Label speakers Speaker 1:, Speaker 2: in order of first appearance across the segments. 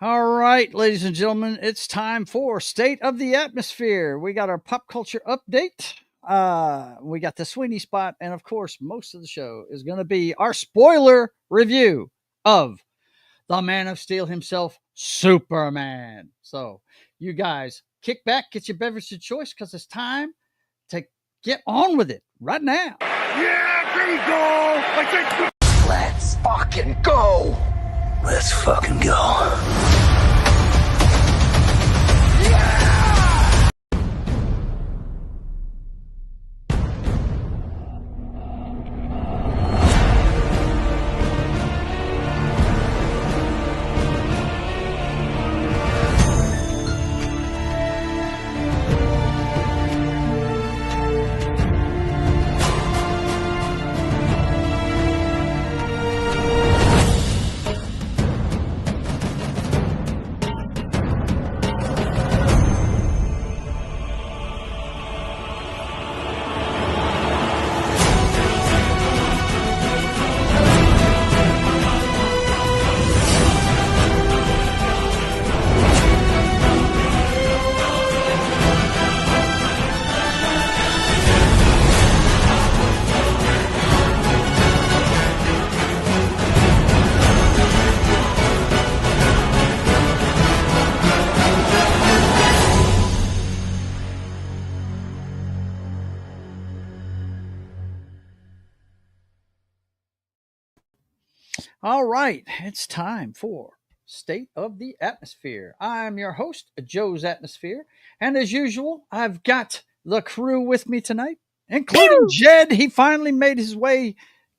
Speaker 1: All right, ladies and gentlemen, it's time for State of the Atmosphere. We got our pop culture update. We got the Sweeney spot, and of course, most of the show is going to be our spoiler review of the Man of Steel himself, Superman. So, you guys, kick back, get your beverage of choice, because it's time to get on with it right now.
Speaker 2: Yeah, there you go. Let's fucking go.
Speaker 3: Let's fucking go.
Speaker 1: All right, it's time for State of the Atmosphere. I'm your host, Joe's Atmosphere, and as usual, I've got the crew with me tonight, including Jed. He finally made his way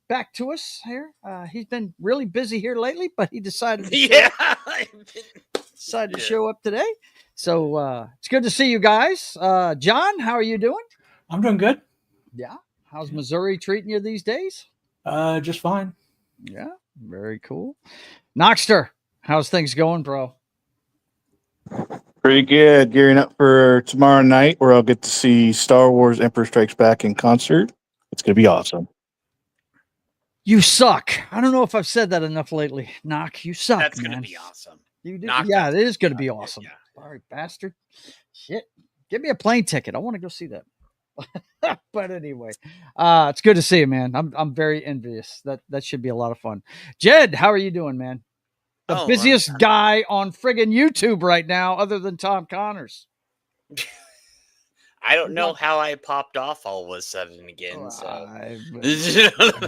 Speaker 1: back to us here. He's been really busy here lately, but he decided to show up today. So it's good to see you guys. John, how are you doing?
Speaker 4: I'm doing good.
Speaker 1: Yeah. How's Missouri treating you these days?
Speaker 4: Just fine.
Speaker 1: Yeah. Very cool. Knoxter, how's things going, bro?
Speaker 5: Pretty good. Gearing up for tomorrow night where I'll get to see Star Wars Emperor Strikes Back in concert. It's going to be awesome.
Speaker 1: You suck. I don't know if I've said that enough lately. Knock, you suck.
Speaker 6: That's
Speaker 1: going
Speaker 6: to be awesome.
Speaker 1: You do? Yeah, it is going to be awesome. Yeah. Sorry, bastard. Shit. Give me a plane ticket. I want to go see that. But anyway, it's good to see you, man. I'm very envious. That should be a lot of fun. Jed, how are you doing, man? The busiest guy on friggin' YouTube right now, other than Tom Connors.
Speaker 6: I don't know how I popped off all of a sudden again.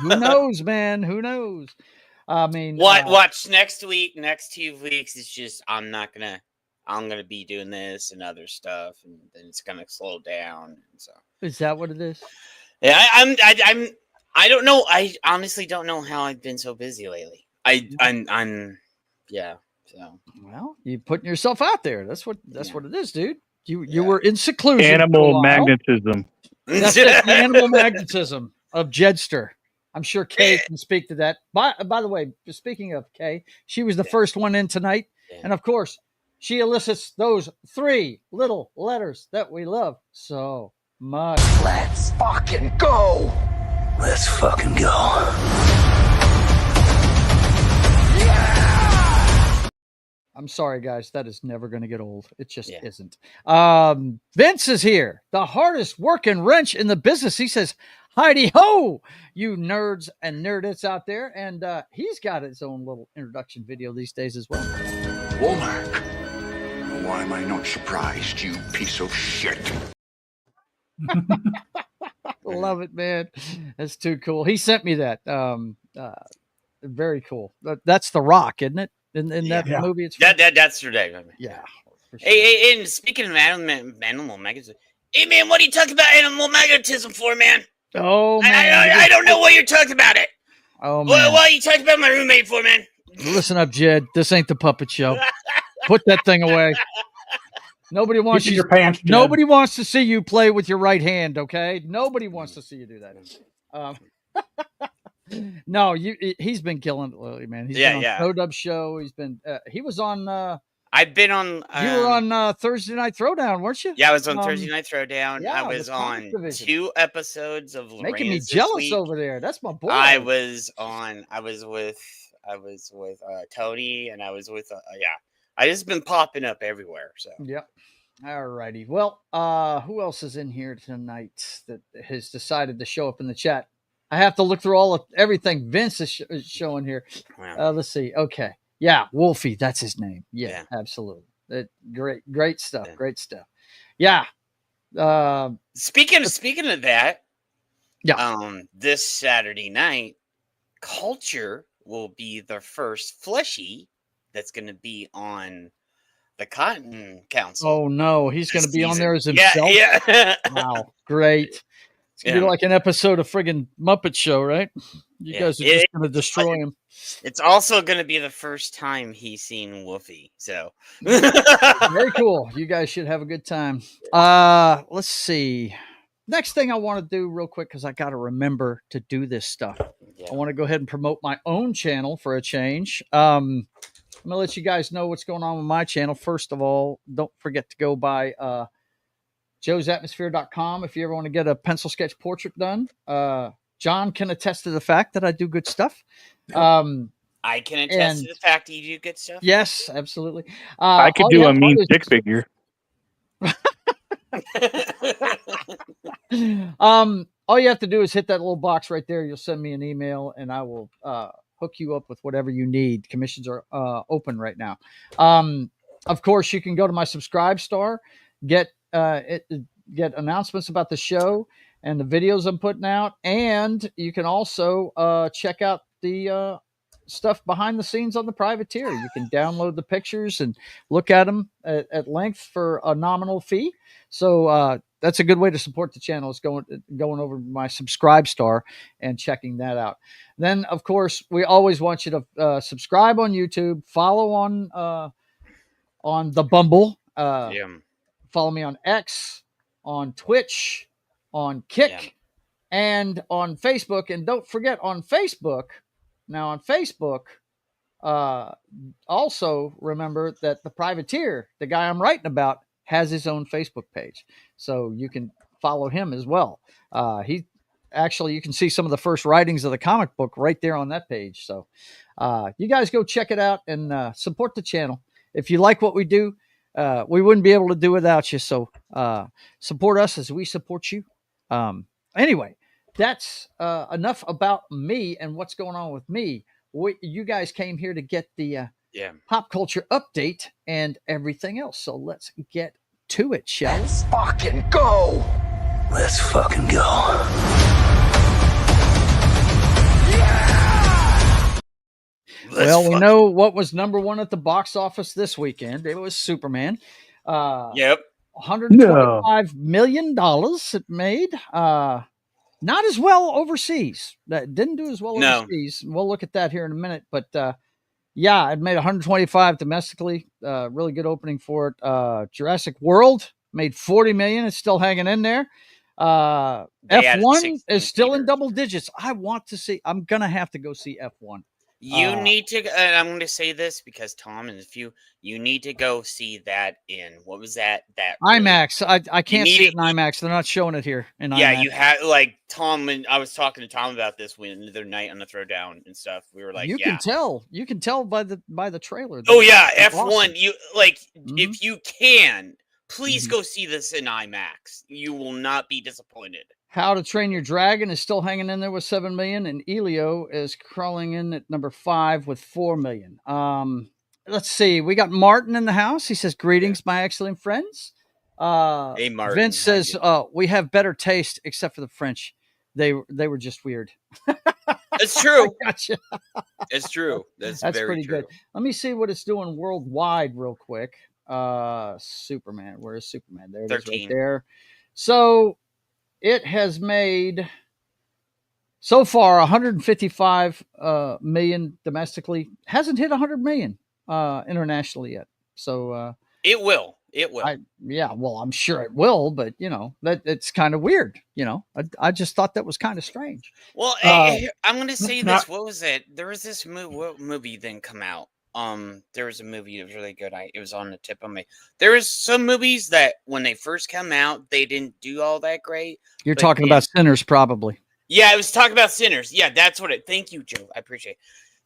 Speaker 1: Who knows, man? Who knows? I mean,
Speaker 6: watch next week, next 2 weeks. It's just I'm gonna be doing this and other stuff, and then it's gonna slow down. So
Speaker 1: is that what it is?
Speaker 6: Yeah, I don't know. I honestly don't know how I've been so busy lately. Yeah. So
Speaker 1: well, you putting yourself out there. That's what it is, dude. You were in seclusion.
Speaker 5: Animal magnetism.
Speaker 1: That's it, the animal magnetism of Jedster. I'm sure Kay can speak to that. By the way, speaking of Kay, she was the first one in tonight, and of course, she elicits those 3 little letters that we love so much.
Speaker 2: Let's fucking go.
Speaker 3: Let's fucking go.
Speaker 1: I'm sorry, guys. That is never going to get old. It just isn't. Vince is here, the hardest working wrench in the business. He says, "Heidi ho, you nerds and nerdettes out there." And he's got his own little introduction video these days as well.
Speaker 2: Womack. Why am I not surprised, you piece of shit?
Speaker 1: Love it, man. That's too cool. He sent me that. Very cool. That's The Rock, isn't it? In that movie, it's
Speaker 6: that's your day.
Speaker 1: Yeah.
Speaker 6: Sure. Hey, and speaking of animal magnetism, hey man, what are you talking about animal magnetism for, man?
Speaker 1: Oh man,
Speaker 6: I don't know what you're talking about it.
Speaker 1: Oh man,
Speaker 6: what are you talking about my roommate for, man?
Speaker 1: Listen up, Jed. This ain't the puppet show. Put that thing away. Nobody wants you.
Speaker 4: Your pants, Jed.
Speaker 1: Nobody wants to see you play with your right hand. Okay, nobody wants to see you do that. No, he's been killing it lately, man. He's been on Pro-Dub show. He's been he was on
Speaker 6: I've been on
Speaker 1: you were on Thursday Night Throwdown, weren't you?
Speaker 6: Yeah, I was on Thursday Night Throwdown. I was on 2 episodes of Lorena's
Speaker 1: making me jealous over there. That's my boy.
Speaker 6: I was with Tony, and I was with I just been popping up everywhere. So
Speaker 1: Yep. All righty. Well, who else is in here tonight that has decided to show up in the chat? I have to look through all of everything Vince is showing here.
Speaker 6: wow.
Speaker 1: Let's see. Okay. Yeah, Wolfie, that's his name. Yeah. Absolutely. Great stuff.
Speaker 6: Yeah.
Speaker 1: Great stuff. Yeah.
Speaker 6: Speaking of that,
Speaker 1: Yeah.
Speaker 6: this Saturday night, Culture will be the first fleshy that's going to be on the Cotton Council.
Speaker 1: Oh no, he's going to
Speaker 6: this
Speaker 1: be on
Speaker 6: season.
Speaker 1: there as himself.
Speaker 6: Yeah.
Speaker 1: Wow, great. It's gonna be like an episode of friggin' Muppet Show, right? You guys are just gonna destroy him.
Speaker 6: It's also gonna be the first time he's seen Wolfie. So
Speaker 1: very cool. You guys should have a good time. Let's see. Next thing I want to do real quick, because I got to remember to do this stuff. I want to go ahead and promote my own channel for a change. I'm gonna let you guys know what's going on with my channel. First of all, don't forget to go by JoesAtmosfere.com if you ever want to get a pencil sketch portrait done. John can attest to the fact that I do good stuff.
Speaker 6: I can attest to the fact that you do good stuff.
Speaker 1: Yes, absolutely.
Speaker 5: I could do a mean stick figure.
Speaker 1: All you have to do is hit that little box right there. You'll send me an email and I will hook you up with whatever you need. Commissions are open right now. Of course, you can go to my Subscribe Star, get announcements about the show and the videos I'm putting out, and you can also check out the stuff behind the scenes on the Privateer. You can download the pictures and look at them at length for a nominal fee. So that's a good way to support the channel, is going over my Subscribe Star and checking that out. Then, of course, we always want you to subscribe on YouTube, follow on the Bumble, follow me on X, on Twitch, on Kick, and on Facebook. And don't forget, on Facebook, also remember that the Privateer, the guy I'm writing about, has his own Facebook page. So you can follow him as well. You can see some of the first writings of the comic book right there on that page. So you guys go check it out and support the channel. If you like what we do, we wouldn't be able to do without you. So support us as we support you. Anyway, that's enough about me and what's going on with me. You guys came here to get the pop culture update and everything else. So let's get to it, shall we?
Speaker 3: Let's fucking go. Let's fucking go.
Speaker 1: Well, we know what was number one at the box office this weekend. It was Superman. $125 million it made. Not as well overseas. That didn't do as well overseas. We'll look at that here in a minute. But yeah, it made 125 domestically. Really good opening for it. Jurassic World made 40 million. It's still hanging in there. F1 is still in double digits. I want to see. I'm gonna have to go see F1.
Speaker 6: You need to, and I'm going to say this because Tom and you need to go see that in, what was that?
Speaker 1: IMAX. I can't see it in IMAX. They're not showing it here in IMAX.
Speaker 6: You had, like, Tom, and I was talking to Tom about this the other night on the Throwdown and stuff. We were like,
Speaker 1: you can tell by the trailer.
Speaker 6: Oh yeah, F1. Awesome. If you can, please go see this in IMAX. You will not be disappointed.
Speaker 1: How to Train Your Dragon is still hanging in there with 7 million, and Elio is crawling in at number 5 with 4 million. Let's see. We got Martin in the house. He says, "Greetings, my excellent friends."
Speaker 6: Hey, Martin.
Speaker 1: Vince says, "We have better taste, except for the French. They were just weird."
Speaker 6: It's true.
Speaker 1: Gotcha.
Speaker 6: It's true. That's very
Speaker 1: pretty
Speaker 6: true.
Speaker 1: good. Let me see what it's doing worldwide real quick. Superman. Where is Superman? There it 13. Is right there. So it has made so far 155 million domestically. Hasn't hit 100 million internationally yet. So
Speaker 6: it will.
Speaker 1: Well, I'm sure it will, but that it's kind of weird. I just thought that was kind of strange.
Speaker 6: Well, I'm going to say this. What was it? There was this movie then come out. There was a movie that was really good. It was on the tip of my. There was some movies that when they first come out, they didn't do all that great.
Speaker 1: You're talking about Sinners, probably.
Speaker 6: Yeah, I was talking about Sinners. Yeah, that's what it. Thank you, Joe. I appreciate it.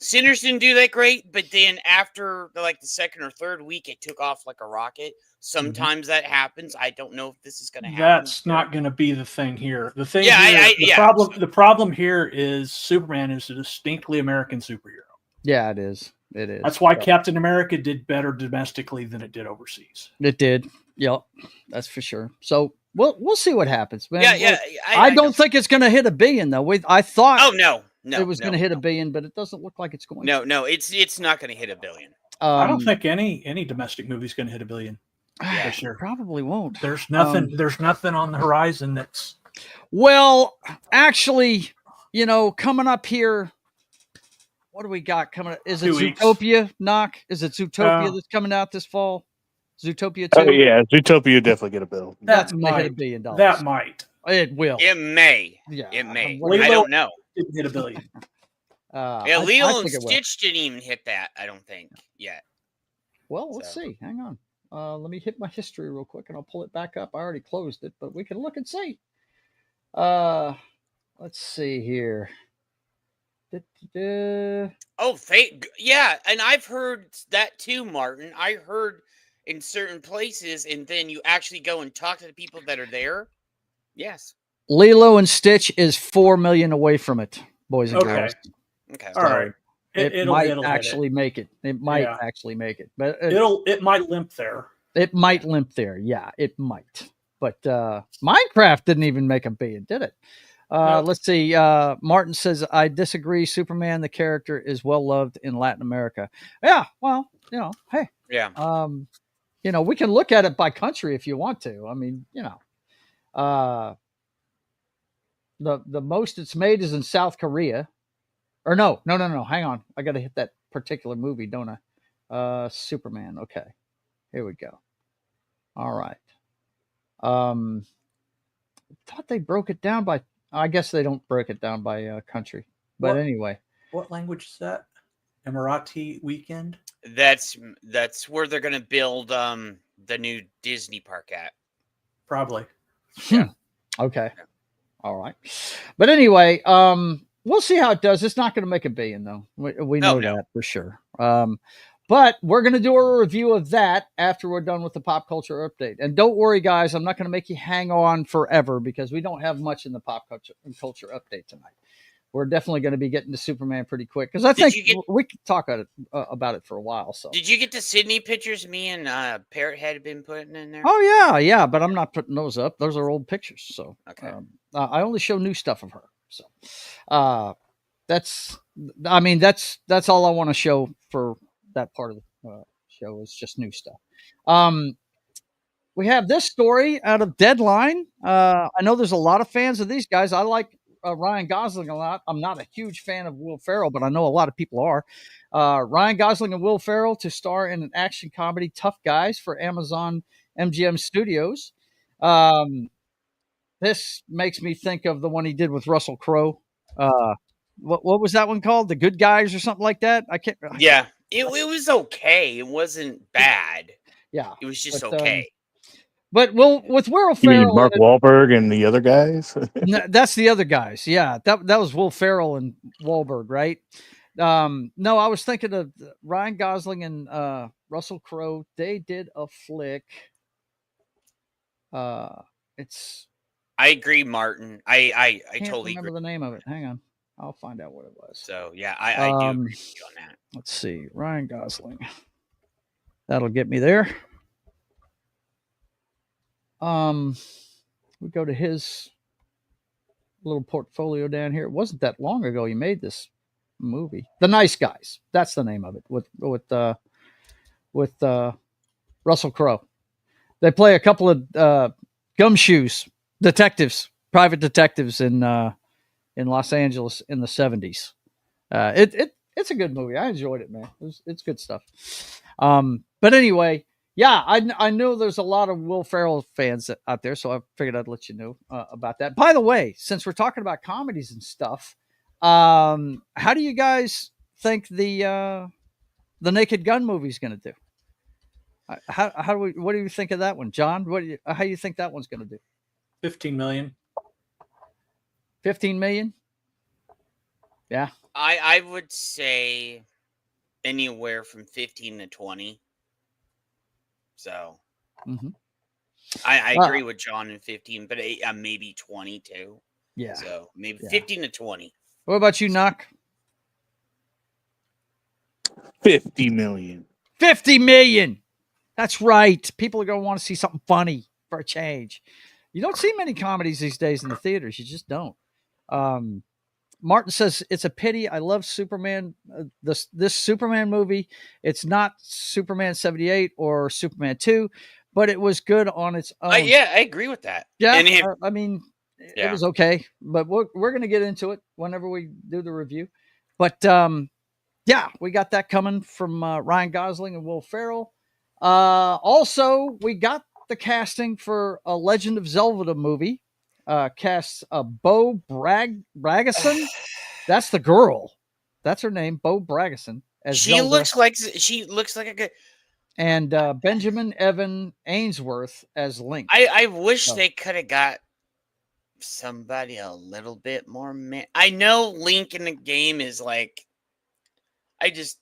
Speaker 6: Sinners didn't do that great, but then after the second or third week, it took off like a rocket. Sometimes that happens. I don't know if this is going to happen.
Speaker 4: That's not going to be the thing here. The thing the problem here is Superman is a distinctly American superhero.
Speaker 1: Yeah, it is. It is.
Speaker 4: That's why Captain America did better domestically than it did overseas.
Speaker 1: It did. Yep, that's for sure. So we'll see what happens, man.
Speaker 6: Yeah.
Speaker 1: I don't think it's going to hit $1 billion though. I thought.
Speaker 6: Oh no.
Speaker 1: It was going to hit $1 billion, but it doesn't look like it's going.
Speaker 6: No, it's not going to hit $1 billion.
Speaker 4: I don't think any domestic movie is going to hit $1 billion.
Speaker 1: Yeah, sure. Probably won't.
Speaker 4: There's nothing. There's nothing on the horizon that's.
Speaker 1: Well, actually, coming up here. What do we got coming up? Is it Zootopia? Knock. Is it Zootopia that's coming out this fall? Zootopia 2?
Speaker 5: Oh yeah, Zootopia definitely get a bill.
Speaker 1: That's going to hit $1 billion.
Speaker 4: That might.
Speaker 1: It will.
Speaker 6: It may.
Speaker 1: Yeah.
Speaker 6: It may.
Speaker 4: Lilo
Speaker 6: I don't know.
Speaker 4: Didn't hit $1 billion.
Speaker 6: Lilo and Stitch didn't even hit that, I don't think, yet.
Speaker 1: Well, let's see. Hang on. Let me hit my history real quick, and I'll pull it back up. I already closed it, but we can look and see. Let's see here.
Speaker 6: Oh, yeah, and I've heard that too, Martin. I heard in certain places, and then you actually go and talk to the people that are there. Yes.
Speaker 1: Lilo and Stitch is $4 million away from it, boys and girls.
Speaker 6: Okay.
Speaker 4: All right.
Speaker 1: It might actually make it. It might actually make it, but
Speaker 4: it might limp there.
Speaker 1: It might limp there. Yeah, it might. But Minecraft didn't even make $1 billion, did it? No. Let's see. Martin says, I disagree. Superman, the character, is well loved in Latin America. Yeah. Well, hey.
Speaker 6: Yeah.
Speaker 1: We can look at it by country if you want to. I mean, the most it's made is in South Korea. Or no. Hang on. I got to hit that particular movie, don't I? Superman. Okay. Here we go. All right. Thought they broke it down by, I guess they don't break it down by country, but anyway.
Speaker 4: What language is that? Emirati weekend?
Speaker 6: That's where they're going to build the new Disney park at.
Speaker 4: Probably.
Speaker 1: Yeah. Okay. All right. But anyway, we'll see how it does. It's not going to make $1 billion though. We know that for sure. But we're going to do a review of that after we're done with the pop culture update. And don't worry, guys, I'm not going to make you hang on forever because we don't have much in the pop culture update tonight. We're definitely going to be getting to Superman pretty quick because I think we could talk about it for a while. So,
Speaker 6: did you get the Sydney pictures me and Parrot had been putting in there?
Speaker 1: Oh yeah, but I'm not putting those up. Those are old pictures. So,
Speaker 6: okay.
Speaker 1: I only show new stuff of her. So, that's all I want to show for that part of the show is just new stuff. We have this story out of Deadline. I know there's a lot of fans of these guys. I like Ryan Gosling a lot. I'm not a huge fan of Will Ferrell, but I know a lot of people are. Ryan Gosling and Will Ferrell to star in an action comedy, Tough Guys, for Amazon MGM Studios. This makes me think of the one he did with Russell Crowe. What was that one called? The Good Guys or something like that? I can't.
Speaker 6: Yeah, it was okay. It wasn't bad.
Speaker 1: Yeah,
Speaker 6: it was just okay.
Speaker 1: But with Will Ferrell,
Speaker 5: you mean Mark Wahlberg and the other guys?
Speaker 1: That's the other guys. Yeah, that was Will Ferrell and Wahlberg, right? No, I was thinking of Ryan Gosling and Russell Crowe. They did a flick. It's.
Speaker 6: I agree, Martin. I totally
Speaker 1: remember
Speaker 6: agree.
Speaker 1: The name of it. Hang on, I'll find out what it was.
Speaker 6: So yeah, I do agree with you on that.
Speaker 1: Let's see, Ryan Gosling. That'll get me there. We go to his little portfolio down here. It wasn't that long ago he made this movie, The Nice Guys. That's the name of it. With Russell Crowe. They play a couple of gumshoes detectives, private detectives in Los Angeles in the 70s. It's a good movie. I enjoyed it, man. It's good stuff. But anyway. Yeah, I know there's a lot of Will Ferrell fans out there, so I figured I'd let you know about that. By the way, since we're talking about comedies and stuff, how do you guys think the Naked Gun movie is going to do? What do you think of that one, John? How do you think that one's going to do?
Speaker 4: 15 million.
Speaker 1: 15 million? Yeah.
Speaker 6: I would say anywhere from 15 to 20. So I agree with John in 15, but maybe 20 too.
Speaker 1: Yeah.
Speaker 6: So maybe 15 to 20.
Speaker 1: What about you, Knock?
Speaker 5: 50 million.
Speaker 1: 50 million. That's right. People are going to want to see something funny for a change. You don't see many comedies these days in the theaters. You just don't. Martin says, it's a pity. I love Superman. This Superman movie. It's not Superman 78 or Superman 2, but it was good on its own.
Speaker 6: Yeah, I agree with that.
Speaker 1: Yeah, it was okay, but we're going to get into it whenever we do the review. But yeah, we got that coming from Ryan Gosling and Will Ferrell. Also, we got the casting for a Legend of Zelda movie. Casts Bo Bragason. That's the girl. That's her name, Bo Bragason.
Speaker 6: She looks like a good.
Speaker 1: And Benjamin Evan Ainsworth as Link.
Speaker 6: I wish they could have got somebody a little bit more. I know Link in the game is like. I just,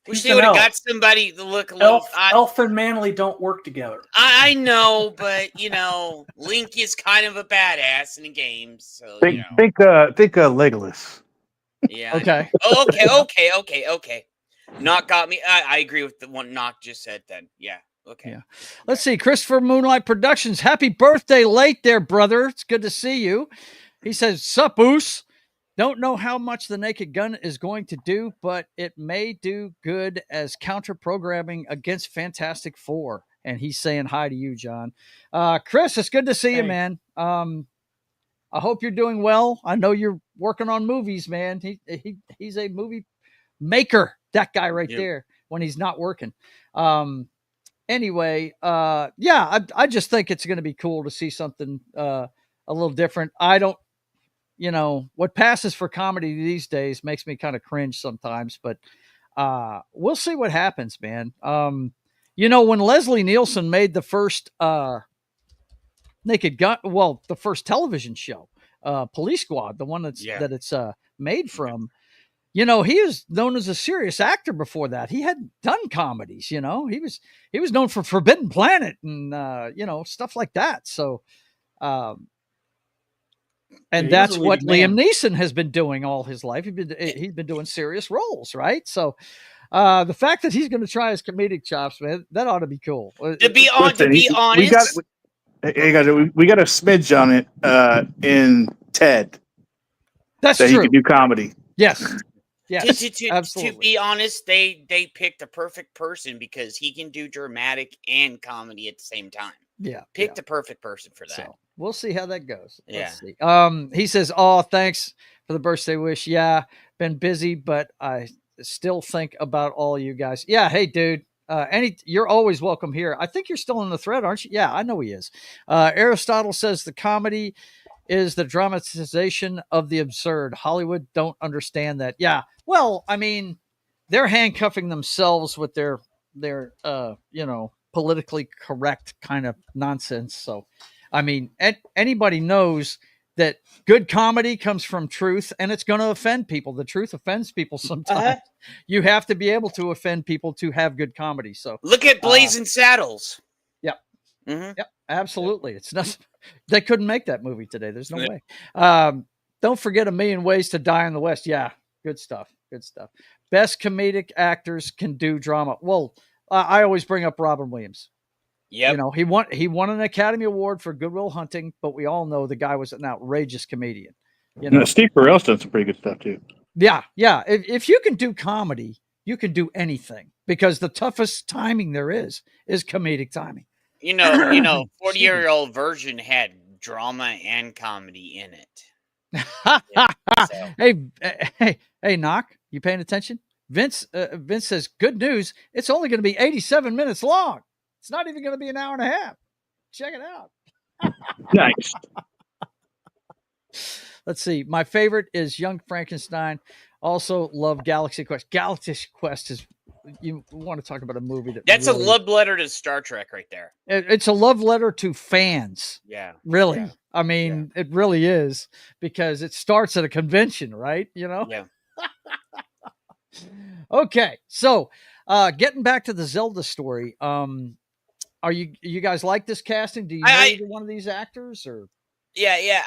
Speaker 6: wish they would have got somebody to look a little.
Speaker 4: Elf and Manly don't work together.
Speaker 6: I know, but Link is kind of a badass in the games. So
Speaker 5: think Legolas.
Speaker 6: Yeah.
Speaker 1: Okay.
Speaker 6: Okay. Knock got me. I agree with the one Knock just said. Then yeah. Okay.
Speaker 1: Yeah. Let's see. Christopher Moonlight Productions. Happy birthday late there, brother. It's good to see you. He says, "Sup, Oos. Don't know how much the Naked Gun is going to do, but it may do good as counter-programming against Fantastic Four." And he's saying hi to you, John. Chris, it's good to see you, man. I hope you're doing well. I know you're working on movies, man. He's a movie maker, that guy right there, when he's not working. Anyway, I just think it's going to be cool to see something a little different. I don't, what passes for comedy these days makes me kind of cringe sometimes, but we'll see what happens, man. When Leslie Nielsen made the first Naked Gun, the first television show, Police Squad, the one that it's made from, he was known as a serious actor before that. He had done comedies, he was known for Forbidden Planet and, stuff like that. So, and that's what Liam Neeson has been doing all his life. He's been doing serious roles, right? So the fact that he's going to try his comedic chops, man, that ought to be cool.
Speaker 6: To be honest,
Speaker 5: we got a smidge on it in Ted.
Speaker 1: That's
Speaker 5: true.
Speaker 1: He
Speaker 5: can do comedy.
Speaker 1: Yes. Yes,
Speaker 6: absolutely. To be honest, they picked the perfect person because he can do dramatic and comedy at the same time.
Speaker 1: Yeah,
Speaker 6: pick the perfect person for that. So
Speaker 1: we'll see how that goes.
Speaker 6: Yeah.
Speaker 1: Let's see. He says, "Oh, thanks for the birthday wish. Yeah, been busy, but I still think about all you guys. Yeah, hey, dude. You're always welcome here. I think you're still in the thread, aren't you? Yeah, I know he is. Aristotle says the comedy is the dramatization of the absurd. Hollywood don't understand that. Yeah. Well, I mean, they're handcuffing themselves with their politically correct kind of nonsense. So, I mean, anybody knows that good comedy comes from truth, and it's going to offend people. The truth offends people sometimes. You have to be able to offend people to have good comedy. So
Speaker 6: look at Blazing Saddles.
Speaker 1: Yep.
Speaker 6: Mm-hmm.
Speaker 1: Yep. Absolutely. It's not. They couldn't make that movie today. There's no way. Don't forget A Million Ways to Die in the West. Yeah. Good stuff. Good stuff. Best comedic actors can do drama. Well, I always bring up Robin Williams.
Speaker 6: Yeah.
Speaker 1: He won an Academy Award for Good Will Hunting, but we all know the guy was an outrageous comedian.
Speaker 5: Steve Carell's done some pretty good stuff too.
Speaker 1: Yeah. Yeah. If you can do comedy, you can do anything because the toughest timing there is comedic timing.
Speaker 6: 40-year-old version had drama and comedy in it.
Speaker 1: Hey, Knock, you paying attention? Vince says, good news. It's only going to be 87 minutes long. It's not even going to be an hour and a half. Check it out.
Speaker 5: Nice.
Speaker 1: Let's see. My favorite is Young Frankenstein. Also love Galaxy Quest. Galaxy Quest is you want to talk about a movie
Speaker 6: that's
Speaker 1: really,
Speaker 6: a love letter to Star Trek right there.
Speaker 1: It's a love letter to fans.
Speaker 6: Yeah.
Speaker 1: Really.
Speaker 6: Yeah.
Speaker 1: I mean, it really is, because it starts at a convention, right? You know?
Speaker 6: Yeah.
Speaker 1: Okay. So, getting back to the Zelda story, are you guys like this casting? Do you know either one of these actors or?
Speaker 6: Yeah.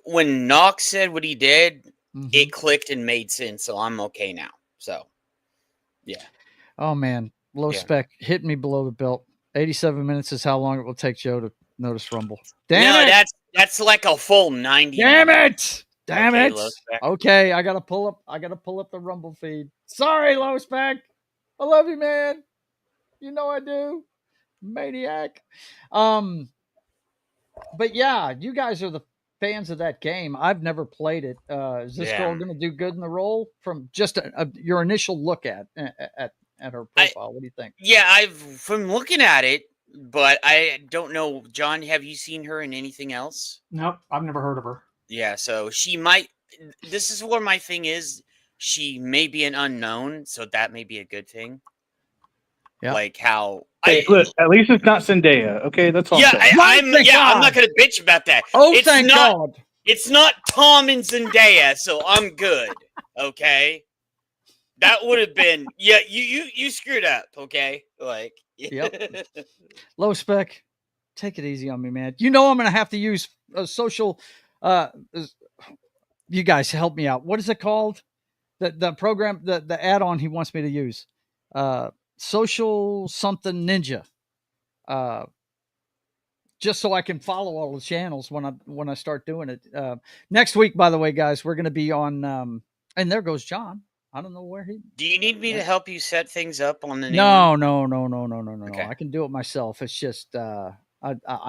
Speaker 6: When Knox said what he did, it clicked and made sense. So I'm okay now. So, yeah.
Speaker 1: Oh man, low spec hit me below the belt. 87 minutes is how long it will take Joe to notice Rumble. Damn it!
Speaker 6: That's like a full 90.
Speaker 1: Damn it! Damn
Speaker 6: okay,
Speaker 1: it! Okay, I gotta pull up the Rumble feed. Sorry, low spec. I love you, man. You know I do. Maniac. But yeah, you guys are the fans of that game. I've never played it. Is this girl going to do good in the role from just your initial look at her profile? What do you think?
Speaker 6: Yeah, from looking at it, but I don't know. John, have you seen her in anything else?
Speaker 4: Nope, I've never heard of her.
Speaker 6: Yeah, so she might. This is where my thing is. She may be an unknown, so that may be a good thing. Yeah, like how.
Speaker 5: Look, at least it's not Zendaya. Okay, that's all.
Speaker 6: Yeah, I'm not gonna bitch about that.
Speaker 1: Oh, thank God!
Speaker 6: It's not Tom and Zendaya, so I'm good. Okay, that would have been. Yeah, you screwed up. Okay, like.
Speaker 1: Yep. Low spec, take it easy on me, man. You know I'm gonna have to use social. You guys help me out. What is it called? The program, the add-on he wants me to use. Social something ninja, just so I can follow all the channels when I start doing it. Next week, by the way, guys, we're going to be on. And there goes John. I don't know where he.
Speaker 6: Do you need me to help you set things up on the?
Speaker 1: No. Okay. I can do it myself. It's just I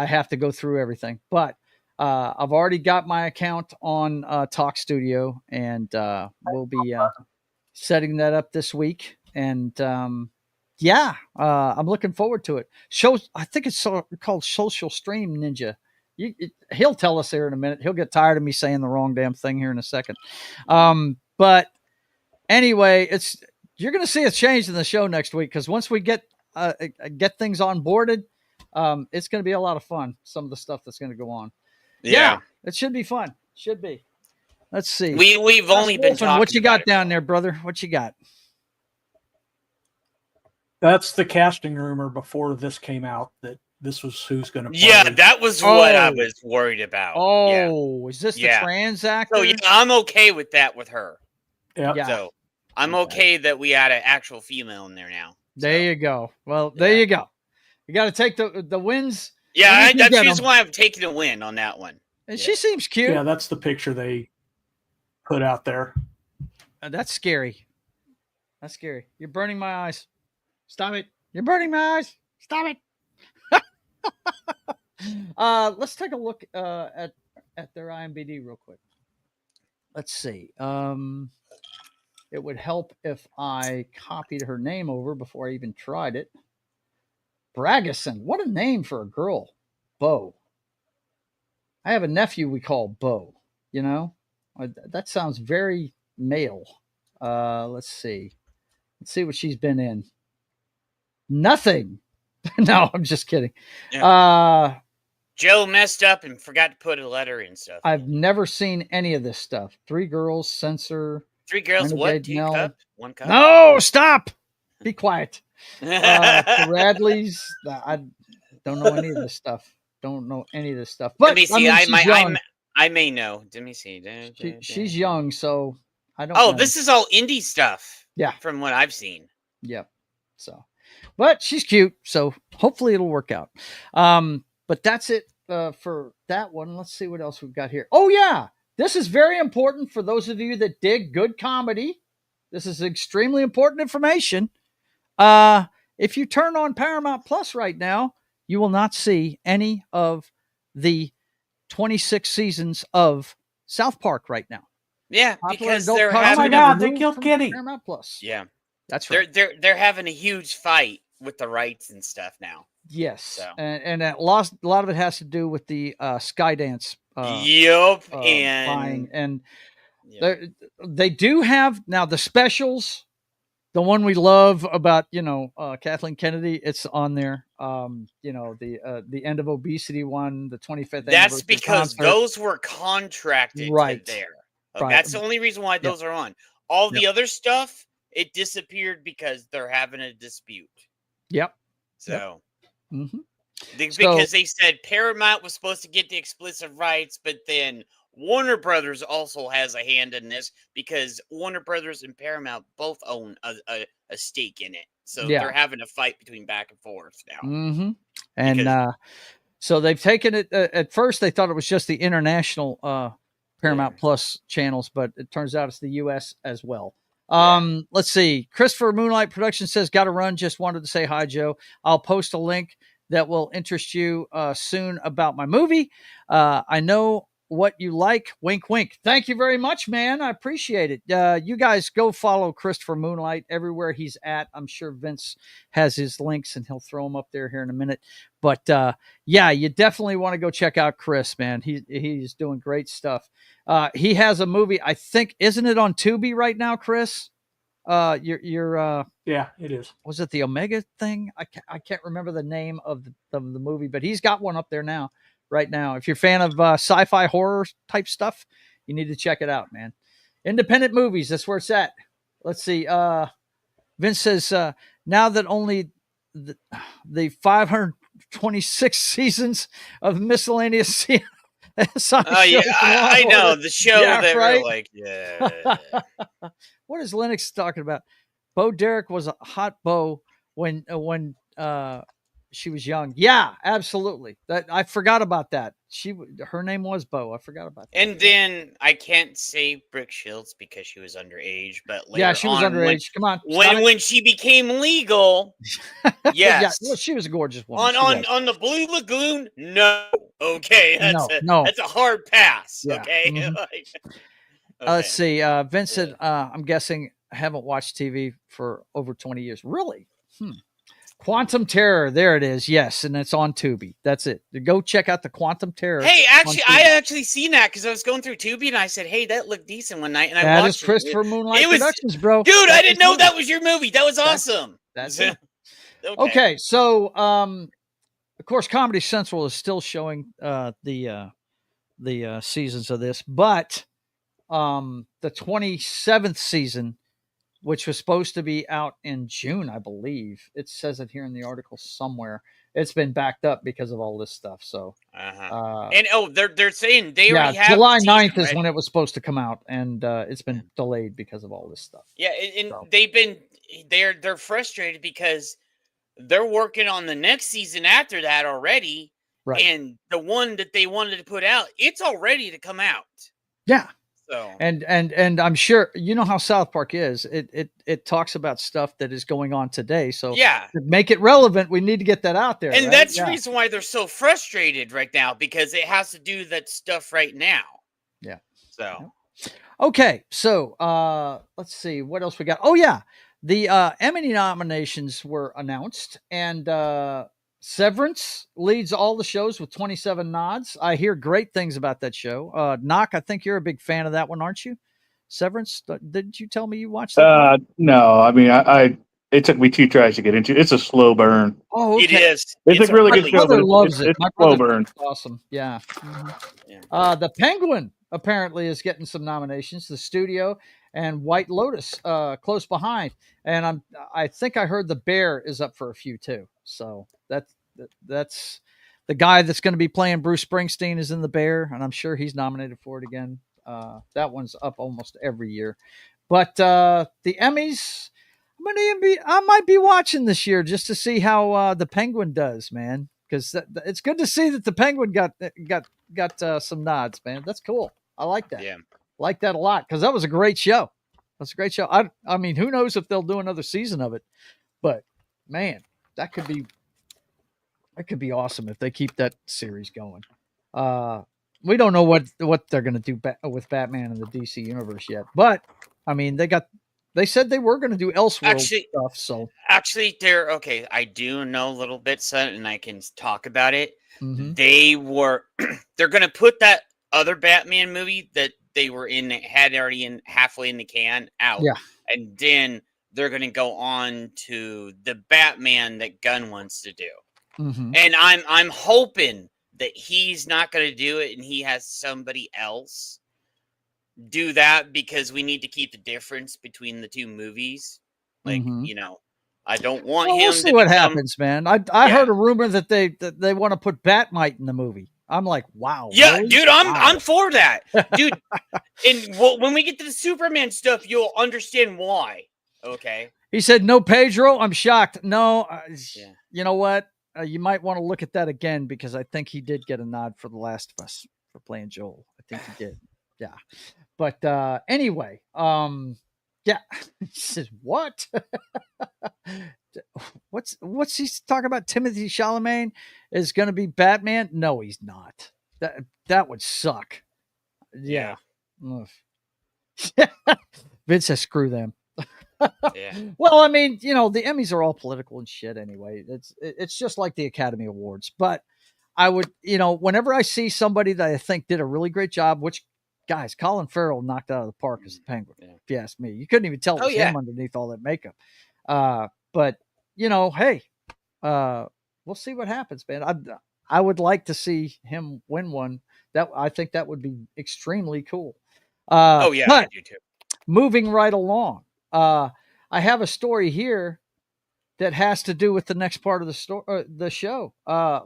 Speaker 1: have to go through everything, but I've already got my account on Talk Studio, and we'll be setting that up this week, and. I'm looking forward to it. I think it's called Social Stream Ninja. He'll tell us here in a minute. He'll get tired of me saying the wrong damn thing here in a second. But anyway, you're going to see a change in the show next week, because once we get things onboarded, it's going to be a lot of fun. Some of the stuff that's going to go on. Yeah, it should be fun. Should be. Let's see.
Speaker 6: We've only been talking.
Speaker 1: What you got down there, brother? What you got?
Speaker 4: That's the casting rumor before this came out, that this was who's going to play.
Speaker 6: Yeah, that was what I was worried about.
Speaker 1: Oh, is this the trans actor?
Speaker 6: So yeah, I'm okay with that with her.
Speaker 4: Yeah.
Speaker 6: So I'm okay that we had an actual female in there now.
Speaker 1: There you go. Well, there you go. You got to take the wins.
Speaker 6: Yeah, that's why I'm taking a win on that one.
Speaker 1: And she seems cute.
Speaker 4: Yeah, that's the picture they put out there.
Speaker 1: That's scary. That's scary. You're burning my eyes. Stop it. You're burning my eyes. Stop it. Let's take a look at their IMDb real quick. Let's see. It would help if I copied her name over before I even tried it. Bragason. What a name for a girl. Bo. I have a nephew we call Bo. You know? That sounds very male. Let's see. Let's see what she's been in. Nothing. No, I'm just kidding.
Speaker 6: Yeah. Joe messed up and forgot to put a letter in stuff.
Speaker 1: I've never seen any of this stuff. 3 girls, censor.
Speaker 6: 3 girls, what? 2 cups? 1 cup?
Speaker 1: No, stop. Be quiet. Bradley's. I don't know any of this stuff. But
Speaker 6: let me see. I may know. Let me see.
Speaker 1: She's young, so I don't.
Speaker 6: Oh, this is all indie stuff.
Speaker 1: Yeah,
Speaker 6: from what I've seen.
Speaker 1: Yep. So, but she's cute, so hopefully it'll work out. But that's it for that one. Let's see what else we've got here. Oh yeah, this is very important for those of you that dig good comedy. This is extremely important information. If you turn on Paramount Plus right now, you will not see any of the 26 seasons of South Park right now.
Speaker 6: Yeah, because they're
Speaker 4: having. Oh my God, they killed Kenny.
Speaker 1: Paramount Plus.
Speaker 6: Yeah,
Speaker 1: that's right.
Speaker 6: They're having a huge fight with the rights and stuff now.
Speaker 1: Yes,
Speaker 6: so.
Speaker 1: and a lot of it has to do with the Skydance.
Speaker 6: And
Speaker 1: buying. And they do have now the specials the one we love about, Kathleen Kennedy, it's on there. The end of obesity one, the 25th.
Speaker 6: That's because
Speaker 1: concert.
Speaker 6: those were contracted to there.
Speaker 1: Right.
Speaker 6: That's the only reason why those are on. All the other stuff, it disappeared because they're having a dispute.
Speaker 1: Yep.
Speaker 6: So,
Speaker 1: Mm-hmm.
Speaker 6: Because they said Paramount was supposed to get the explicit rights, but then Warner Brothers also has a hand in this because Warner Brothers and Paramount both own a stake in it. So they're having a fight between back and forth now.
Speaker 1: Mm-hmm. And so they've taken it. At first, they thought it was just the international Paramount Plus channels, but it turns out it's the U.S. as well. Let's see. Christopher Moonlight Productions says, "Got to run. Just wanted to say hi, Joe. I'll post a link that will interest you soon about my movie. I know what you like. Wink, wink." Thank you very much, man. I appreciate it. You guys go follow Christopher Moonlight everywhere he's at. I'm sure Vince has his links and he'll throw them up there here in a minute. But you definitely want to go check out Chris, man. He's doing great stuff. He has a movie, I think, isn't it on Tubi right now, Chris?
Speaker 4: Yeah, it is.
Speaker 1: Was it the Omega thing? I can't remember the name of the movie, but he's got one up there now. Right now, if you're a fan of sci-fi horror type stuff, you need to check it out, man. Independent movies, that's where it's at. Let's see. Vince says, now that only the 526 seasons of miscellaneous
Speaker 6: I know the show that
Speaker 1: right?
Speaker 6: we're like,
Speaker 1: What is Lennox talking about? Bo Derek was a hot Bo when she was young. Yeah, absolutely. That I forgot about that. Her name was Bo. I forgot about that.
Speaker 6: And then I can't say Brooke Shields because she was underage, but later
Speaker 1: she was underage. Come on.
Speaker 6: When she became legal, yes.
Speaker 1: Well, she was a gorgeous woman.
Speaker 6: On the Blue Lagoon, no. Okay, that's a hard pass.
Speaker 1: Yeah.
Speaker 6: Okay.
Speaker 1: Mm-hmm.
Speaker 6: Okay.
Speaker 1: Let's see. Vince said, I'm guessing I haven't watched TV for over 20 years. Really? Quantum Terror. There it is. Yes. And it's on Tubi. That's it. Go check out the Quantum Terror.
Speaker 6: Hey, I actually seen that because I was going through Tubi and I said, hey, that looked decent one night. And I watched
Speaker 1: it. Christopher Moonlight Productions, bro.
Speaker 6: Dude, I didn't know that was your movie. That was awesome.
Speaker 1: That's it. Okay. So, of course, Comedy Central is still showing the seasons of this, but the 27th season, which was supposed to be out in June, I believe. It says it here in the article somewhere. It's been backed up because of all this stuff. So,
Speaker 6: they're saying they already have
Speaker 1: July 9th is when it was supposed to come out, and it's been delayed because of all this stuff.
Speaker 6: Yeah, and they're frustrated because they're working on the next season after that already,
Speaker 1: right?
Speaker 6: And the one that they wanted to put out, it's all ready to come out.
Speaker 1: Yeah.
Speaker 6: So
Speaker 1: and I'm sure you know how South Park is. It talks about stuff that is going on today. So to make it relevant, we need to get that out there.
Speaker 6: And that's the reason why they're so frustrated right now, because it has to do that stuff right now.
Speaker 1: Yeah.
Speaker 6: So
Speaker 1: okay. So let's see what else we got. Oh yeah. The Emmy nominations were announced, and Severance leads all the shows with 27 nods. I hear great things about that show. Knock, I think you're a big fan of that one, aren't you? Severance, didn't you tell me you watched that?
Speaker 5: No, I mean, it took me 2 tries to get into it. It's a slow burn.
Speaker 1: Oh, okay.
Speaker 6: It is.
Speaker 5: It's a really good show.
Speaker 1: My brother loves it.
Speaker 5: My slow burn.
Speaker 1: Awesome. Yeah. Mm-hmm. The Penguin apparently is getting some nominations. The Studio and White Lotus close behind. And I think I heard The Bear is up for a few too. So that's the guy that's going to be playing Bruce Springsteen is in The Bear, and I'm sure he's nominated for it again. That one's up almost every year. But the Emmys, I might be watching this year just to see how the Penguin does, man. Because it's good to see that the Penguin got some nods, man. That's cool. I like that.
Speaker 6: Yeah,
Speaker 1: like that a lot because that was a great show. That's a great show. I mean, who knows if they'll do another season of it? But man, that could be awesome if they keep that series going. We don't know what they're going to do with Batman in the DC universe yet, but I mean, they said they were going to do Elseworld stuff. So
Speaker 6: actually, they're okay. I do know a little bit, son, and I can talk about it.
Speaker 1: Mm-hmm.
Speaker 6: They're going to put that other Batman movie that they were in, had already in halfway in the can out.
Speaker 1: Yeah.
Speaker 6: And then they're going to go on to the Batman that Gunn wants to do.
Speaker 1: Mm-hmm.
Speaker 6: And I'm hoping that he's not going to do it and he has somebody else do that, because we need to keep the difference between the two movies. Like, I don't want him
Speaker 1: we'll see
Speaker 6: to
Speaker 1: what happens, man. I heard a rumor that they want to put Batmite in the movie. I'm like, wow.
Speaker 6: Yeah,
Speaker 1: really?
Speaker 6: dude, I'm for that. Dude, and when we get to the Superman stuff, you'll understand why. Okay.
Speaker 1: He said, no Pedro. I'm shocked. No, you know what? You might want to look at that again, because I think he did get a nod for The Last of Us for playing Joel. I think he did. Yeah. But anyway, yeah. He says, what? What's he talking about? Timothy Chalamet is going to be Batman? No, he's not. That would suck. Yeah. Vince says, screw them.
Speaker 6: Yeah.
Speaker 1: Well, I mean, the Emmys are all political and shit anyway. It's just like the Academy Awards. But I would, whenever I see somebody that I think did a really great job, which, guys, Colin Farrell knocked out of the park as the Penguin, if you ask me. You couldn't even tell it was him underneath all that makeup. But, hey, we'll see what happens, man. I would like to see him win one. I think that would be extremely cool.
Speaker 6: I do too.
Speaker 1: Moving right along. I have a story here that has to do with the next part of the show.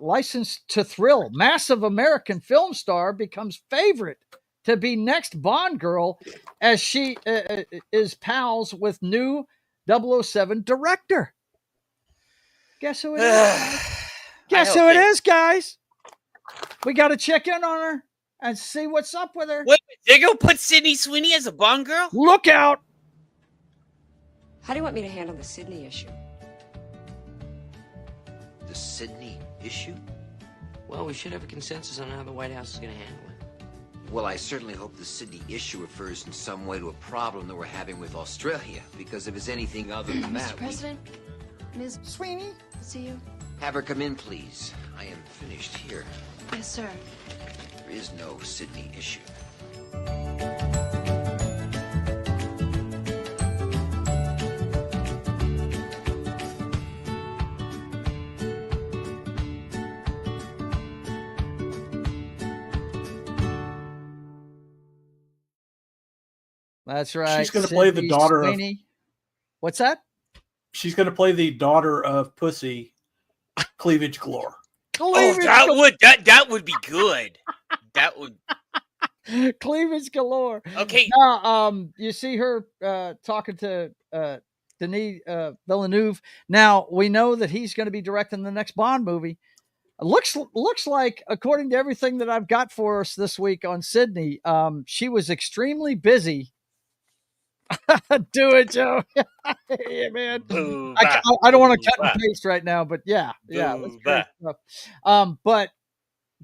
Speaker 1: Licensed to Thrill, massive American film star becomes favorite to be next Bond girl as she is pals with new 007 director. Guess who it is? Guess who it is, guys? We got to check in on her and see what's up with her.
Speaker 6: Wait, they're going to put Sydney Sweeney as a Bond girl?
Speaker 1: Look out.
Speaker 7: How do you want me to handle the Sydney issue?
Speaker 8: The Sydney issue?
Speaker 7: Well, we should have a consensus on how the White House is going to handle it.
Speaker 8: Well, I certainly hope the Sydney issue refers in some way to a problem that we're having with Australia, because if it's anything other than that,
Speaker 7: Mr. President, Ms.
Speaker 1: Sweeney,
Speaker 7: I'll see you.
Speaker 8: Have her come in, please. I am finished here.
Speaker 7: Yes, sir.
Speaker 8: There is no Sydney issue.
Speaker 1: That's right.
Speaker 4: She's going to play the daughter
Speaker 1: Sweeney. Of. What's that?
Speaker 4: She's going to play the daughter of Pussy, Cleavage Galore.
Speaker 6: That would be good. That would
Speaker 1: Cleavage Galore.
Speaker 6: Okay.
Speaker 1: Now, you see her talking to Denis Villeneuve. Now we know that he's going to be directing the next Bond movie. Looks like, according to everything that I've got for us this week on Sydney, she was extremely busy. Do it, Joe. Yeah, man. I don't want to cut and paste right now, but yeah. That's great stuff. But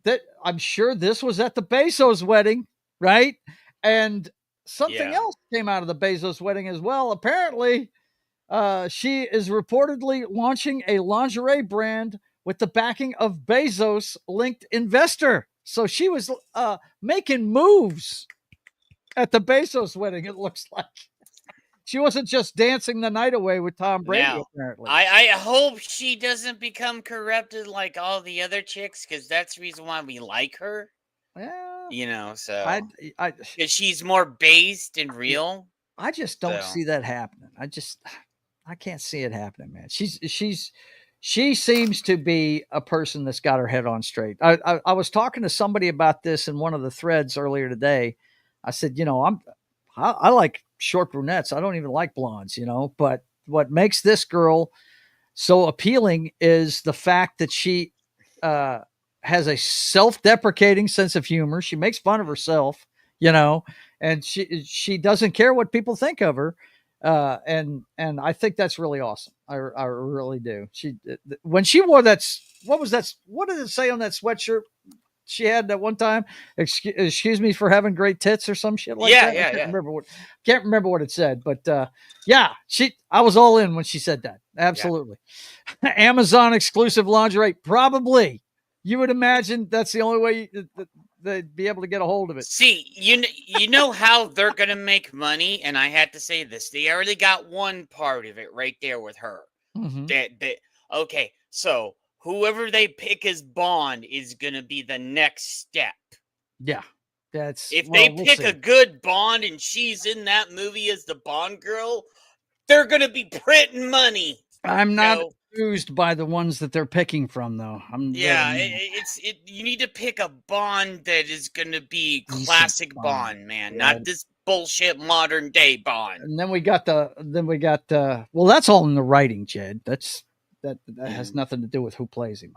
Speaker 1: that I'm sure this was at the Bezos wedding, right? And something else came out of the Bezos wedding as well. Apparently, she is reportedly launching a lingerie brand with the backing of Bezos-linked investor. So she was making moves at the Bezos wedding, it looks like. She wasn't just dancing the night away with Tom Brady,
Speaker 6: now,
Speaker 1: apparently.
Speaker 6: I hope she doesn't become corrupted like all the other chicks, because that's the reason why we like her.
Speaker 1: Yeah.
Speaker 6: So because she's more based and real.
Speaker 1: I just don't see that happening. I can't see it happening, man. She seems to be a person that's got her head on straight. I was talking to somebody about this in one of the threads earlier today. I said, I like short brunettes. I don't even like blondes, but what makes this girl so appealing is the fact that she has a self-deprecating sense of humor. She makes fun of herself, and she doesn't care what people think of her. And I think that's really awesome. I really do. When she wore that, what did it say on that sweatshirt she had that one time? Excuse me for having great tits or some shit like that. I can't remember what it said, but I was all in when she said that. Absolutely. Yeah. Amazon exclusive lingerie. Probably. You would imagine that's the only way they'd be able to get a hold of it.
Speaker 6: See, you know how they're gonna make money, and I had to say this. They already got one part of it right there with her.
Speaker 1: Mm-hmm.
Speaker 6: Okay, so whoever they pick as Bond is gonna be the next step.
Speaker 1: Yeah, that's
Speaker 6: if they pick a good Bond and she's in that movie as the Bond girl, they're gonna be printing money.
Speaker 1: I'm not enthused by the ones that they're picking from, though.
Speaker 6: You need to pick a Bond that is gonna be classic Bond, man, not this bullshit modern day Bond.
Speaker 1: And then we got well, that's all in the writing, Jed. That has nothing to do with who plays him.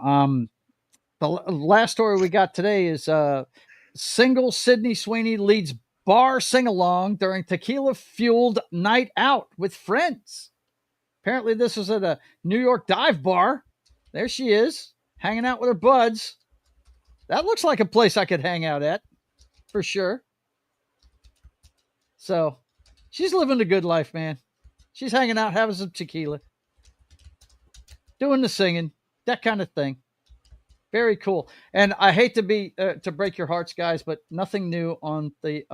Speaker 1: The last story we got today is single Sydney Sweeney leads bar sing-along during tequila-fueled night out with friends. Apparently this was at a New York dive bar. There she is, hanging out with her buds. That looks like a place I could hang out at, for sure. So, she's living a good life, man. She's hanging out, having some tequila, doing the singing, that kind of thing. Very cool. And I hate to break your hearts, guys, but nothing new on the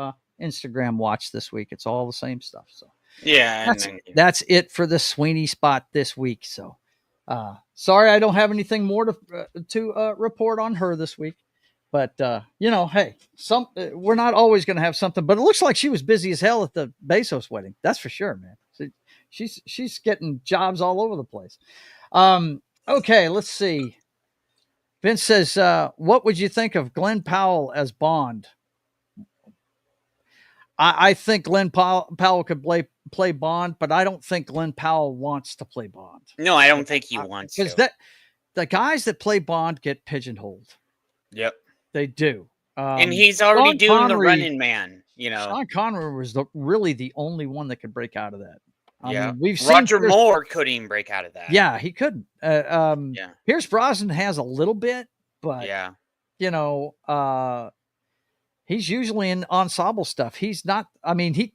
Speaker 1: Instagram watch this week. It's all the same stuff. So
Speaker 6: yeah,
Speaker 1: that's it for the Sweeney spot this week. So sorry, I don't have anything more to report on her this week. But hey, we're not always going to have something. But it looks like she was busy as hell at the Bezos wedding. That's for sure, man. She's getting jobs all over the place. Okay, let's see. Vince says, what would you think of Glenn Powell as Bond? I think Glenn Powell could play Bond, but I don't think Glenn Powell wants to play Bond.
Speaker 6: No, I don't think he wants to.
Speaker 1: Because the guys that play Bond get pigeonholed.
Speaker 6: Yep.
Speaker 1: They do.
Speaker 6: And he's already doing the Running Man,
Speaker 1: Sean Connery was really the only one that could break out of that.
Speaker 6: Yeah,
Speaker 1: we've seen
Speaker 6: Roger Moore couldn't even break out of that.
Speaker 1: Yeah, he couldn't. Pierce Brosnan has a little bit, but he's usually in ensemble stuff. He's not. I mean,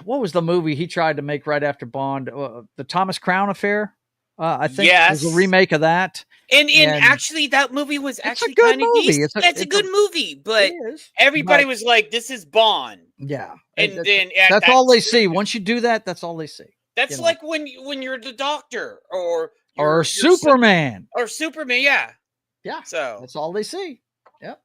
Speaker 1: what was the movie he tried to make right after Bond? The Thomas Crown Affair. I think it was a remake of that.
Speaker 6: And actually, that movie was actually
Speaker 1: kind of decent.
Speaker 6: It's a good movie, but everybody was like, "This is Bond."
Speaker 1: Yeah,
Speaker 6: and then
Speaker 1: that's all they see. Once you do that, that's all they see.
Speaker 6: That's like when you're the Doctor or
Speaker 1: Superman
Speaker 6: or Superman. Yeah. So
Speaker 1: that's all they see. Yep.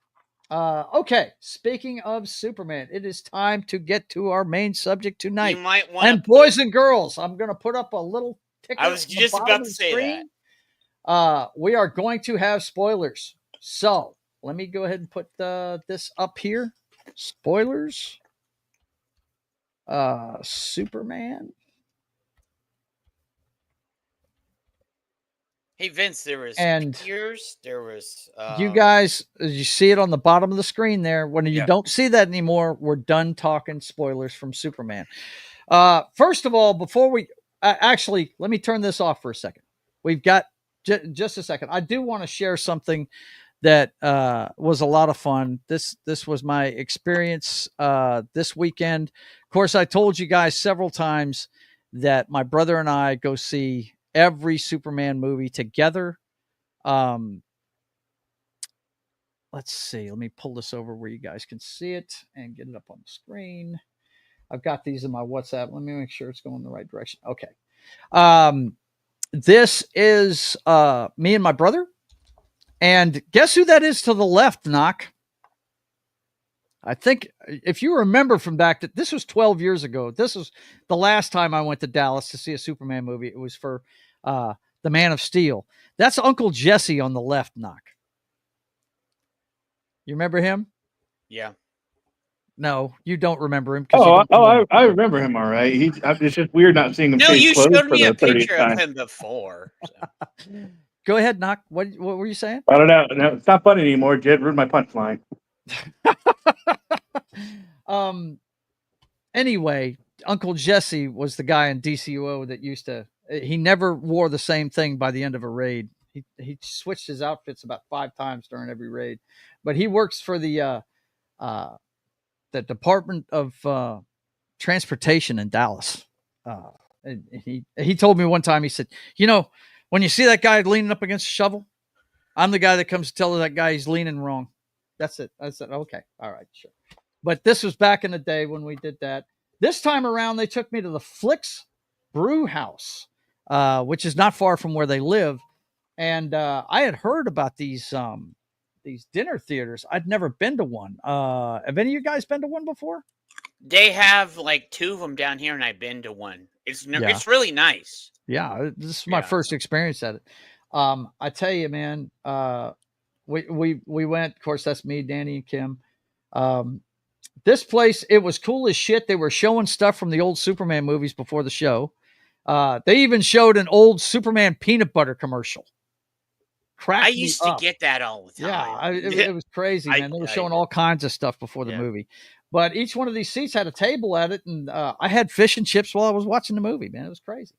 Speaker 1: Okay. Speaking of Superman, it is time to get to our main subject tonight.
Speaker 6: You might want
Speaker 1: and boys and girls, I'm going to put up a little.
Speaker 6: I was just about to say that.
Speaker 1: We are going to have spoilers. So let me go ahead and put this up here. Spoilers. Superman.
Speaker 6: Hey Vince, there was pictures. There was
Speaker 1: you guys, you see it on the bottom of the screen there. When you don't see that anymore, we're done talking spoilers from Superman. First of all, before we actually, let me turn this off for a second. We've got just a second. I do want to share something that was a lot of fun. This was my experience this weekend. Of course, I told you guys several times that my brother and I go see every Superman movie together. Let's see. Let me pull this over where you guys can see it and get it up on the screen. I've got these in my WhatsApp. Let me make sure it's going in the right direction. Okay. This is me and my brother. And guess who that is to the left, Knock? I think if you remember from back, this was 12 years ago. This was the last time I went to Dallas to see a Superman movie. It was for The Man of Steel. That's Uncle Jesse on the left, Knock. You remember him?
Speaker 6: Yeah.
Speaker 1: No, you don't remember him.
Speaker 5: I remember him. All right. It's just weird not seeing him.
Speaker 6: No, you showed me a picture of him before. So.
Speaker 1: Go ahead, Knock. What were you saying?
Speaker 5: I don't know. No, it's not funny anymore. Jed ruined my punchline.
Speaker 1: Anyway, Uncle Jesse was the guy in DCUO that used to. He never wore the same thing by the end of a raid. He switched his outfits about 5 times during every raid, but he works for the Department of Transportation in Dallas. And he told me one time, he said, when you see that guy leaning up against a shovel, I'm the guy that comes to tell that guy he's leaning wrong. That's it. I said, okay, all right, sure. But this was back in the day when we did that. This time around, they took me to the Flicks Brew House, which is not far from where they live. And I had heard about these dinner theaters. I'd never been to one. Have any of you guys been to one before?
Speaker 6: They have like 2 of them down here, and I've been to one. It's really nice.
Speaker 1: Yeah, this is my first experience at it. I tell you, man, we went. Of course, that's me, Danny, and Kim. This place, it was cool as shit. They were showing stuff from the old Superman movies before the show. They even showed an old Superman peanut butter commercial.
Speaker 6: I used to get that all the time.
Speaker 1: Yeah, it was crazy, man. They were showing all kinds of stuff before the movie. But each one of these seats had a table at it, and I had fish and chips while I was watching the movie, man. It was crazy.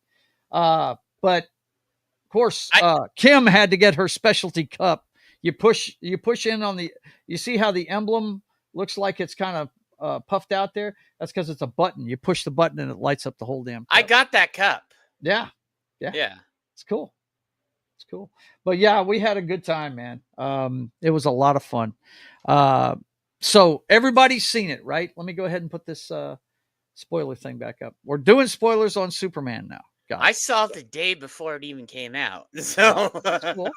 Speaker 1: But, of course, Kim had to get her specialty cup. You push in on you see how the emblem looks like it's kind of puffed out there? That's because it's a button. You push the button, and it lights up the whole damn cup.
Speaker 6: I got that cup.
Speaker 1: Yeah. It's cool. But yeah, we had a good time, man. It was a lot of fun. So everybody's seen it, right? Let me go ahead and put this spoiler thing back up. We're doing spoilers on Superman now.
Speaker 6: I saw it the day before it even came out. So
Speaker 1: that's cool.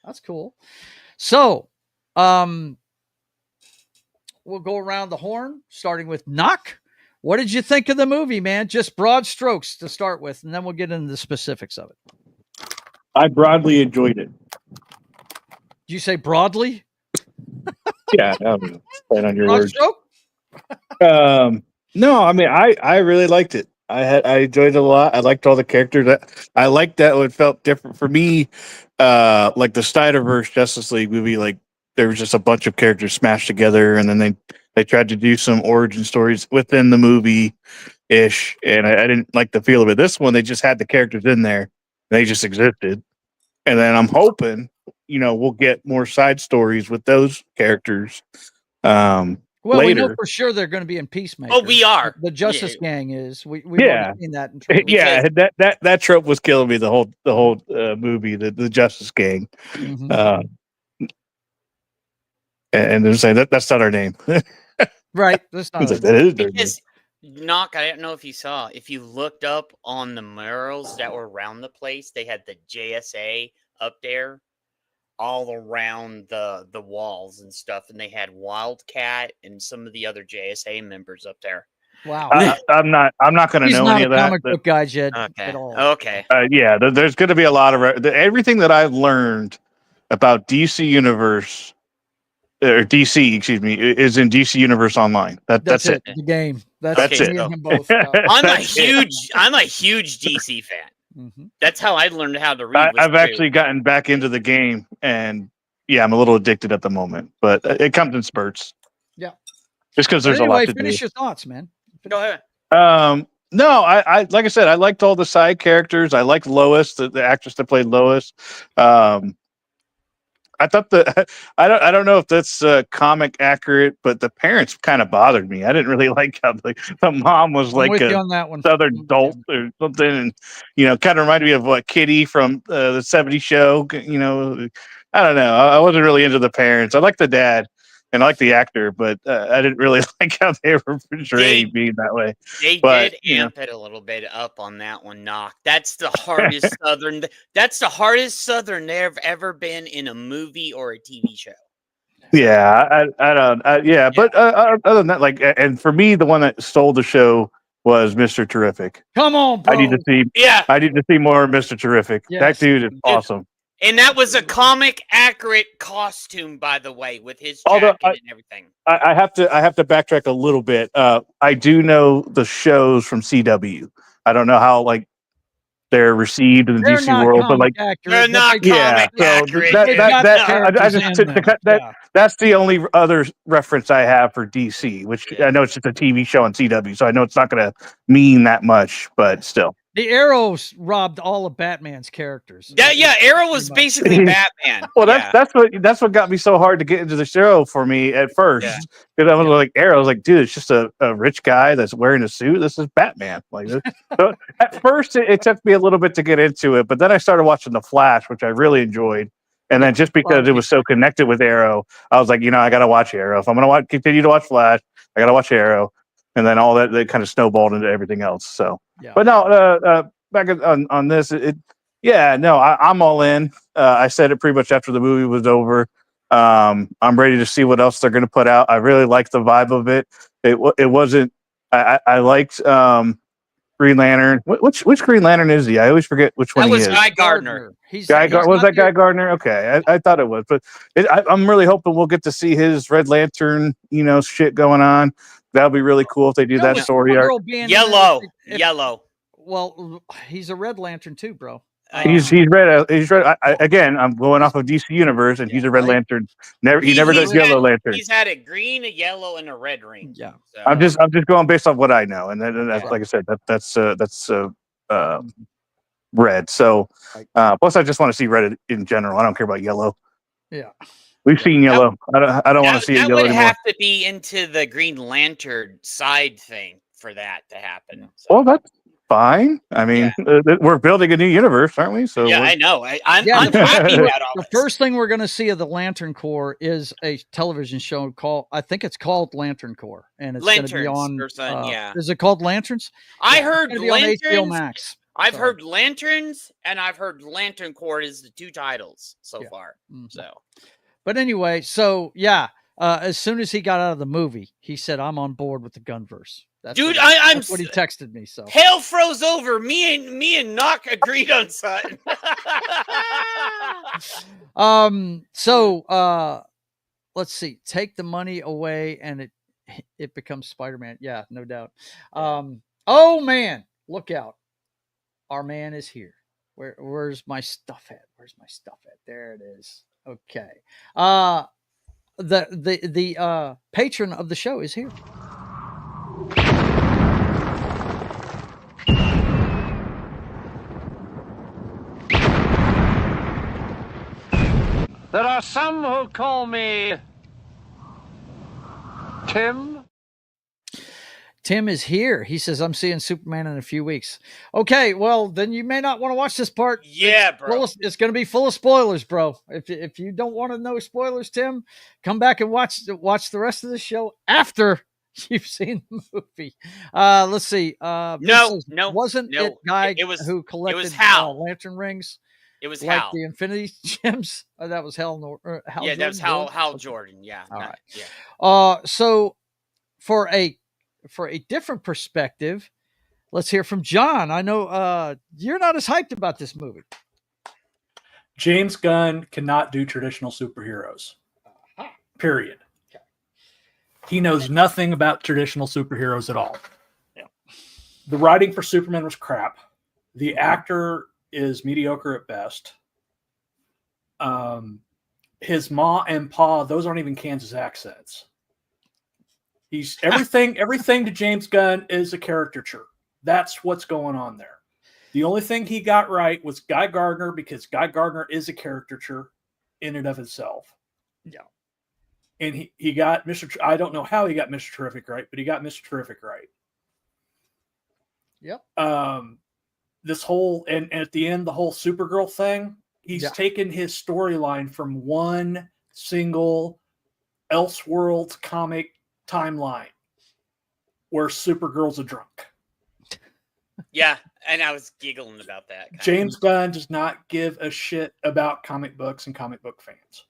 Speaker 1: That's cool. So we'll go around the horn, starting with Knock. What did you think of the movie, man? Just broad strokes to start with, and then we'll get into the specifics of it.
Speaker 5: I broadly enjoyed it.
Speaker 1: Did you say broadly?
Speaker 5: Yeah, I'm playing on your
Speaker 1: broad
Speaker 5: words.
Speaker 1: Stroke?
Speaker 5: No, I mean, I really liked it. I enjoyed it a lot. I liked all the characters. I liked that it felt different for me. Like the Snyderverse Justice League movie, like there was just a bunch of characters smashed together, and then they tried to do some origin stories within the movie ish, and I didn't like the feel of it. This one, they just had the characters in there. They just existed. And then I'm hoping, we'll get more side stories with those characters. Well, later.
Speaker 1: We know for sure they're going to be in Peacemaker.
Speaker 6: Oh, we are.
Speaker 1: The Justice Gang is. We've seen that.
Speaker 5: That trope was killing me the whole movie. The Justice Gang,
Speaker 1: mm-hmm.
Speaker 5: And they're saying that's not our name,
Speaker 1: right? That's not.
Speaker 5: That is their name.
Speaker 6: Knock, I don't know if you saw. If you looked up on the murals that were around the place, they had the JSA up there, all around the walls and stuff, and they had Wildcat and some of the other JSA members up there.
Speaker 1: Wow,
Speaker 5: I'm not going to know any of that.
Speaker 1: Comic book guy, Jed.
Speaker 6: Okay.
Speaker 1: At all.
Speaker 6: Okay.
Speaker 5: There's going to be a lot of everything that I've learned about DC Universe. Or DC, excuse me, is in DC Universe Online. That's it.
Speaker 1: The game.
Speaker 5: That's it.
Speaker 1: Both,
Speaker 6: I'm a huge DC fan.
Speaker 1: Mm-hmm.
Speaker 6: That's how I learned how to read.
Speaker 5: I've actually gotten back into the game, and I'm a little addicted at the moment, but it comes in spurts.
Speaker 1: Yeah.
Speaker 5: Just because there's a lot to
Speaker 1: finish
Speaker 5: do.
Speaker 1: Your thoughts, man.
Speaker 6: Go ahead.
Speaker 5: No, I like I said, I liked all the side characters. I liked Lois, the actress that played Lois. I thought I don't know if that's comic accurate, but the parents kind of bothered me. I didn't really like how the mom was like a Southern dolt or something, and kind of reminded me of what Kitty from the '70s show. I don't know. I wasn't really into the parents. I like the dad and I like the actor, but I didn't really like how they were portrayed being that way.
Speaker 6: They did amp it a little bit up on that one. Knock. That's the hardest Southern. That's the hardest Southern they've ever been in a movie or a TV show.
Speaker 5: Yeah, I don't. But other than that, and for me, the one that stole the show was Mr. Terrific.
Speaker 1: Come on, bro.
Speaker 5: I need to see.
Speaker 6: Yeah,
Speaker 5: I need to see more of Mr. Terrific. Yes. That dude is awesome.
Speaker 6: And that was a comic accurate costume, by the way, with his jacket and everything.
Speaker 5: I have to backtrack a little bit. I do know the shows from CW. I don't know how they're received in the DC world, but
Speaker 6: they're not comic accurate.
Speaker 5: That's the only other reference I have for DC, which I know it's just a TV show on CW, so I know it's not going to mean that much, but still.
Speaker 1: The Arrows robbed all of Batman's characters.
Speaker 6: Yeah, Arrow was basically Batman.
Speaker 5: Well, that's what got me so hard to get into the show for me at first. Because I was like, Arrow, I was like, dude, it's just a rich guy that's wearing a suit. This is Batman. So at first, it took me a little bit to get into it, but then I started watching The Flash, which I really enjoyed, And then just because it was so connected with Arrow, I was like, I got to watch Arrow. If I'm going to continue to watch Flash, I got to watch Arrow. And then all that kind of snowballed into everything else. So, but no, back on this, I'm all in. I said it pretty much after the movie was over. I'm ready to see what else they're going to put out. I really liked the vibe of it. It wasn't. I liked Green Lantern. Which Green Lantern is he? I always forget which one he is.
Speaker 6: Guy Gardner.
Speaker 5: Was that Guy Gardner? Okay, I thought it was, but I'm really hoping we'll get to see his Red Lantern, shit going on. That'll be really cool if they do that story arc.
Speaker 6: Yellow.
Speaker 1: Well, he's a Red Lantern too, bro.
Speaker 5: He's red. Again, I'm going off of DC Universe, and he's a Red Lantern. He never does Yellow Lantern.
Speaker 6: He's had a green, a yellow, and a red ring.
Speaker 1: Yeah.
Speaker 6: So.
Speaker 5: I'm just going based off what I know, and that's like I said, that's red. So, plus I just want to see red in general. I don't care about yellow.
Speaker 1: Yeah.
Speaker 5: We've seen yellow. I don't want to see it yellow anymore.
Speaker 6: That would have to be into the Green Lantern side thing for that to happen. So.
Speaker 5: Well, that's fine. I mean, we're building a new universe, aren't we? So
Speaker 6: I know. I'm happy about all
Speaker 1: the first thing we're going to see of the Lantern Corps is a television show called Lantern Corps, and it's going to be on. Is it called Lanterns?
Speaker 6: I heard Lanterns.
Speaker 1: On HBO Max.
Speaker 6: I've heard Lanterns, and I've heard Lantern Corps is the two titles so far. Mm-hmm. So,
Speaker 1: but anyway, as soon as he got out of the movie, he said, "I'm on board with the Gunverse." That's what he texted me. So
Speaker 6: hell froze over. Me and Knock agreed on something.
Speaker 1: Let's see. Take the money away, and it becomes Spider-Man. Yeah, no doubt. Oh man, look out! Our man is here. Where's my stuff at? There it is. Okay. The patron of the show is here.
Speaker 9: There are some who call me Tim.
Speaker 1: Tim is here. He says, I'm seeing Superman in a few weeks. Okay, well, then you may not want to watch this part.
Speaker 6: Yeah, bro.
Speaker 1: It's going to be full of spoilers, bro. If you don't want to know spoilers, Tim, come back and watch the rest of the show after you've seen the movie. Let's see. Wasn't it Guy who collected lantern rings?
Speaker 6: It was
Speaker 1: like
Speaker 6: Hal.
Speaker 1: The Infinity Gems. That was Hal.
Speaker 6: Hal Jordan, that was Hal Jordan. Yeah.
Speaker 1: All right. Yeah. So for a different perspective, let's hear from John. I know you're not as hyped about this movie.
Speaker 4: James Gunn cannot do traditional superheroes. Period. Okay. He knows nothing about traditional superheroes at all.
Speaker 1: Yeah.
Speaker 4: The writing for Superman was crap. The actor is mediocre at best. His ma and pa, those aren't even Kansas accents. He's everything to James Gunn is a caricature. That's what's going on there. The only thing he got right was Guy Gardner, because Guy Gardner is a caricature in and of itself.
Speaker 1: Yeah.
Speaker 4: And he got I don't know how he got Mr. Terrific right, but he got Mr. Terrific right.
Speaker 1: Yep.
Speaker 4: This whole, and at the end, the whole Supergirl thing, he's taken his storyline from one single Elseworlds comic timeline where Supergirl's a drunk.
Speaker 6: Yeah, and I was giggling about that.
Speaker 4: James Gunn does not give a shit about comic books and comic book fans.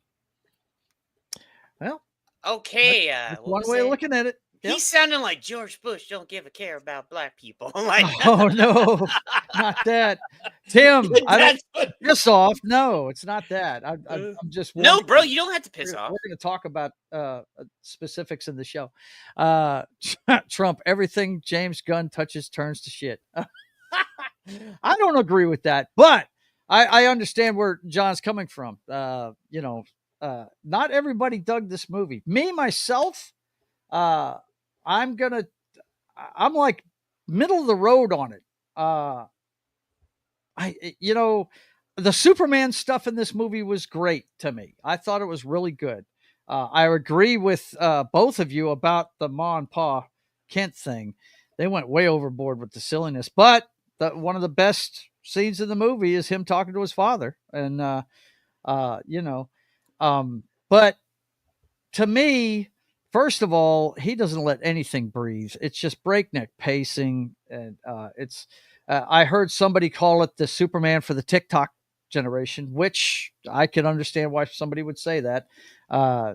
Speaker 1: Well,
Speaker 6: okay.
Speaker 1: One way of looking at it.
Speaker 6: Yep. He's sounding like George Bush. Don't give a care about black people. Like,
Speaker 1: oh no, not that, Tim. Piss off. No, it's not that. I'm just
Speaker 6: no, bro. You don't have to piss off.
Speaker 1: We're going to talk about specifics in the show. Trump. Everything James Gunn touches turns to shit. I don't agree with that, but I understand where John's coming from. Not everybody dug this movie. Me myself. I'm like middle of the road on it. The Superman stuff in this movie was great to me. I thought it was really good. I agree with both of you about the Ma and Pa Kent thing. They went way overboard with the silliness, but one of the best scenes in the movie is him talking to his father. And You know, but to me, first of all, he doesn't let anything breathe. It's just breakneck pacing, and it's. I heard somebody call it the Superman for the TikTok generation, which I can understand why somebody would say that.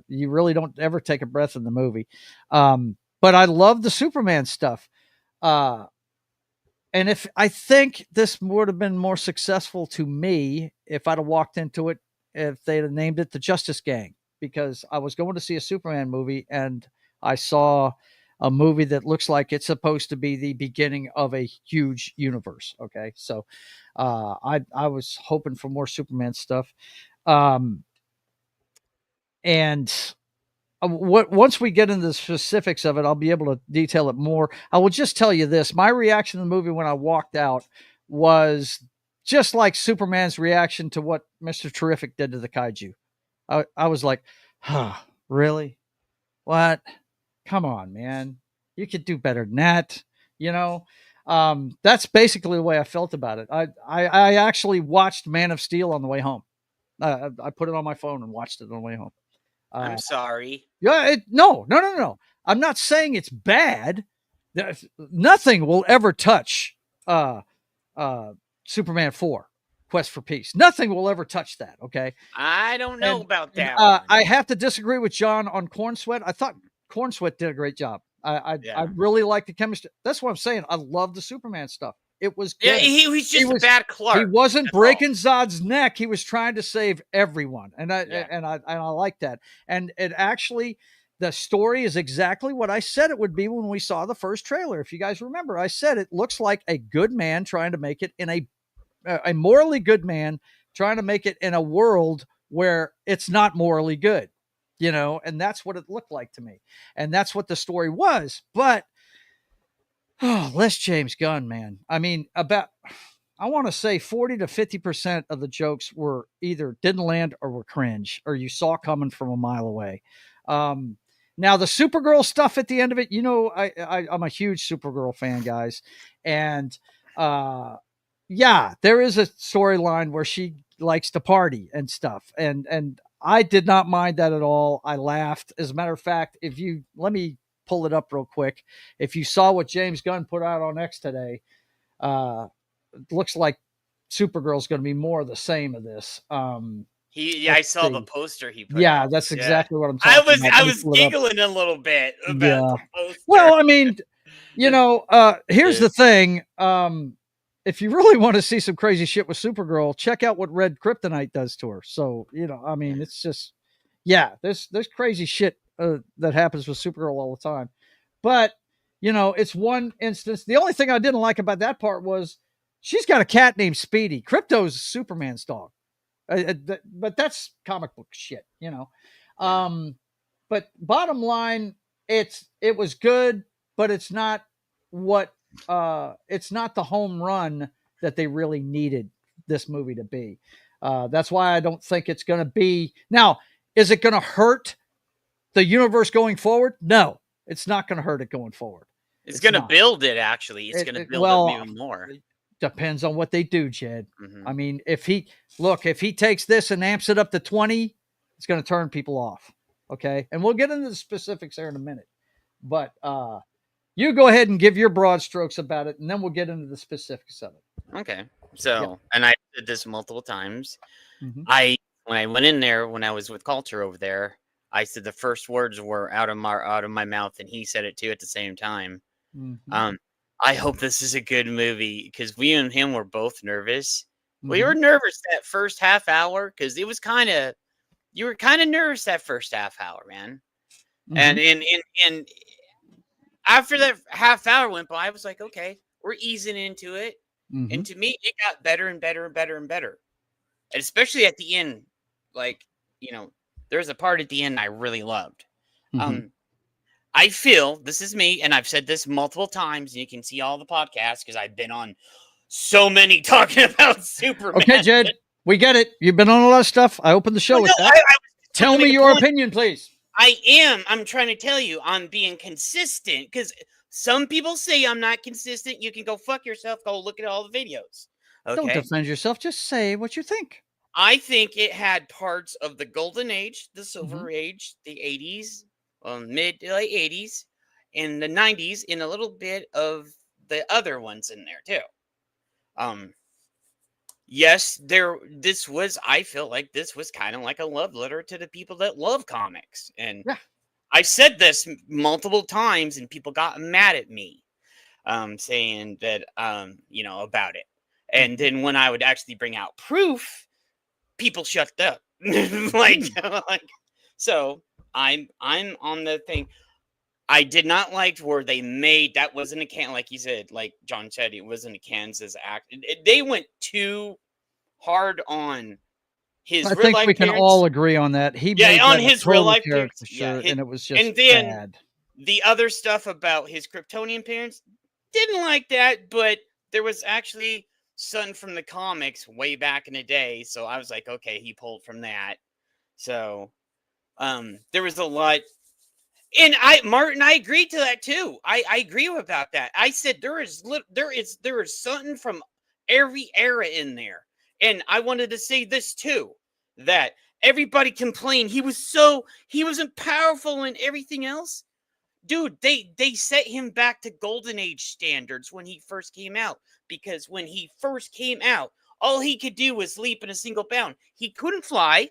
Speaker 1: You really don't ever take a breath in the movie, but I love the Superman stuff. Uh, and if I think this would have been more successful to me if I'd have walked into it, if they'd have named it the Justice Gang, because I was going to see a Superman movie and I saw a movie that looks like it's supposed to be the beginning of a huge universe. Okay. So I was hoping for more Superman stuff. And once we get into the specifics of it, I'll be able to detail it more. I will just tell you this. My reaction to the movie when I walked out was just like Superman's reaction to what Mr. Terrific did to the kaiju. I was like, huh, really? What? Come on, man. You could do better than that. You know, that's basically the way I felt about it. I actually watched Man of Steel on the way home. I put it on my phone and watched it on the way home.
Speaker 6: I'm sorry.
Speaker 1: Yeah, no. I'm not saying it's bad. Nothing will ever touch Superman 4, Quest for Peace. Nothing will ever touch that, okay?
Speaker 6: I don't know about that
Speaker 1: I have to disagree with John on Corn Sweat. I thought Corn Sweat did a great job. I really like the chemistry. That's what I'm saying. I love the Superman stuff. It was good.
Speaker 6: Yeah, he was just a bad Clark.
Speaker 1: He wasn't breaking Zod's neck. He was trying to save everyone, and I like that. And it actually, the story is exactly what I said it would be when we saw the first trailer. If you guys remember, I said it looks like a good man trying to make it in a morally good man trying to make it in a world where it's not morally good, you know, and that's what it looked like to me, and that's what the story was. But less James Gunn, man. I mean, I want to say 40 to 50% of the jokes were either didn't land or were cringe, or you saw coming from a mile away. Now the Supergirl stuff at the end of it, you know, I'm a huge Supergirl fan, guys, and yeah, there is a storyline where she likes to party and stuff, and I did not mind that at all. I laughed. As a matter of fact, if you let me pull it up real quick. If you saw what James Gunn put out on X today, it looks like Supergirl's going to be more of the same of this.
Speaker 6: I saw the poster he put out.
Speaker 1: That's exactly what I'm talking about.
Speaker 6: I was giggling a little bit about the poster.
Speaker 1: Well, I mean, you know, here's the thing. If you really want to see some crazy shit with Supergirl, check out what Red Kryptonite does to her. So, you know, I mean, it's just, there's crazy shit that happens with Supergirl all the time. But, you know, it's one instance. The only thing I didn't like about that part was she's got a cat named Speedy. Krypto's Superman's dog. But that's comic book shit, you know. But bottom line, it was good, but it's not it's not the home run that they really needed this movie to be. That's why I don't think it's going to be. Now, is it going to hurt the universe going forward? No, it's not going to hurt it going forward.
Speaker 6: It's going to build it, actually. It's going to build it even more.
Speaker 1: Depends on what they do, Jed. Mm-hmm. I mean, if he takes this and amps it up to 20, it's going to turn people off. Okay. And we'll get into the specifics there in a minute. But you go ahead and give your broad strokes about it, and then we'll get into the specifics of it.
Speaker 6: Okay. So, and I did this multiple times. Mm-hmm. When I went in there, when I was with Culture over there, I said the first words were out of my mouth, and he said it too at the same time. Mm-hmm. I hope this is a good movie, because we and him were both nervous. Mm-hmm. We were nervous that first half hour, because it was you were kind of nervous that first half hour, man. Mm-hmm. And after that half hour went by, I was like, okay, we're easing into it. Mm-hmm. And to me, it got better and better and better and better. And especially at the end, like, you know, there's a part at the end I really loved. Mm-hmm. I feel, this is me, and I've said this multiple times, and you can see all the podcasts because I've been on so many talking about Superman.
Speaker 1: Okay, Jed, we get it. You've been on a lot of stuff. I opened the show with that. Tell me your opinion, please.
Speaker 6: I'm trying to tell you, I'm being consistent, because some people say I'm not consistent. You can go fuck yourself. Go look at all the videos. Okay?
Speaker 1: Don't defend yourself. Just say what you think.
Speaker 6: I think it had parts of the Golden Age, the Silver
Speaker 1: Mm-hmm.
Speaker 6: Age, the 80s, mid to late 80s, and the 90s, and a little bit of the other ones in there too. Yes, this was, I feel like this was kind of like a love letter to the people that love comics. And
Speaker 1: Yeah.
Speaker 6: I've said this multiple times and people got mad at me saying that about it. And then when I would actually bring out proof, people shut up. like so I'm on the thing. I did not like where they made that wasn't a like you said, like John said, it wasn't a Kansas act. They went too hard on his
Speaker 1: I
Speaker 6: real
Speaker 1: think
Speaker 6: life
Speaker 1: we can
Speaker 6: parents.
Speaker 1: all agree on that. He made
Speaker 6: on
Speaker 1: that a
Speaker 6: his real
Speaker 1: total
Speaker 6: life parents,
Speaker 1: caricature, and it was just
Speaker 6: and then
Speaker 1: bad.
Speaker 6: the other stuff about his Kryptonian parents, didn't like that, but there was actually something from the comics way back in the day, so I was like, okay, he pulled from that. So there was a lot. And Martin, I agreed to that too. I agree about that. I said there is something from every era in there. And I wanted to say this too, that everybody complained he wasn't powerful and everything else. Dude, they set him back to Golden Age standards when he first came out, because when he first came out, all he could do was leap in a single bound. He couldn't fly.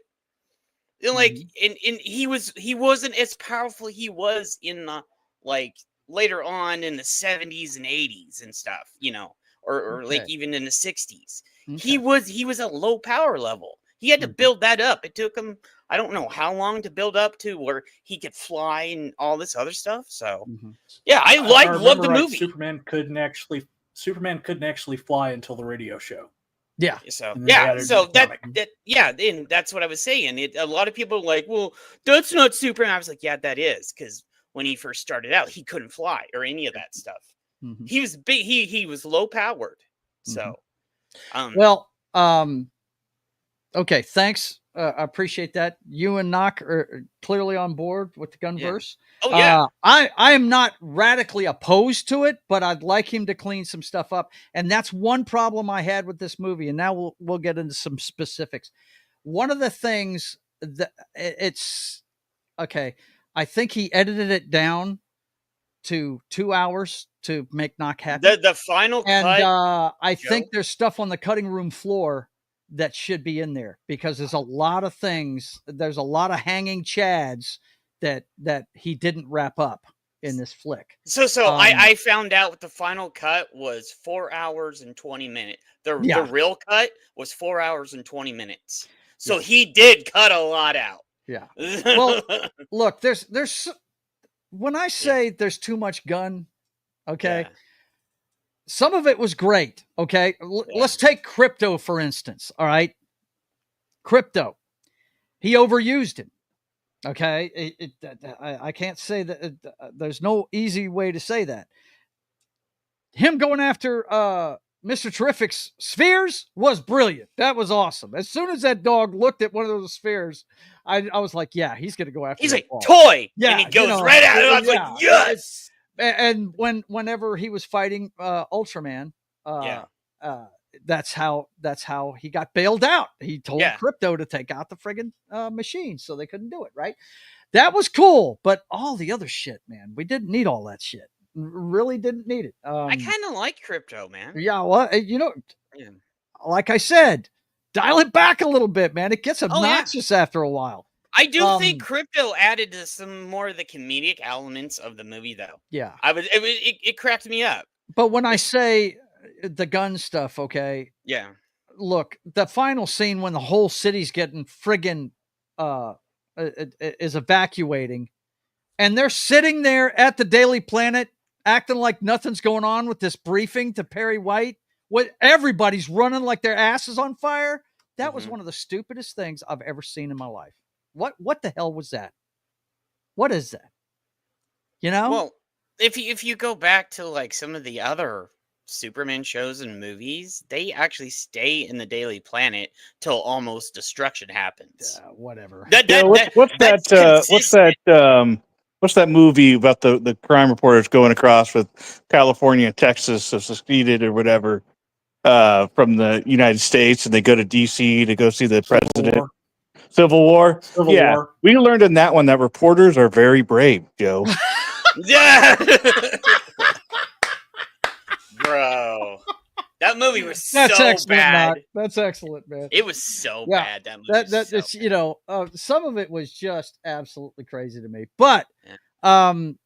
Speaker 6: Like, and he wasn't as powerful he was in the, like, later on in the 70s and 80s and stuff, or like even in the 60s. He was a low power level. He had to build that up. It took him, I don't know how long to build up to where he could fly and all this other stuff. So yeah, I love the movie.
Speaker 4: Superman couldn't actually fly until the radio show.
Speaker 1: Yeah.
Speaker 6: So and that's what I was saying. A lot of people are like, well, that's not Superman. I was like, yeah, that is, because when he first started out, he couldn't fly or any of that stuff. He was big. He was low powered. So,
Speaker 1: okay, thanks. I appreciate that. You and Knock are clearly on board with the Gunverse.
Speaker 6: Oh yeah.
Speaker 1: I am not radically opposed to it, but I'd like him to clean some stuff up. And that's one problem I had with this movie. And now we'll get into some specifics. One of the things that it's okay. I think he edited it down to 2 hours to make Knock happy.
Speaker 6: The final
Speaker 1: and
Speaker 6: cut.
Speaker 1: I think there's stuff on the cutting room floor that should be in there, because there's a lot of things. There's a lot of hanging chads that he didn't wrap up in this flick.
Speaker 6: So I found out what the final cut was 4 hours and 20 minutes. The real cut was 4 hours and 20 minutes. So he did cut a lot out.
Speaker 1: Yeah. Well, look, there's when I say there's too much Gunn, okay. Yeah. Some of it was great. Okay. Let's take Crypto, for instance. All right. Crypto. He overused him. Okay. I can't say that. There's no easy way to say that. Him going after Mr. Terrific's spheres was brilliant. That was awesome. As soon as that dog looked at one of those spheres, I was like, yeah, he's going to go after
Speaker 6: He's
Speaker 1: like,
Speaker 6: toy. Yeah. And he goes right at it. I was like, yes.
Speaker 1: And whenever he was fighting Ultraman, that's how he got bailed out. He told Crypto to take out the friggin' machine, so they couldn't do it. Right? That was cool, but all the other shit, man, we didn't need all that shit. Really didn't need it.
Speaker 6: I kind of like Crypto, man.
Speaker 1: Yeah, well, like I said, dial it back a little bit, man. It gets obnoxious after a while.
Speaker 6: I do think Crypto added to some more of the comedic elements of the movie, though.
Speaker 1: Yeah,
Speaker 6: it cracked me up.
Speaker 1: But when I say the Gunn stuff, okay,
Speaker 6: yeah,
Speaker 1: look, the final scene when the whole city's getting friggin' is evacuating, and they're sitting there at the Daily Planet acting like nothing's going on with this briefing to Perry White. What everybody's running like their ass is on fire. That was one of the stupidest things I've ever seen in my life. What the hell was that? What is that?
Speaker 6: Well, if you go back to like some of the other Superman shows and movies, they actually stay in the Daily Planet till almost destruction happens.
Speaker 1: Whatever.
Speaker 5: What's that movie about the crime reporters going across with California and Texas have succeeded or whatever? from the United States, and they go to DC to go see the president. Civil War.
Speaker 4: War.
Speaker 5: We learned in that one that reporters are very brave, Joe.
Speaker 6: Yeah. Bro. That movie was
Speaker 1: That's
Speaker 6: so
Speaker 1: excellent,
Speaker 6: bad.
Speaker 1: Mark. That's excellent, man.
Speaker 6: It was so
Speaker 1: Yeah,
Speaker 6: bad. That movie was so
Speaker 1: it's
Speaker 6: bad.
Speaker 1: you know, some of it was just absolutely crazy to me. But and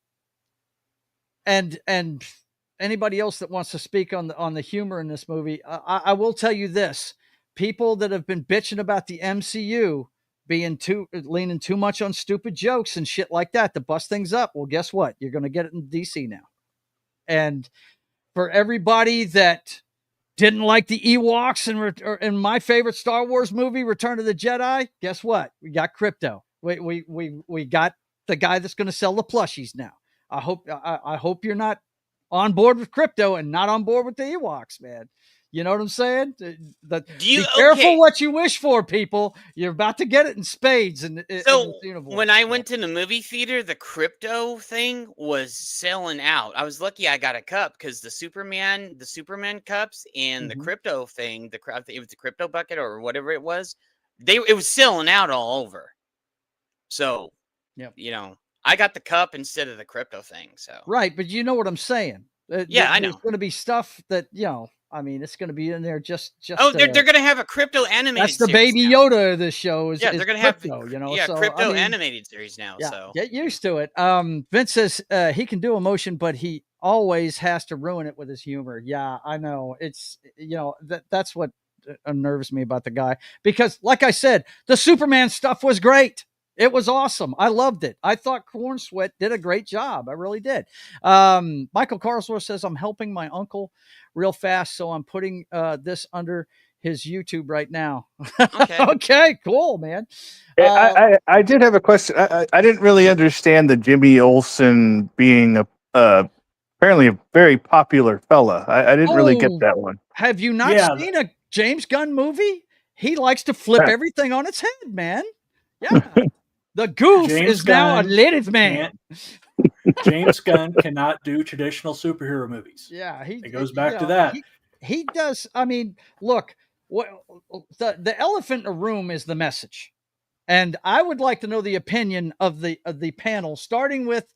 Speaker 1: anybody else that wants to speak on the humor in this movie, I will tell you this: people that have been bitching about the MCU being leaning too much on stupid jokes and shit like that to bust things up. Well, guess what? You're going to get it in DC now. And for everybody that didn't like the Ewoks and my favorite Star Wars movie, Return of the Jedi, guess what? We got Crypto. We got the guy that's going to sell the plushies now. I hope you're not on board with Crypto and not on board with the Ewoks, man. You know what I'm saying? Be careful what you wish for, people. You're about to get it in spades.
Speaker 6: So when I went to the movie theater, the Crypto thing was selling out. I was lucky I got a cup because the Superman cups and the Crypto thing, it was the Crypto bucket or whatever it was. It was selling out all over. So, you know, I got the cup instead of the Crypto thing. So
Speaker 1: right, but you know what I'm saying?
Speaker 6: Yeah, I know.
Speaker 1: There's going to be stuff that I mean, it's going to be in there just.
Speaker 6: Oh, they're going to have a Crypto animated.
Speaker 1: That's the Baby Yoda of this show. They're going to have
Speaker 6: Crypto animated series now.
Speaker 1: Yeah,
Speaker 6: so
Speaker 1: get used to it. Vince says he can do emotion, but he always has to ruin it with his humor. Yeah, I know. It's that's what unnerves me about the guy because, like I said, the Superman stuff was great. It was awesome. I loved it. I thought Corn Sweat did a great job. I really did. Michael Carlsworth says, I'm helping my uncle real fast, so I'm putting this under his YouTube right now. Okay, cool, man.
Speaker 5: I did have a question. I didn't really understand the Jimmy Olsen being apparently a very popular fella. I didn't really get that one.
Speaker 1: Have you not seen a James Gunn movie? He likes to flip everything on its head, man. Yeah. The goof is now a ladies' man.
Speaker 4: James Gunn cannot do traditional superhero movies.
Speaker 1: Yeah,
Speaker 4: it goes back to that.
Speaker 1: He does. I mean, look, the elephant in the room is the message, and I would like to know the opinion of the panel, starting with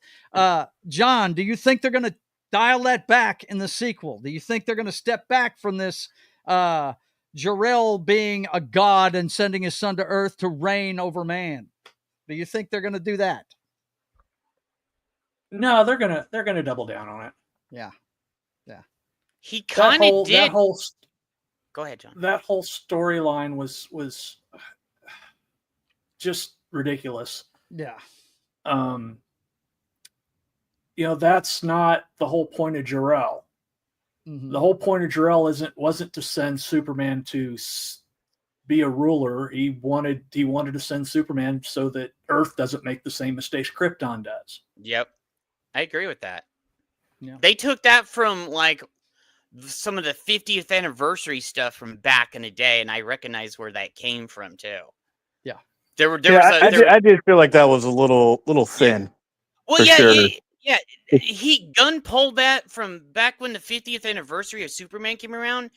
Speaker 1: John. Do you think they're going to dial that back in the sequel? Do you think they're going to step back from this? Jor-El being a god and sending his son to Earth to reign over man. Do you think they're going to do that?
Speaker 4: No, they're gonna double down on it.
Speaker 1: Yeah.
Speaker 6: He kind of did. Go ahead, John.
Speaker 4: That whole storyline was just ridiculous.
Speaker 1: Yeah.
Speaker 4: That's not the whole point of Jor-El. Mm-hmm. The whole point of Jor-El wasn't to send Superman to be a ruler. He wanted to send Superman so that Earth doesn't make the same mistakes Krypton does.
Speaker 6: Yep. I agree with that.
Speaker 1: Yeah.
Speaker 6: They took that from like some of the 50th anniversary stuff from back in the day, and I recognize where that came from too.
Speaker 1: Yeah.
Speaker 5: I did feel like that was a little thin.
Speaker 6: Well, yeah. Gunn pulled that from back when the 50th anniversary of Superman came around.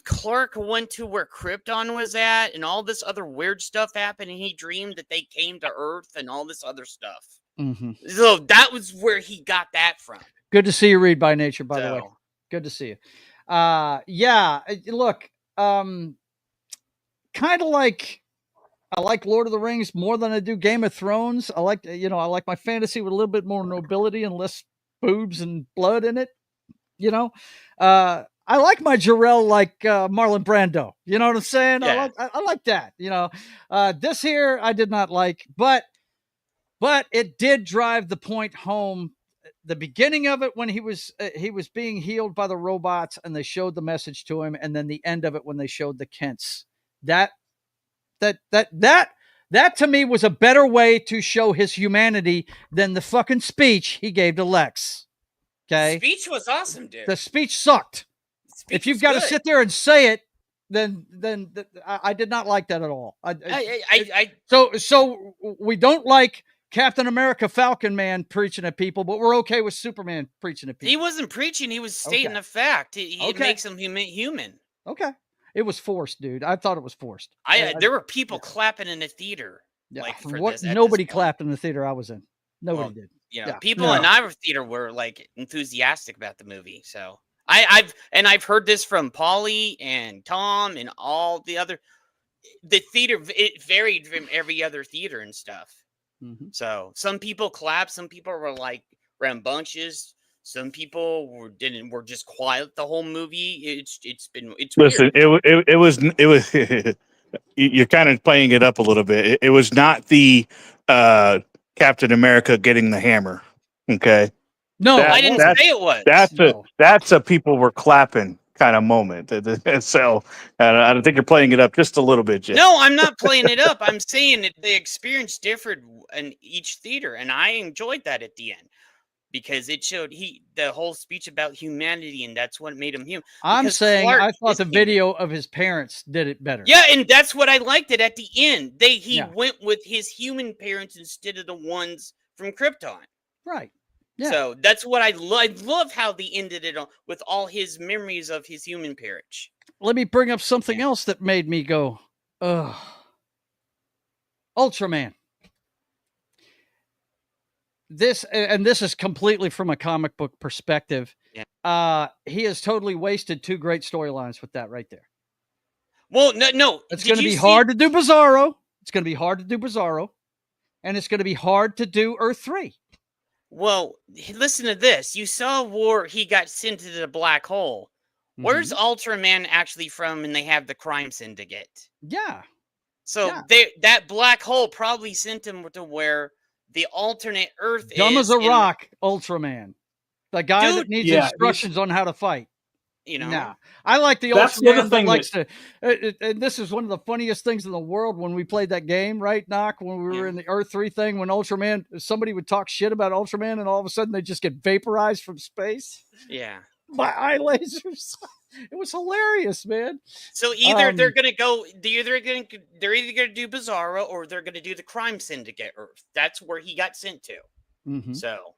Speaker 6: Clark went to where Krypton was at, and all this other weird stuff happened, and he dreamed that they came to Earth and all this other stuff.
Speaker 1: Mm-hmm.
Speaker 6: So that was where he got that from.
Speaker 1: Good to see you, Read by Nature, by the way. Good to see you. Yeah, look, kind of like I like Lord of the Rings more than I do Game of Thrones. I like my fantasy with a little bit more nobility and less boobs and blood in it. I like my Jor-El like Marlon Brando. You know what I'm saying?
Speaker 6: Yeah.
Speaker 1: I like that. This here I did not like, but it did drive the point home. The beginning of it when he was being healed by the robots and they showed the message to him, and then the end of it when they showed the Kents. That to me was a better way to show his humanity than the fucking speech he gave to Lex. Okay,
Speaker 6: speech was awesome, dude.
Speaker 1: The speech sucked. If you've got to sit there and say it, then I did not like that at all. So we don't like Captain America Falcon Man preaching at people, but we're okay with Superman preaching at people.
Speaker 6: He wasn't preaching. He was stating a fact. It makes him human.
Speaker 1: Okay. It was forced, dude. I thought it was forced.
Speaker 6: There were people clapping in the theater.
Speaker 1: Yeah.
Speaker 6: Like for
Speaker 1: What?
Speaker 6: this, at
Speaker 1: Nobody
Speaker 6: this point.
Speaker 1: clapped in the theater I was in. Nobody did.
Speaker 6: You know, people in our theater were like enthusiastic about the movie. So I've heard this from Paulie and Tom and all the other. The theater, it varied from every other theater and stuff.
Speaker 1: Mm-hmm.
Speaker 6: So some people clapped, some people were like rambunctious, some people were just quiet the whole movie. It's
Speaker 5: Listen,
Speaker 6: weird.
Speaker 5: it was you're kind of playing it up a little bit. It was not the Captain America getting the hammer. Okay.
Speaker 1: No,
Speaker 6: I didn't say it was.
Speaker 5: That's a people were clapping kind of moment. So I don't think you're playing it up just a little bit, Jay.
Speaker 6: No, I'm not playing it up. I'm saying that the experience differed in each theater, and I enjoyed that at the end because it showed the whole speech about humanity, and that's what made him human.
Speaker 1: I'm
Speaker 6: Because
Speaker 1: saying
Speaker 6: Clark
Speaker 1: I thought
Speaker 6: is
Speaker 1: the
Speaker 6: human.
Speaker 1: video of his parents did it better.
Speaker 6: Yeah, and that's what I liked it at the end. He went with his human parents instead of the ones from Krypton.
Speaker 1: Right. Yeah.
Speaker 6: So that's what I love how they ended it with all his memories of his human parents.
Speaker 1: Let me bring up something else that made me go, ugh. Ultraman. This is completely from a comic book perspective.
Speaker 6: Yeah.
Speaker 1: He has totally wasted two great storylines with that right there.
Speaker 6: Well, no.
Speaker 1: It's going to be hard to do Bizarro. It's going to be hard to do Bizarro. And it's going to be hard to do Earth 3.
Speaker 6: Well, listen to this. You saw where he got sent to the black hole. Where's Ultraman actually from? And they have the crime syndicate.
Speaker 1: Yeah.
Speaker 6: So that black hole probably sent him to where the alternate Earth is.
Speaker 1: Dumb as a rock, Ultraman. The guy that needs instructions on how to fight.
Speaker 6: You know,
Speaker 1: nah. I like the Ultraman that likes to. And this is one of the funniest things in the world when we played that game, right, Knock? When we were in the Earth 3 thing, when Ultraman, somebody would talk shit about Ultraman, and all of a sudden they just get vaporized from space.
Speaker 6: Yeah.
Speaker 1: By eye lasers. It was hilarious, man.
Speaker 6: So either they're gonna either gonna do Bizarro or they're gonna do the crime syndicate Earth. That's where he got sent to.
Speaker 1: Mm-hmm.
Speaker 6: So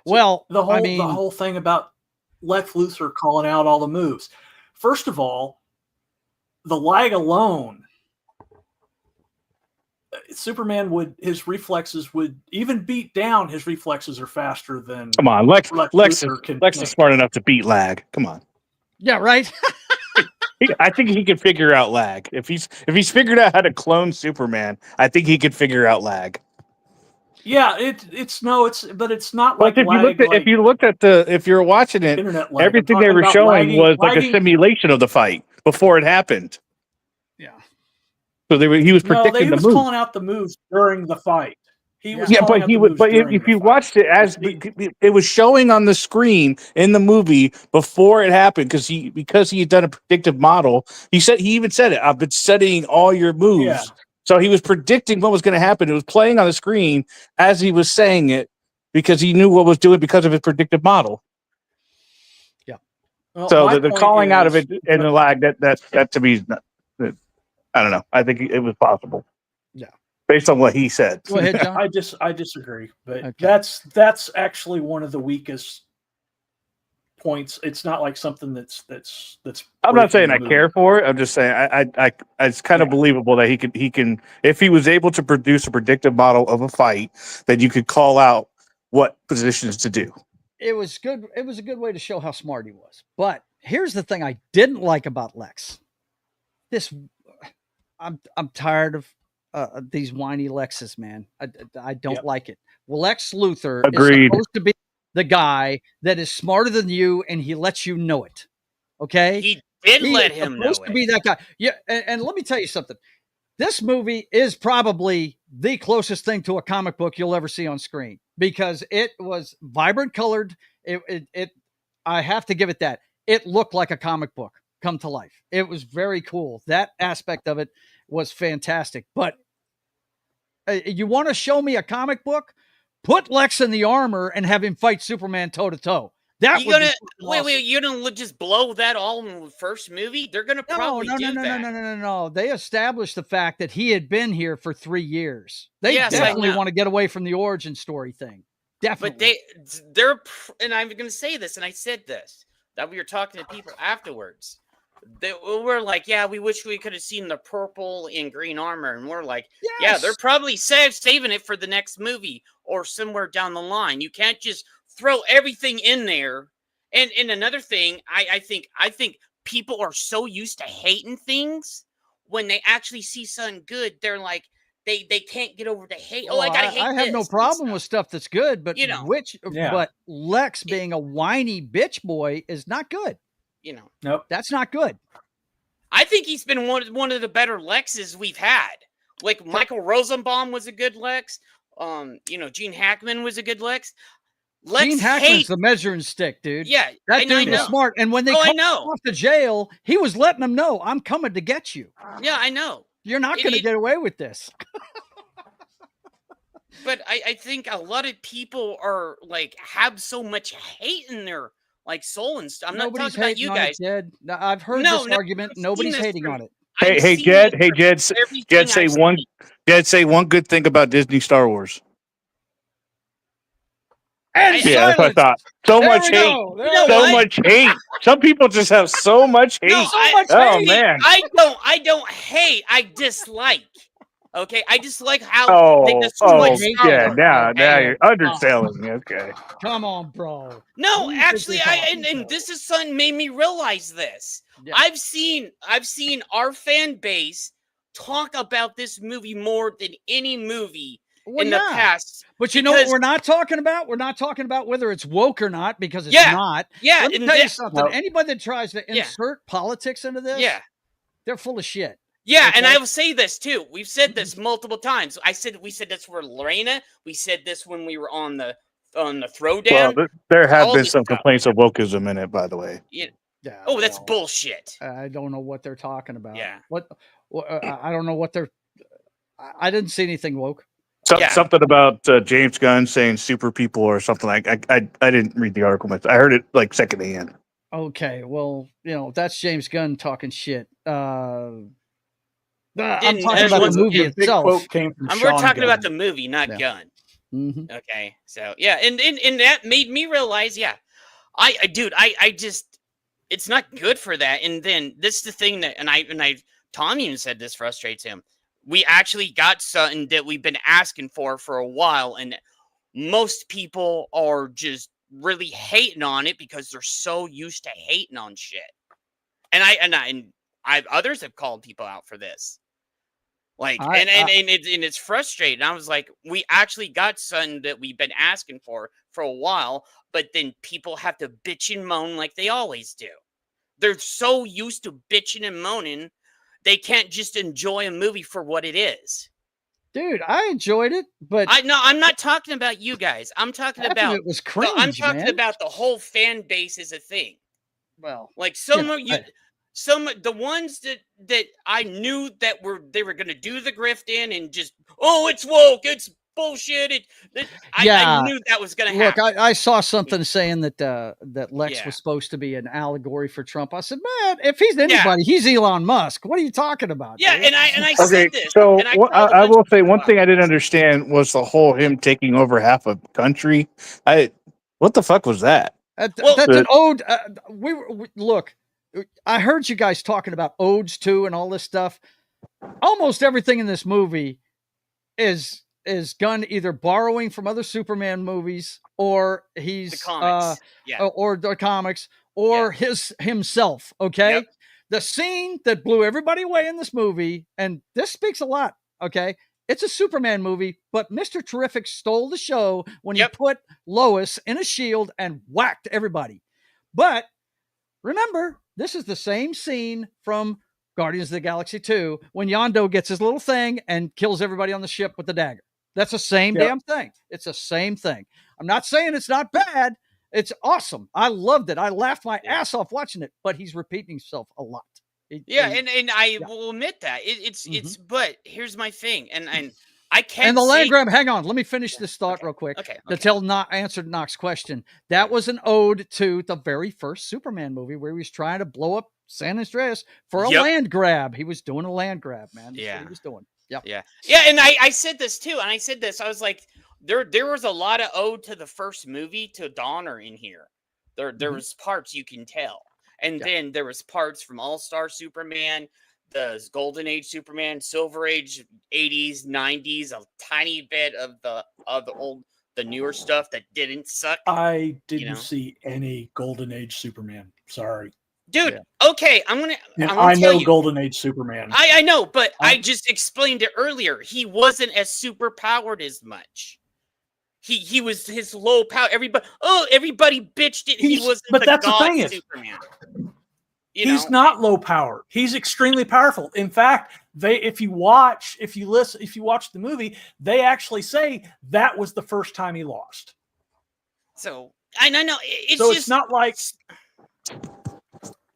Speaker 1: well,
Speaker 4: the whole thing about Lex Luthor calling out all the moves. First of all, the lag alone, Superman his reflexes would even beat down. His reflexes are faster than.
Speaker 5: Come on, Lex is smart enough to beat lag. Come on.
Speaker 1: Yeah, right.
Speaker 5: I think he can figure out lag. If he's figured out how to clone Superman, I think he could figure out lag.
Speaker 4: Yeah, it's not like
Speaker 5: if you're watching it, everything they were showing was like a simulation of the fight before it happened.
Speaker 1: Yeah.
Speaker 5: So he was predicting
Speaker 4: he was
Speaker 5: the move.
Speaker 4: calling out the moves during the fight. If
Speaker 5: you watched it it was showing on the screen in the movie before it happened because he had done a predictive model. He even said it. I've been studying all your moves.
Speaker 4: Yeah.
Speaker 5: So he was predicting what was going to happen. It was playing on the screen as he was saying it because he knew what was doing because of his predictive model.
Speaker 1: Yeah.
Speaker 5: Well, so the calling out of it and the lag that to me is not, I don't know. I think it was possible.
Speaker 1: Yeah.
Speaker 5: Based on what he said.
Speaker 1: Go ahead, John.
Speaker 4: I disagree, but that's actually one of the weakest points. It's not like something that's.
Speaker 5: I'm not saying I care for it. I'm just saying it's kind of believable that he can if he was able to produce a predictive model of a fight that you could call out what positions to do.
Speaker 1: It was good. It was a good way to show how smart he was. But here's the thing I didn't like about Lex. I'm tired of these whiny Lexes, man. I don't like it. Well, Lex Luthor is supposed to be the guy that is smarter than you, and he lets you know it. Okay,
Speaker 6: he let him know
Speaker 1: supposed to be that guy. Yeah, and let me tell you something. This movie is probably the closest thing to a comic book you'll ever see on screen because it was vibrant colored. I have to give it that. It looked like a comic book come to life. It was very cool. That aspect of it was fantastic. But you want to show me a comic book? Put Lex in the armor and have him fight Superman toe to toe. That
Speaker 6: You
Speaker 1: would be
Speaker 6: gonna
Speaker 1: awesome.
Speaker 6: wait? You gonna just blow that all in the first movie? They're gonna probably do that.
Speaker 1: No. They established the fact that he had been here for 3 years. They
Speaker 6: Yes, I
Speaker 1: definitely
Speaker 6: know.
Speaker 1: want to get away from the origin story thing. Definitely.
Speaker 6: But they're, and I'm gonna say this, and I said this that we were talking to people afterwards. They were like, "Yeah, we wish we could have seen the purple and green armor," and we're like, "Yeah, they're probably saving it for the next movie or somewhere down the line. You can't just throw everything in there." And another thing, I think people are so used to hating things when they actually see something good, they're like, they can't get over the hate.
Speaker 1: Well,
Speaker 6: I gotta hate.
Speaker 1: I have no problem with stuff that's good, but
Speaker 4: Yeah.
Speaker 1: but Lex being a whiny bitch boy is not good.
Speaker 4: Nope.
Speaker 1: That's not good.
Speaker 6: I think he's been one of the better Lexes we've had. Like Michael Rosenbaum was a good Lex. Gene Hackman was a good Lex.
Speaker 1: Gene Hackman's the measuring stick, dude.
Speaker 6: Yeah,
Speaker 1: that dude was smart. And when they called him off to jail, he was letting them know, "I'm coming to get you."
Speaker 6: Yeah, I know.
Speaker 1: You're not going to get away with this.
Speaker 6: But I think a lot of people are like have so much hate in their like soul and stuff. I'm not talking about you guys.
Speaker 1: Jed. I've heard this argument. Nobody's hating on it.
Speaker 5: Hey, Jed. Hey, Jed. Jed, say one. Jed, say one good thing about Disney Star Wars.
Speaker 1: And
Speaker 5: yeah, that's what I thought. So much hate. So much hate. Some people just have so much hate.
Speaker 6: No,
Speaker 5: man.
Speaker 6: I don't hate. I dislike. Okay, I just like how they just
Speaker 5: yeah. Now you're underselling. Okay.
Speaker 1: Come on, bro.
Speaker 6: No, actually, and this is something made me realize this. Yeah. I've seen our fan base talk about this movie more than any movie in the past.
Speaker 1: But you know what we're not talking about? We're not talking about whether it's woke or not, because it's not.
Speaker 6: Yeah.
Speaker 1: Let me tell you something. Anybody that tries to insert politics into this, they're full of shit.
Speaker 6: Yeah, and I will say this too. We've said this multiple times. We said this for Lorena. We said this when we were on the throwdown.
Speaker 5: Well, there have been some complaints of wokeism in it, by the way.
Speaker 6: Yeah. Oh, that's bullshit.
Speaker 1: I don't know what they're talking about.
Speaker 6: Yeah.
Speaker 1: I don't know what they're. I didn't see anything woke.
Speaker 5: Something about James Gunn saying super people or something like. I didn't read the article myself. I heard it like secondhand.
Speaker 1: Okay, well, that's James Gunn talking shit.
Speaker 6: I'm
Speaker 1: talking about the movie itself.
Speaker 6: We're talking about the movie, not Gunn.
Speaker 1: Mm-hmm.
Speaker 6: Okay, so and that made me realize, I just, it's not good for that. And then this is the thing that, and Tom even said this frustrates him. We actually got something that we've been asking for a while, and most people are just really hating on it because they're so used to hating on shit. And others have called people out for this. Like, and it's frustrating. I was like, we actually got something that we've been asking for a while, but then people have to bitch and moan like they always do. They're so used to bitching and moaning, they can't just enjoy a movie for what it is.
Speaker 1: Dude, I enjoyed it, but
Speaker 6: I'm not talking about you guys. I'm talking about
Speaker 1: it was cringe,
Speaker 6: I'm talking
Speaker 1: man.
Speaker 6: about the whole fan base as a thing.
Speaker 1: Well,
Speaker 6: like the ones that I knew that they were going to do the grift in and just, it's woke, it's bullshit. I knew that was going to happen.
Speaker 1: Look, I saw something saying that Lex was supposed to be an allegory for Trump. I said, man, if he's anybody, he's Elon Musk. What are you talking about?
Speaker 6: Yeah,
Speaker 1: dude?
Speaker 6: and I said this.
Speaker 5: So I will say one thing I didn't understand was the whole him taking over half a country. What the fuck was that?
Speaker 1: That's an ode. Look. I heard you guys talking about odes too and all this stuff. Almost everything in this movie is Gunn either borrowing from other Superman movies, or he's
Speaker 6: the comics.
Speaker 1: or the comics, or himself. Okay.
Speaker 6: Yep.
Speaker 1: The scene that blew everybody away in this movie, and this speaks a lot. Okay. It's a Superman movie, but Mr. Terrific stole the show when he put Lois in a shield and whacked everybody. But remember, this is the same scene from Guardians of the Galaxy 2 when Yondu gets his little thing and kills everybody on the ship with the dagger. That's the same damn thing. It's the same thing. I'm not saying it's not bad. It's awesome. I loved it. I laughed my ass off watching it, but he's repeating himself a lot.
Speaker 6: And I will admit that. It's but here's my thing. And I can't.
Speaker 1: And the land
Speaker 6: say-
Speaker 1: grab. Hang on, let me finish this thought real quick.
Speaker 6: Okay.
Speaker 1: To tell not answered Knox's question. That was an ode to the very first Superman movie where he was trying to blow up San Andreas for a
Speaker 6: Yep.
Speaker 1: land grab. He was doing a land grab, man. That's
Speaker 6: Yeah.
Speaker 1: what he was doing. Yep.
Speaker 6: Yeah. Yeah. And I said this too. And I said this. I was like, there was a lot of ode to the first movie to Donner in here. There was parts you can tell. And then there was parts from All-Star Superman, the Golden Age Superman, Silver Age 80s, 90s, a tiny bit of the newer stuff that didn't suck.
Speaker 4: I didn't see any Golden Age Superman. Sorry.
Speaker 6: Dude, okay, I'm gonna
Speaker 4: I
Speaker 6: tell
Speaker 4: know
Speaker 6: you.
Speaker 4: Golden Age Superman.
Speaker 6: I know, but I just explained it earlier. He wasn't as super powered as much. He was his low power. Everybody bitched it. He wasn't
Speaker 4: but
Speaker 6: the
Speaker 4: that's the
Speaker 6: god
Speaker 4: thing is,
Speaker 6: Superman.
Speaker 4: He's not low power. He's extremely powerful. In fact, if you watch the movie, they actually say that was the first time he lost.
Speaker 6: So I know
Speaker 4: it's not like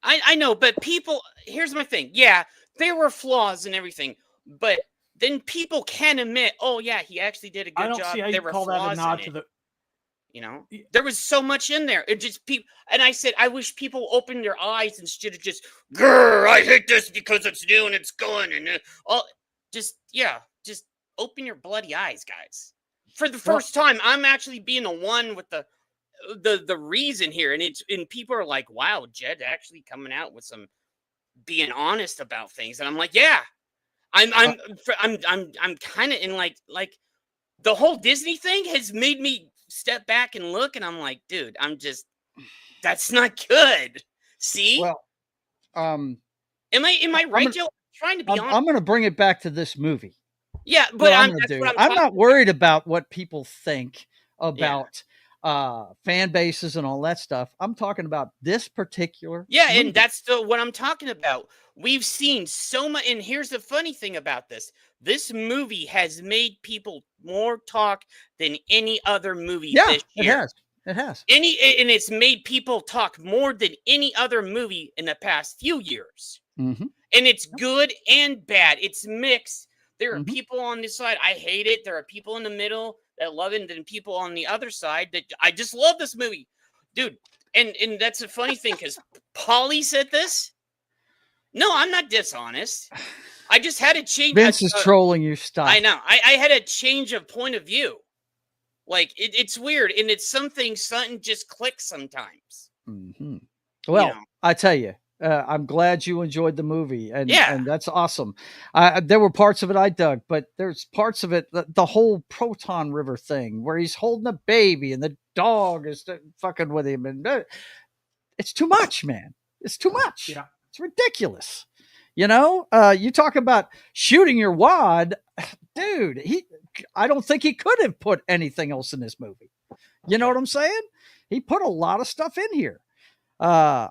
Speaker 6: I know, but people. Here's my thing. Yeah, there were flaws and everything, but then people can admit, oh yeah, he actually did a good job.
Speaker 4: I don't see how you call that a nod to the.
Speaker 6: There was so much in there. It just people, and I said, I wish people opened their eyes instead of just, grr, I hate this because it's new and it's gone and all. Just open your bloody eyes, guys. For the first time, I'm actually being the one with the reason here, and people are like, wow, Jed actually coming out with some being honest about things, and I'm like, yeah, I'm kind of in like the whole Disney thing has made me step back and look, and I'm like, dude, that's not good. See?
Speaker 1: Well,
Speaker 6: am I right, Joe? Trying to be honest.
Speaker 1: I'm going to bring it back to this movie.
Speaker 6: Yeah, but
Speaker 1: I'm not worried about what people think about fan bases and all that stuff. I'm talking about this particular movie.
Speaker 6: And that's what I'm talking about. We've seen so much, and here's the funny thing about this. This movie has made people more talk than any other movie this year.
Speaker 1: It has.
Speaker 6: And it's made people talk more than any other movie in the past few years.
Speaker 1: Mm-hmm.
Speaker 6: And it's good and bad. It's mixed. There are people on this side, I hate it. There are people in the middle that love it, and then people on the other side that I just love this movie. Dude, and that's a funny thing, because Polly said this. No, I'm not dishonest. I just had a change.
Speaker 1: Vince is trolling you. Stop.
Speaker 6: I know. I had a change of point of view. Like, it's weird, and it's something just clicks sometimes.
Speaker 1: Mm-hmm. Well, I tell you, I'm glad you enjoyed the movie, and that's awesome. There were parts of it I dug, but there's parts of it, the whole Proton River thing, where he's holding a baby and the dog is fucking with him, and it's too much, man. It's too much.
Speaker 4: Yeah,
Speaker 1: it's ridiculous. You talk about shooting your wad, dude. I don't think he could have put anything else in this movie. You know what I'm saying? He put a lot of stuff in here. I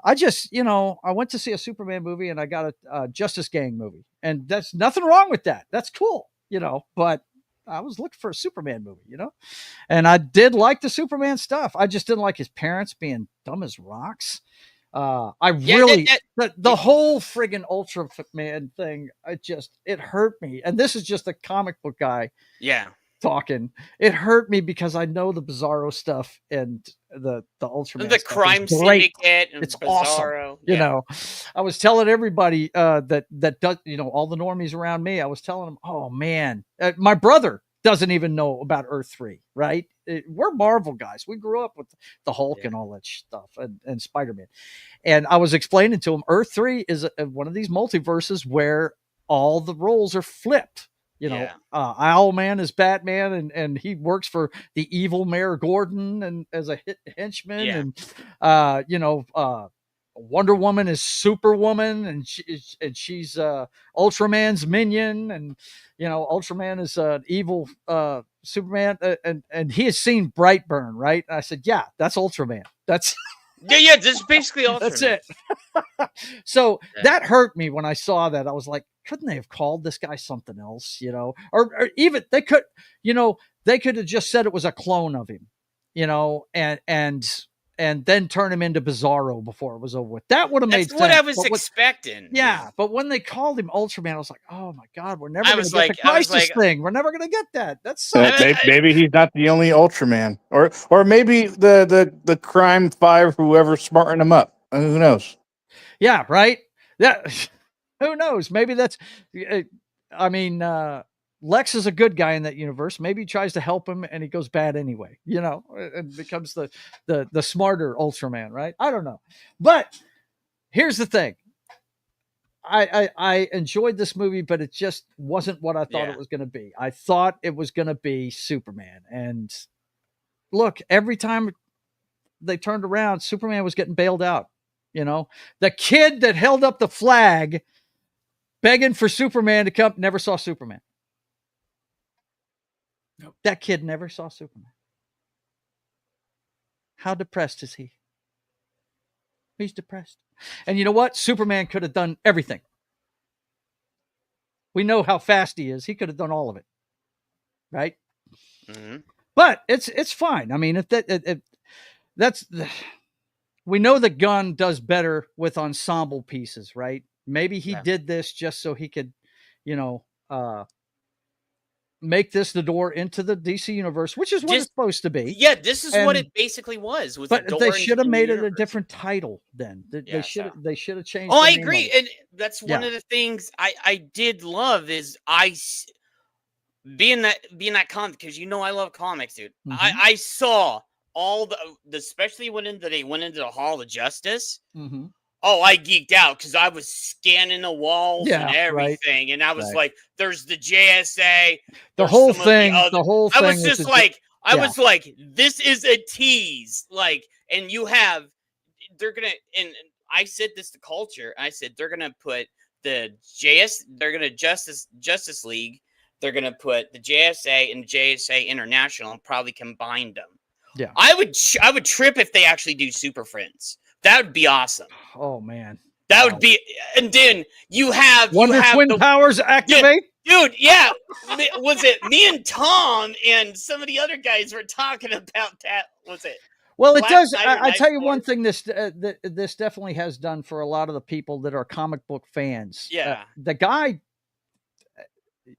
Speaker 1: went to see a Superman movie, and I got a Justice Gang movie, and that's nothing wrong with that. That's cool, but I was looking for a Superman movie, and I did like the Superman stuff. I just didn't like his parents being dumb as rocks. The whole friggin' Ultraman thing, it hurt me. And this is just a comic book guy.
Speaker 6: Yeah.
Speaker 1: Talking. It hurt me because I know the Bizarro stuff and the Ultraman
Speaker 6: the
Speaker 1: stuff
Speaker 6: crime
Speaker 1: is great.
Speaker 6: syndicate and
Speaker 1: it's
Speaker 6: Bizarro.
Speaker 1: Awesome. I was telling everybody that does, all the normies around me, I was telling them, oh man, my brother doesn't even know about Earth 3, right? We're Marvel guys. We grew up with the Hulk and all that stuff and Spider-Man. And I was explaining to him, Earth 3 is one of these multiverses where all the roles are flipped. Owlman is Batman, and he works for the evil Mayor Gordon and as a henchman, and Wonder Woman is Superwoman, and she's Ultraman's minion, and Ultraman is evil Superman, and he has seen Brightburn, right? And I said, yeah, that's Ultraman. That's
Speaker 6: yeah, this is basically Ultraman.
Speaker 1: That's it. So that hurt me when I saw that. I was like, couldn't they have called this guy something else, or even they could have just said it was a clone of him, and and then turn him into Bizarro before it was over with. That would have made sense.
Speaker 6: That's what I was expecting.
Speaker 1: Yeah, but when they called him Ultraman, I was like, oh my God, we're never
Speaker 6: I
Speaker 1: going to
Speaker 6: was
Speaker 1: get
Speaker 6: like-
Speaker 1: the
Speaker 6: I was
Speaker 1: Crisis
Speaker 6: like-
Speaker 1: thing. We're never going to get that. That's so
Speaker 5: Maybe he's not the only Ultraman, or maybe the Crime Five, whoever smartened him up. Who knows?
Speaker 1: yeah, right. Yeah, who knows? Maybe that's. I mean, Lex is a good guy in that universe. Maybe he tries to help him and he goes bad anyway. You know, and becomes the smarter Ultraman, right? I don't know, but here's the thing. I enjoyed this movie, but it just wasn't what I thought it was going to be. I thought it was going to be Superman. And look, every time they turned around, Superman was getting bailed out. You know, the kid that held up the flag begging for Superman to come never saw Superman.
Speaker 4: Nope.
Speaker 1: That kid never saw Superman. How depressed is he? He's depressed. And you know what? Superman could have done everything. We know how fast he is. He could have done all of it. Right?
Speaker 6: Mm-hmm.
Speaker 1: But it's fine. I mean, that's we know that Gunn does better with ensemble pieces, right? Maybe he did this just so he could, you know, make this the door into the DC universe, which is what it's supposed to be.
Speaker 6: Yeah, this is what it basically was.
Speaker 1: But
Speaker 6: the door
Speaker 1: they
Speaker 6: into
Speaker 1: should have
Speaker 6: the
Speaker 1: made it
Speaker 6: universe.
Speaker 1: a different title then. They should have changed.
Speaker 6: Oh,
Speaker 1: the
Speaker 6: I
Speaker 1: name
Speaker 6: agree,
Speaker 1: of it.
Speaker 6: and that's one of the things I did love is being that comic, because you know I love comics, dude.
Speaker 1: Mhm.
Speaker 6: I saw all the especially when they went into the Hall of Justice.
Speaker 1: Mm-hmm.
Speaker 6: Oh, I geeked out because I was scanning the walls and
Speaker 1: Yeah,
Speaker 6: everything, and I was
Speaker 1: right.
Speaker 6: like, "There's the JSA."
Speaker 1: The
Speaker 6: there's
Speaker 1: whole
Speaker 6: some of the
Speaker 1: thing.
Speaker 6: other-
Speaker 1: The whole thing.
Speaker 6: I was just like,
Speaker 1: yeah.
Speaker 6: was like, this is a tease. Like, and they're gonna, and I said this to Culture. I said they're gonna put they're gonna Justice League. They're gonna put the JSA and JSA International and probably combine them.
Speaker 1: Yeah.
Speaker 6: I would trip if they actually do Super Friends. That would be awesome.
Speaker 1: Oh man.
Speaker 6: That would be, and then you have
Speaker 1: Wonder Twin powers activate.
Speaker 6: Dude, yeah. Was it me and Tom and some of the other guys were talking about that? Was it?
Speaker 1: Well, it does.
Speaker 6: Night or
Speaker 1: I tell you
Speaker 6: Night
Speaker 1: one thing. This definitely has done for a lot of the people that are comic book fans.
Speaker 6: Yeah.
Speaker 1: The guy,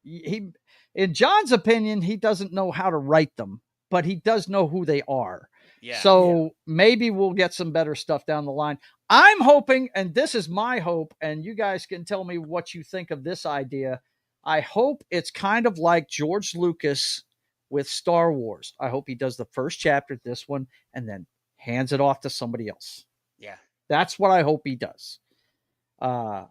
Speaker 1: he, in John's opinion, he doesn't know how to write them, but he does know who they are.
Speaker 6: Yeah.
Speaker 1: So maybe we'll get some better stuff down the line. I'm hoping, and this is my hope, and you guys can tell me what you think of this idea. I hope it's kind of like George Lucas with Star Wars. I hope he does the first chapter, this one, and then hands it off to somebody else.
Speaker 6: Yeah.
Speaker 1: That's what I hope he does. I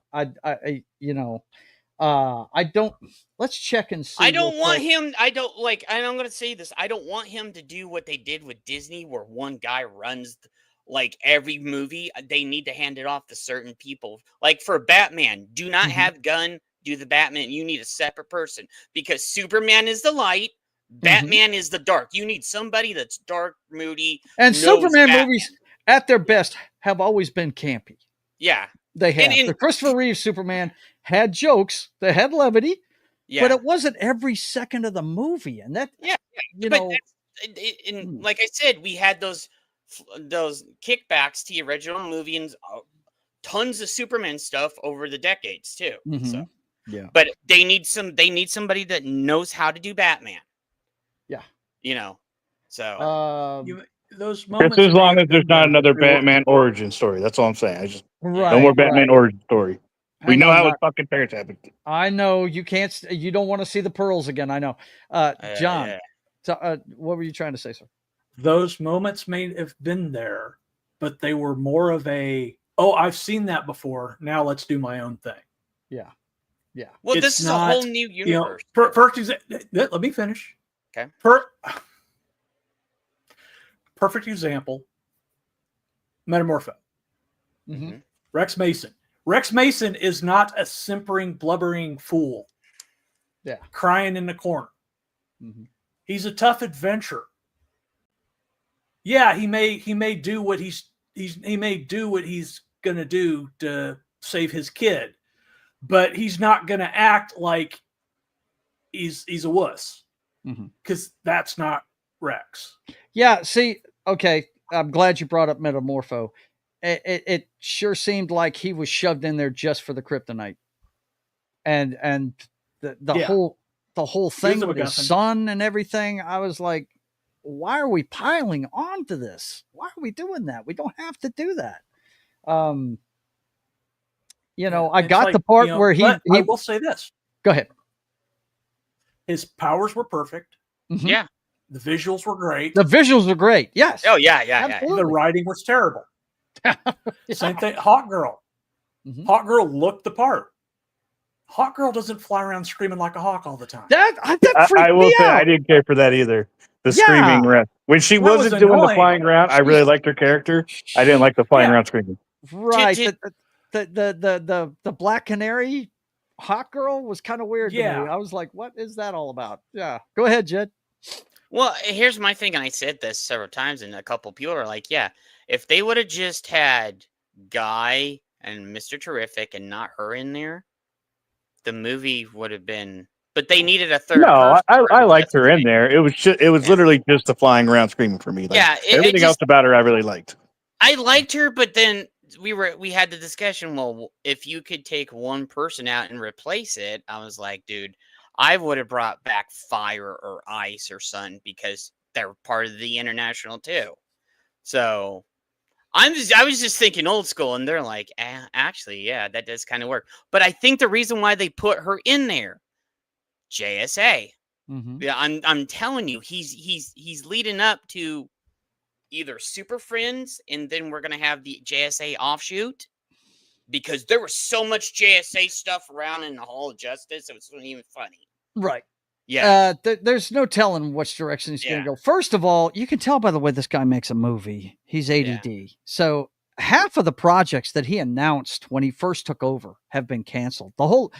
Speaker 1: don't, let's check and see.
Speaker 6: I don't want him. I'm going to say this. I don't want him to do what they did with Disney, where one guy runs like every movie. They need to hand it off to certain people. Like for Batman, do not have Gunn do the Batman. You need a separate person, because Superman is the light. Batman is the dark. You need somebody that's dark, moody.
Speaker 1: And
Speaker 6: knows
Speaker 1: Superman
Speaker 6: Batman.
Speaker 1: movies at their best have always been campy.
Speaker 6: Yeah.
Speaker 1: They have.
Speaker 6: And
Speaker 1: The Christopher Reeve Superman had jokes, they had levity,
Speaker 6: Yeah.
Speaker 1: but it wasn't every second of the movie. And that,
Speaker 6: like I said, we had those kickbacks to the original movie and tons of Superman stuff over the decades too. So,
Speaker 1: yeah.
Speaker 6: but they need somebody that knows how to do Batman.
Speaker 1: Yeah.
Speaker 6: You know, so
Speaker 4: those moments.
Speaker 5: Just as long as there's not another Batman origin story. That's all I'm saying. No more Batman origin story. We know how his fucking parents happened.
Speaker 1: I know you can't. You don't want to see the pearls again. I know. John, so, what were you trying to say, sir?
Speaker 4: Those moments may have been there, but they were more of a, oh, I've seen that before. Now let's do my own thing.
Speaker 1: Yeah. Yeah.
Speaker 6: Well,
Speaker 4: It's
Speaker 6: this is
Speaker 4: not,
Speaker 6: a whole new universe.
Speaker 4: Let me finish.
Speaker 6: Okay.
Speaker 4: Perfect example. Metamorpho.
Speaker 1: Mm-hmm.
Speaker 4: Rex Mason. Rex Mason is not a simpering, blubbering fool.
Speaker 1: Yeah.
Speaker 4: Crying in the corner.
Speaker 1: Mm-hmm.
Speaker 4: He's a tough adventurer. Yeah, he may do what he's gonna do to save his kid, but he's not gonna act like he's a wuss, because that's not Rex.
Speaker 1: Yeah. See, okay. I'm glad you brought up Metamorpho. It sure seemed like he was shoved in there just for the kryptonite, and the whole thing with his son and everything. I was like, why are we piling on to this? Why are we doing that? We don't have to do that. I got the part where he
Speaker 4: I will say this.
Speaker 1: Go ahead.
Speaker 4: His powers were perfect.
Speaker 1: Mm-hmm.
Speaker 6: Yeah.
Speaker 4: The visuals were great.
Speaker 1: The visuals were great. Yes.
Speaker 6: Oh, yeah.
Speaker 4: The writing was terrible. Same thing. Hawk Girl.
Speaker 1: Mm-hmm.
Speaker 4: Hawk Girl looked the part. Hawk Girl doesn't fly around screaming like a hawk all the time.
Speaker 1: That freaked
Speaker 5: I will
Speaker 1: me
Speaker 5: say
Speaker 1: out.
Speaker 5: I didn't care for that either. The screaming around. When she wasn't doing the flying around, I really liked her character. I didn't like the flying around screaming.
Speaker 1: Right. The Black Canary Hawk Girl was kind of weird to me. I was like, what is that all about? Yeah. Go ahead, Jed.
Speaker 6: Well, here's my thing, and I said this several times, and a couple people are like, yeah, if they would have just had Guy and Mr. Terrific and not her in there, the movie would have been... But they needed a third
Speaker 5: No, I liked her in there. It was literally just the flying around screaming for me. Like, everything else about her I really liked.
Speaker 6: I liked her, but then we had the discussion, well, if you could take one person out and replace it, I was like, dude, I would have brought back Fire or Ice or Sun because they're part of the International too. So I was just thinking old school, and they're like, actually, yeah, that does kind of work. But I think the reason why they put her in there, JSA.
Speaker 1: Mm-hmm.
Speaker 6: Yeah, I'm telling you, he's leading up to either Super Friends, and then we're gonna have the JSA offshoot, because there was so much JSA stuff around in the Hall of Justice, it wasn't even funny.
Speaker 1: Right.
Speaker 6: Yeah.
Speaker 1: There's no telling which direction he's going to go. First of all, you can tell by the way this guy makes a movie. He's ADD. Yeah. So half of the projects that he announced when he first took over have been canceled. The whole,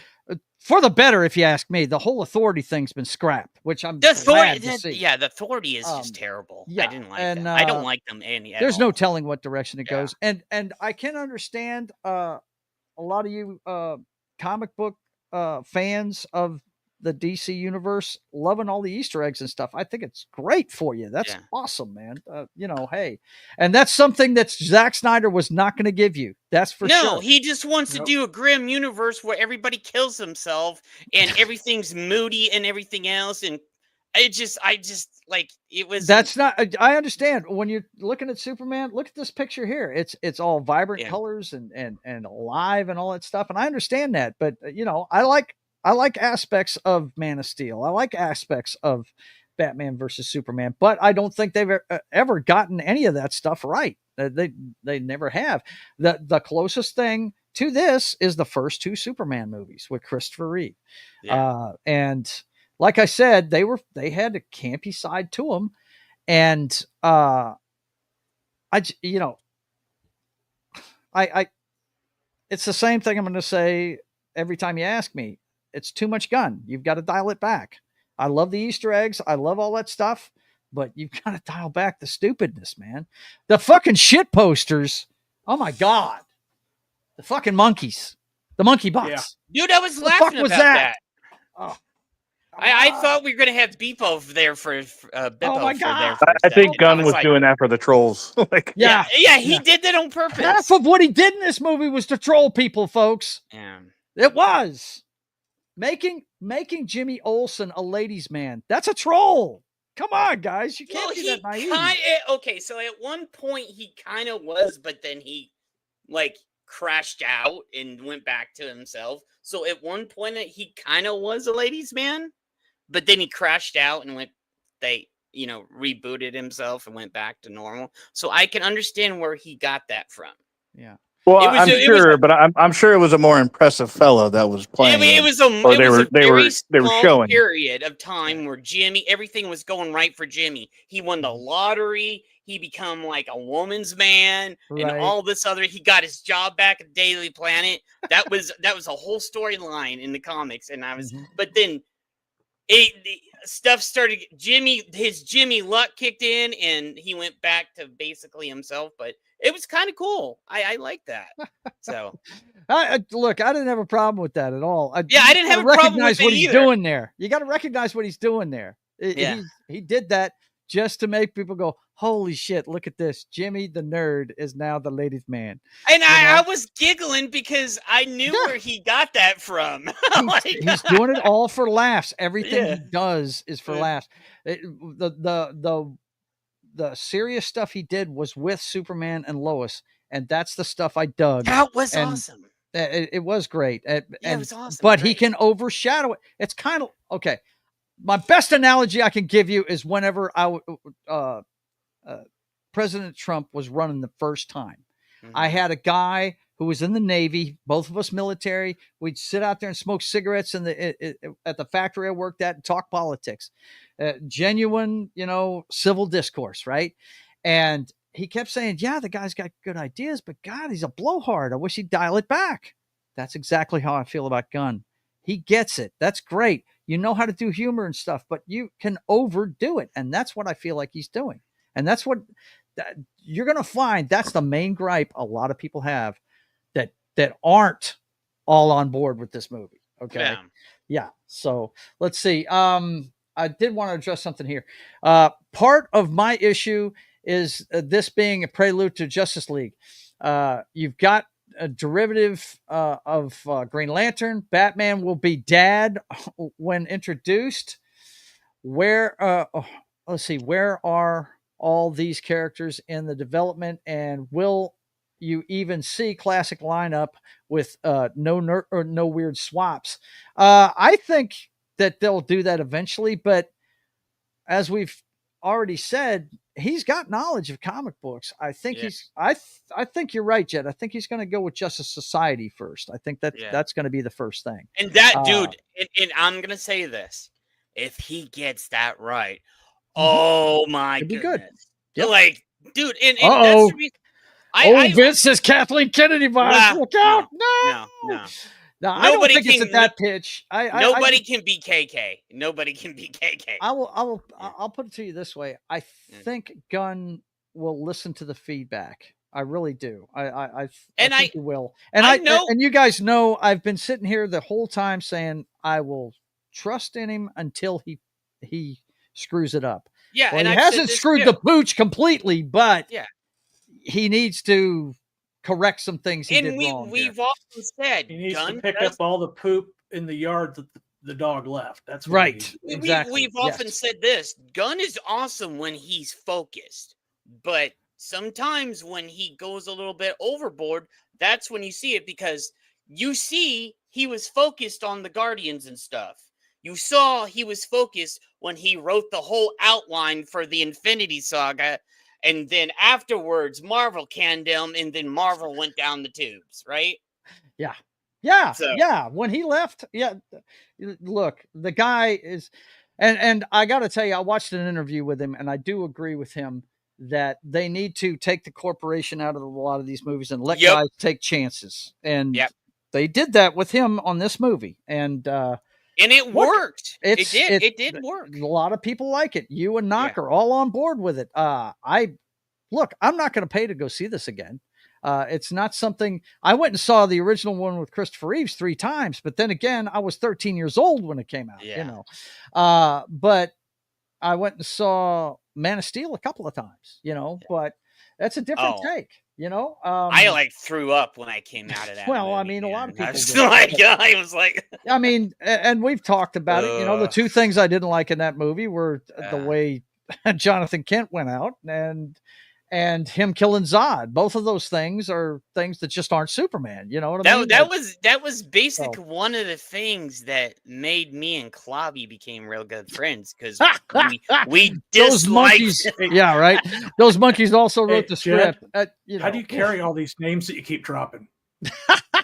Speaker 1: for the better, if you ask me, the whole Authority thing's been scrapped, which I'm glad to see.
Speaker 6: Yeah, the Authority is just terrible.
Speaker 1: Yeah,
Speaker 6: I didn't like them. I don't like them any.
Speaker 1: There's no telling what direction it goes. And I can understand a lot of you comic book fans of the DC universe loving all the Easter eggs and stuff. I think it's great for you. That's awesome, man. Hey, and that's something that Zack Snyder was not going to give you. That's for sure.
Speaker 6: No, he just wants to do a grim universe where everybody kills himself and everything's moody and everything else. And I just like it was.
Speaker 1: That's not. I understand when you're looking at Superman. Look at this picture here. It's all vibrant colors and alive and all that stuff. And I understand that, but I like aspects of Man of Steel. I like aspects of Batman versus Superman, but I don't think they've ever gotten any of that stuff right. They never have. The closest thing to this is the first two Superman movies with Christopher Reeve. Yeah. And like I said, they had a campy side to them. And it's the same thing I'm going to say every time you ask me. It's too much Gunn. You've got to dial it back. I love the Easter eggs. I love all that stuff, but you've got to dial back the stupidness, man. The fucking shit posters. Oh my God. The fucking monkeys. The monkey box.
Speaker 6: Yeah. Dude, I was laughing about that. Oh. I thought we were going to have Beepo there for Bippo.
Speaker 1: Oh my God.
Speaker 5: I think Gunn was doing that for the trolls.
Speaker 6: He did that on purpose.
Speaker 1: Half of what he did in this movie was to troll people, folks.
Speaker 6: Yeah.
Speaker 1: It was. Making Jimmy Olsen a ladies' man. That's a troll. Come on, guys. You can't be that naive.
Speaker 6: Okay, so at one point he kind of was, but then he crashed out and went back to himself. So at one point he kind of was a ladies' man, but then he crashed out and rebooted himself and went back to normal. So I can understand where he got that from.
Speaker 1: Yeah.
Speaker 5: Well, I'm sure it was a more impressive fellow that was playing.
Speaker 6: It was a very small period of time where everything was going right for Jimmy. He won the lottery. He become like a woman's man and all this other. He got his job back at Daily Planet. That was a whole storyline in the comics. And but then stuff started. His Jimmy luck kicked in, and he went back to basically himself. But it was kind of cool. I like that. So,
Speaker 1: look, I didn't have a problem with that at all.
Speaker 6: I didn't have a problem with
Speaker 1: what
Speaker 6: it
Speaker 1: he's
Speaker 6: either.
Speaker 1: doing there. You got to recognize what he's doing there. He did that just to make people go, holy shit, look at this. Jimmy the nerd is now the ladies' man.
Speaker 6: And I was giggling because I knew where he got that from.
Speaker 1: He's doing it all for laughs. Everything he does is for laughs. The serious stuff he did was with Superman and Lois, and that's the stuff I dug.
Speaker 6: That was awesome.
Speaker 1: It was great.
Speaker 6: It was awesome.
Speaker 1: But he can overshadow it. It's kind of okay. My best analogy I can give you is whenever President Trump was running the first time. Mm-hmm. I had a guy who was in the Navy, both of us military. We'd sit out there and smoke cigarettes at the factory I worked at and talk politics. Genuine, civil discourse, right? And he kept saying, yeah, the guy's got good ideas, but God, he's a blowhard. I wish he'd dial it back. That's exactly how I feel about Gunn. He gets it. That's great. You know how to do humor and stuff, but you can overdo it. And that's what I feel like he's doing. And that's what you're going to find. That's the main gripe a lot of people have that aren't all on board with this movie. Okay. Yeah. So let's see. I did want to address something here. Part of my issue is this being a prelude to Justice League. You've got a derivative of Green Lantern. Batman will be dad when introduced. Where let's see, where are all these characters in the development, and will you even see classic lineup with no weird swaps? I think that they'll do that eventually, but as we've already said, he's got knowledge of comic books. I think I think you're right, Jed. I think he's going to go with Justice Society first. I think that's going to be the first thing.
Speaker 6: And that dude, and I'm going to say this, if he gets that right, oh my goodness. Be good. Yep. Like, dude, and that's the reason.
Speaker 1: Vince says Kathleen Kennedy vibes. Look out. No, I don't think it's at that pitch.
Speaker 6: Nobody can be KK. Nobody can be KK.
Speaker 1: I'll put it to you this way. I think Gunn will listen to the feedback. I really do. I think he will. And I know, and you guys know, I've been sitting here the whole time saying I will trust in him until he screws it up.
Speaker 6: Yeah,
Speaker 1: well, and he hasn't screwed the pooch completely, but he needs to correct some things he did wrong.
Speaker 6: We've often said
Speaker 4: he needs to pick up all the poop in the yard that the dog left. That's what
Speaker 1: right. Exactly.
Speaker 6: We've often said this. Gunn is awesome when he's focused, but sometimes when he goes a little bit overboard, that's when you see it, because you see he was focused on the Guardians and stuff. You saw he was focused when he wrote the whole outline for the Infinity Saga. And then afterwards, Marvel canned him, and then Marvel went down the tubes, right?
Speaker 1: Yeah. Yeah. So. Yeah. When he left, look, the guy is, and I got to tell you, I watched an interview with him, and I do agree with him that they need to take the corporation out of a lot of these movies and let guys take chances. And they did that with him on this movie. And
Speaker 6: it worked. It did work.
Speaker 1: A lot of people like it. You and Knock are all on board with it. I'm not going to pay to go see this again. It's not something I went and saw the original one with Christopher Reeves 3 times, but then again, I was 13 years old when it came out, but I went and saw Man of Steel a couple of times, but that's a different take.
Speaker 6: I threw up when I came out of that.
Speaker 1: Well,
Speaker 6: movie,
Speaker 1: I mean, a lot of people.
Speaker 6: I was like,
Speaker 1: I mean, and we've talked about it. The 2 things I didn't like in that movie were the way Jonathan Kent went out and him killing Zod. Both of those things are things that just aren't Superman. You know what I mean?
Speaker 6: That was basically one of the things that made me and Clobby became real good friends, because we
Speaker 1: those monkeys. Yeah, right. Those monkeys also wrote the script.
Speaker 4: How do you carry all these names that you keep dropping?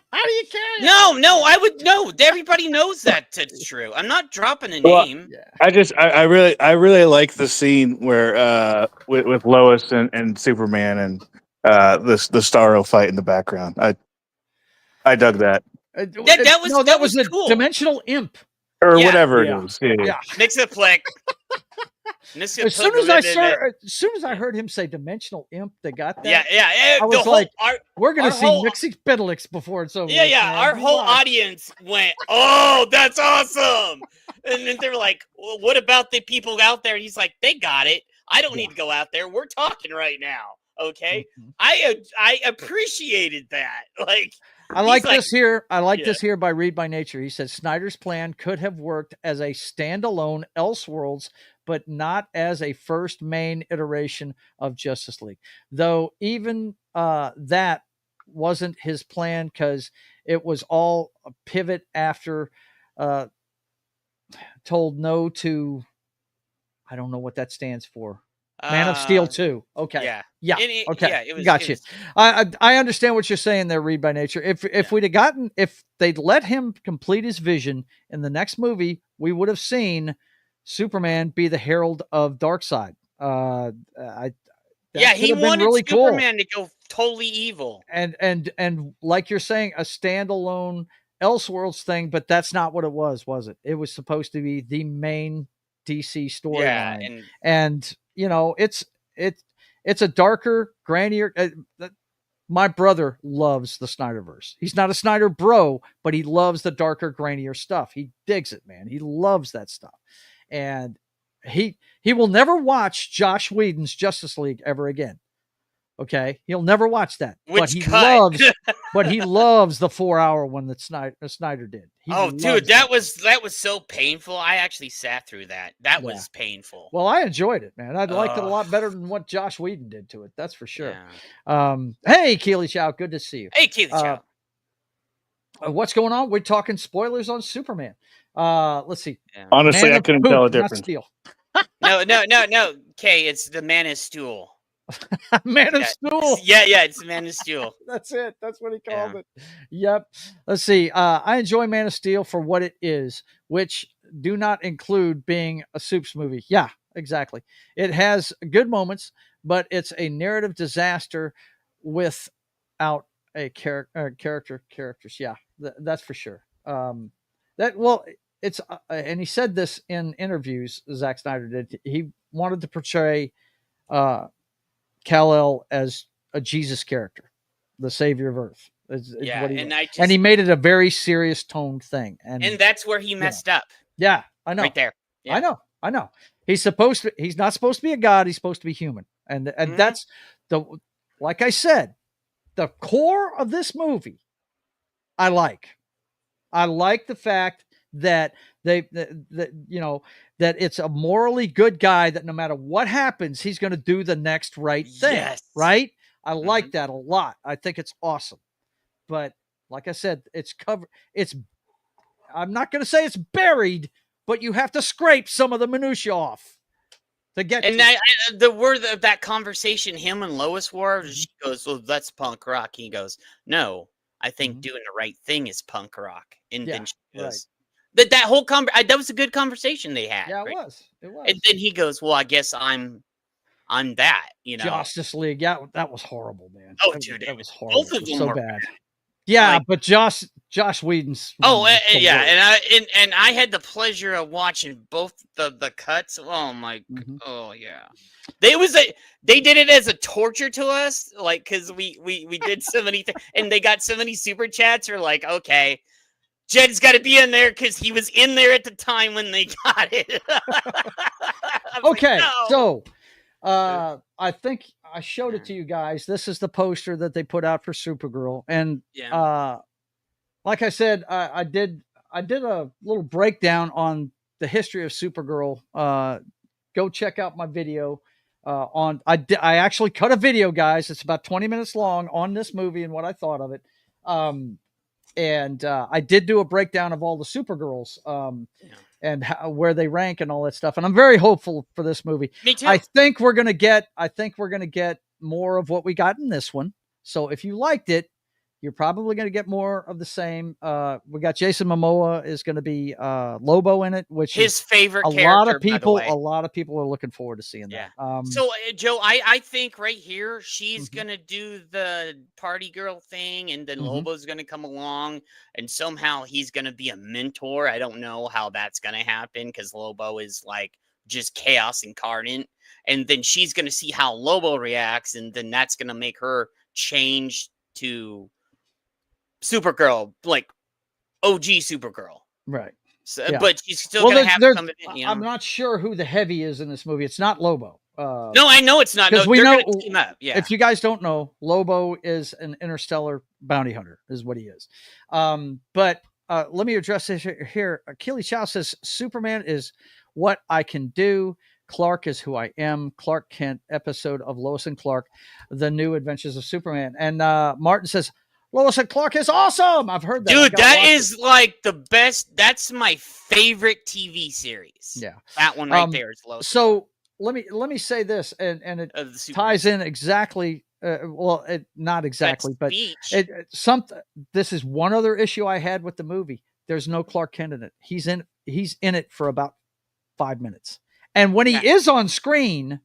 Speaker 1: How do you carry?
Speaker 6: No, I would know. Everybody knows that's true. I'm not dropping a name.
Speaker 5: I really like the scene where with Lois and Superman and the Starro fight in the background. I dug that.
Speaker 6: That was
Speaker 1: a
Speaker 6: cool.
Speaker 1: Dimensional Imp
Speaker 5: or whatever it is. Yeah.
Speaker 6: Mix it flick.
Speaker 1: As soon as I heard him say Dimensional Imp, they got that.
Speaker 6: Yeah.
Speaker 1: I was like, we're going to see Mixie Spittlix before it's over.
Speaker 6: Yeah. Our whole audience went, "Oh, that's awesome!" And then they were like, well, "What about the people out there?" And he's like, "They got it." I don't need to go out there. We're talking right now. Okay. I appreciated that. Like,
Speaker 1: I like this here. I like this here by Read by Nature. He said Snyder's plan could have worked as a standalone Elseworlds, but not as a first main iteration of Justice League. Though even that wasn't his plan, because it was all a pivot after told no to, I don't know what that stands for. Man of Steel 2. Okay. Yeah. Okay. Got you. I understand what you're saying there, Read by Nature. If we'd have gotten, if they'd let him complete his vision in the next movie, we would have seen Superman be the herald of Darkseid.
Speaker 6: He wanted really Superman to go totally evil.
Speaker 1: And like you're saying, a standalone Elseworlds thing, but that's not what it was it? It was supposed to be the main DC storyline. And you know, it's a darker, grandier. My brother loves the Snyderverse. He's not a Snyder bro, but he loves the darker, grandier stuff. He digs it, man. He loves that stuff, and he will never watch Josh Whedon's Justice League ever again. Okay, he'll never watch that. But he loves the 4-hour one that Snyder did.
Speaker 6: Dude, that was so painful. I actually sat through that. That was painful.
Speaker 1: Well, I enjoyed it, man. I liked it a lot better than what Josh Whedon did to it. That's for sure. Yeah. Hey, Keely Chow, good to see you.
Speaker 6: Hey, Keely Chow.
Speaker 1: What's going on? We're talking spoilers on Superman. Let's see.
Speaker 5: Yeah. Honestly, I couldn't tell a difference.
Speaker 6: No. Okay, it's the Man of Steel.
Speaker 1: Man of Steel.
Speaker 6: Yeah, it's Man of Steel.
Speaker 1: That's it. That's what he called it. Yep. Let's see. I enjoy Man of Steel for what it is, which do not include being a Supes movie. Yeah, exactly. It has good moments, but it's a narrative disaster without a characters. Yeah, that's for sure. It's and he said this in interviews. Zack Snyder did. He wanted to portray Kal-El as a Jesus character, the savior of Earth. And he made it a very serious toned thing, and
Speaker 6: that's where he messed up.
Speaker 1: Yeah, I know.
Speaker 6: Right there. Yeah.
Speaker 1: I know. He's not supposed to be a god. He's supposed to be human, and that's like I said, the core of this movie. I like the fact that that it's a morally good guy, that no matter what happens, he's going to do the next right thing.
Speaker 6: Yes.
Speaker 1: Right. I like that a lot. I think it's awesome. But like I said, I'm not going to say it's buried, but you have to scrape some of the minutia off to get
Speaker 6: the word of that conversation him and Lois were, she goes, well, that's punk rock. He goes, no, I think doing the right thing is punk rock. And then she goes, that whole that was a good conversation they had.
Speaker 1: Yeah, it was.
Speaker 6: And then he goes, well, I guess I'm that,
Speaker 1: Justice League. Yeah, that was horrible, man.
Speaker 6: Oh, dude,
Speaker 1: that was horrible.
Speaker 6: Both of them
Speaker 1: so
Speaker 6: were
Speaker 1: bad. Yeah, but Josh Whedon's.
Speaker 6: and I had the pleasure of watching both the cuts. Oh my, oh yeah, they did it as a torture to us, like because we did so many things, and they got so many super chats. We're like, okay, Jed's got to be in there because he was in there at the time when they got it.
Speaker 1: Okay, so I think I showed it to you guys. This is the poster that they put out for Supergirl, and like I said, I did a little breakdown on the history of Supergirl. Go check out my video. I actually cut a video, guys. It's about 20 minutes long on this movie and what I thought of it. And I did do a breakdown of all the Supergirls and where they rank and all that stuff. And I'm very hopeful for this movie.
Speaker 6: Me too.
Speaker 1: I think we're gonna get more of what we got in this one. So if you liked it, you're probably going to get more of the same. We got Jason Momoa is going to be Lobo in it, which
Speaker 6: his favorite character.
Speaker 1: A lot of people are looking forward to seeing that.
Speaker 6: So Joe, I think right here she's going to do the party girl thing, and then Lobo's going to come along, and somehow he's going to be a mentor. I don't know how that's going to happen because Lobo is like just chaos incarnate, and then she's going to see how Lobo reacts, and then that's going to make her change to Supergirl, like OG Supergirl,
Speaker 1: right?
Speaker 6: So, but she's still gonna have some.
Speaker 1: I'm not sure who the heavy is in this movie. It's not Lobo.
Speaker 6: No, I know it's not. No,
Speaker 1: we
Speaker 6: they're
Speaker 1: know
Speaker 6: gonna team up. Yeah.
Speaker 1: if you guys don't know, Lobo is an interstellar bounty hunter, is what he is. But let me address this here. Keely Chow says Superman is what I can do. Clark is who I am. Clark Kent episode of Lois and Clark, The New Adventures of Superman. And Martin says Lois and Clark is awesome. I've heard that.
Speaker 6: Dude, that is like the best. That's my favorite TV series.
Speaker 1: Yeah.
Speaker 6: That one right there is Lois.
Speaker 1: So let me say this, and it ties in exactly. Not exactly, but this is one other issue I had with the movie. There's no Clark Kent in it. He's in it for about 5 minutes. And when he is on screen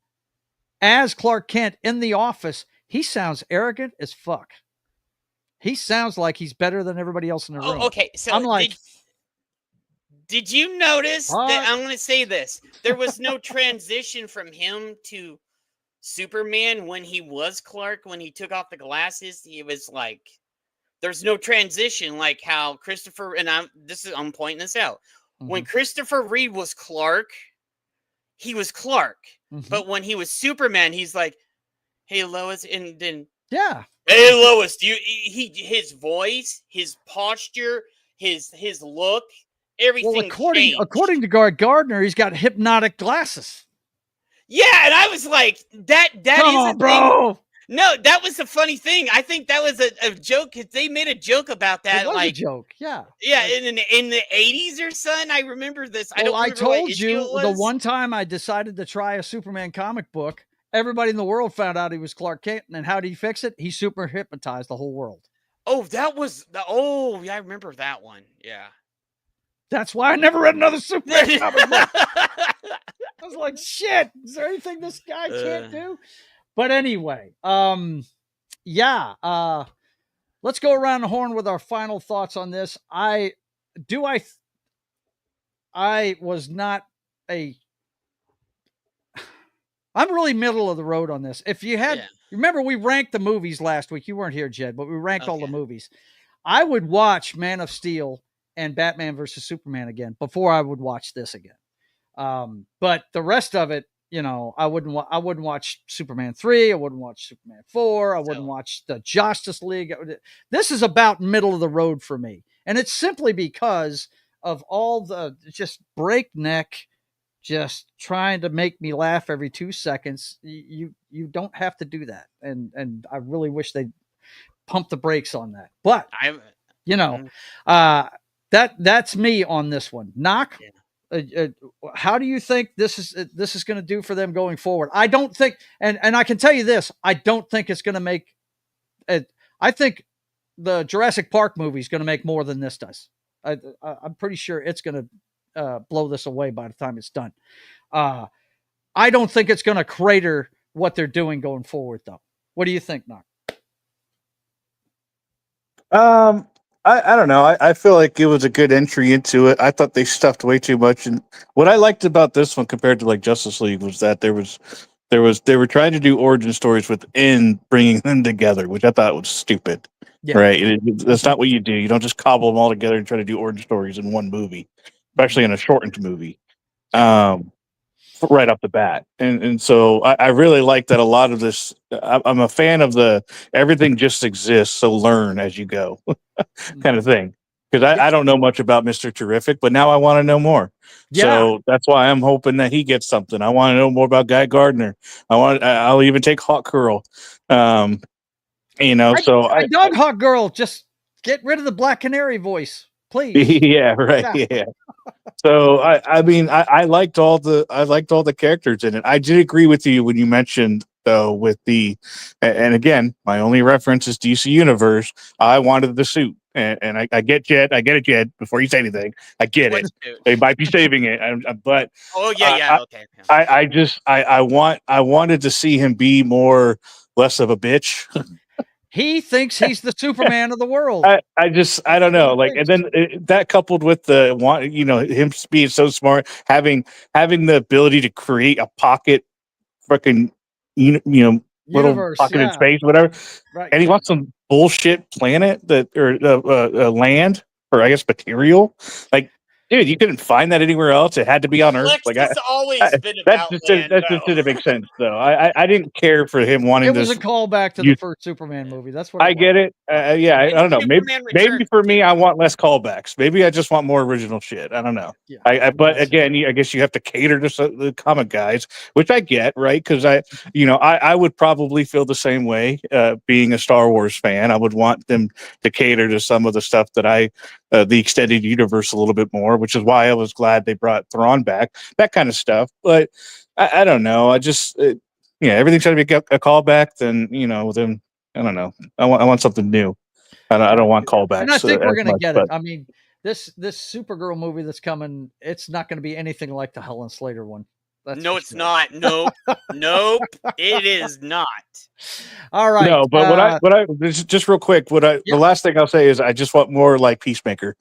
Speaker 1: as Clark Kent in the office, he sounds arrogant as fuck. He sounds like he's better than everybody else in the room.
Speaker 6: Okay, so
Speaker 1: I'm like,
Speaker 6: did you notice that? I'm going to say this. There was no transition from him to Superman when he was Clark. When he took off the glasses, he was like, there's no transition, like how Christopher, and I'm pointing this out. Mm-hmm. When Christopher Reeve was Clark, he was Clark. Mm-hmm. But when he was Superman, he's like, hey, Lois, and then hey, Lois, his voice, his posture, his look, everything.
Speaker 1: Well, according to Gardner, he's got hypnotic glasses.
Speaker 6: Yeah, and I was like, that
Speaker 1: Come
Speaker 6: is
Speaker 1: on, bro.
Speaker 6: No, that was a funny thing. I think that was a joke. They made a joke about that.
Speaker 1: It was
Speaker 6: like
Speaker 1: a joke, yeah.
Speaker 6: Yeah, in the 80s or something. I remember this.
Speaker 1: I told you the one time I decided to try a Superman comic book, everybody in the world found out he was Clark Kent, and how did he fix it? He super hypnotized the whole world.
Speaker 6: Oh, that was yeah, I remember that one. Yeah.
Speaker 1: That's why I never read another Superman comic book. I was like, shit, is there anything this guy can't do? But anyway, let's go around the horn with our final thoughts on this. I was not I'm really middle of the road on this. If you had, remember we ranked the movies last week. You weren't here, Jed, but we ranked all the movies. I would watch Man of Steel and Batman versus Superman again before I would watch this again. But the rest of it, I wouldn't watch Superman 3. I wouldn't watch Superman 4. I wouldn't watch the Justice League. This is about middle of the road for me. And it's simply because of all the just breakneck, just trying to make me laugh every 2 seconds. You don't have to do that. And I really wish they'd pump the brakes on that. But, that's me on this one. Knock. Yeah. How do you think this is going to do for them going forward? I don't think, and I can tell you this, I don't think it's going to make it. I think the Jurassic Park movie is going to make more than this does. I'm pretty sure it's going to blow this away by the time it's done. I don't think it's going to crater what they're doing going forward, though. What do you think, Knock?
Speaker 5: I don't know. I feel like it was a good entry into it. I thought they stuffed way too much. And what I liked about this one compared to like Justice League was that they were trying to do origin stories within bringing them together, which I thought was stupid. Yeah. Right? That's not what you do. You don't just cobble them all together and try to do origin stories in one movie, especially in a shortened movie. Right off the bat. And so I really like that a lot of this. I'm a fan of the everything just exists, so learn as you go kind of thing. Because I don't know much about Mr. Terrific, but now I want to know more. Yeah. So that's why I'm hoping that he gets something. I want to know more about Guy Gardner. I'll even take Hawk Girl. I
Speaker 1: dug Hawk Girl. Just get rid of the Black Canary voice, please.
Speaker 5: Yeah, right. Yeah. So I liked all the characters in it. I did agree with you when you mentioned though with and again, my only reference is DC Universe. I wanted the suit, and I get Jed. I get it, Jed. Before you say anything, I get it. They might be saving it, but
Speaker 6: okay.
Speaker 5: I wanted to see him be less of a bitch.
Speaker 1: He thinks he's the Superman of the world.
Speaker 5: I don't know. Like, and then that coupled with him being so smart, having the ability to create a pocket, freaking, little
Speaker 1: universe,
Speaker 5: pocket in space, whatever. Right. And he wants some bullshit planet or land, or I guess material. Like, Dude, you couldn't find that anywhere else. It had to be on Earth.
Speaker 6: Flex
Speaker 5: Like
Speaker 6: has always been
Speaker 5: that
Speaker 6: about
Speaker 5: just
Speaker 6: land,
Speaker 5: that just didn't make sense though. I didn't care for him wanting
Speaker 1: It was a
Speaker 5: this.
Speaker 1: callback to the first Superman movie. That's what
Speaker 5: I get it. Yeah, I don't know. Maybe
Speaker 6: Superman
Speaker 5: maybe
Speaker 6: Returns
Speaker 5: for me, I want less callbacks. Maybe I just want more original shit. I don't know.
Speaker 1: Yeah,
Speaker 5: But again, I guess you have to cater to the comic guys, which I get, right? Because I would probably feel the same way. Being a Star Wars fan, I would want them to cater to some of the stuff that the extended universe a little bit more, which is why I was glad they brought Thrawn back, that kind of stuff. But I don't know. I just everything's trying to be a callback. Then then I don't know. I want something new. I don't want callbacks.
Speaker 1: And I think we're going to get it.
Speaker 5: But
Speaker 1: I mean, this Supergirl movie that's coming, it's not going to be anything like the Helen Slater one.
Speaker 6: No, it's not. Nope. Nope. It is not.
Speaker 1: All right.
Speaker 5: No, but what I just real quick, the last thing I'll say is I just want more like Peacemaker.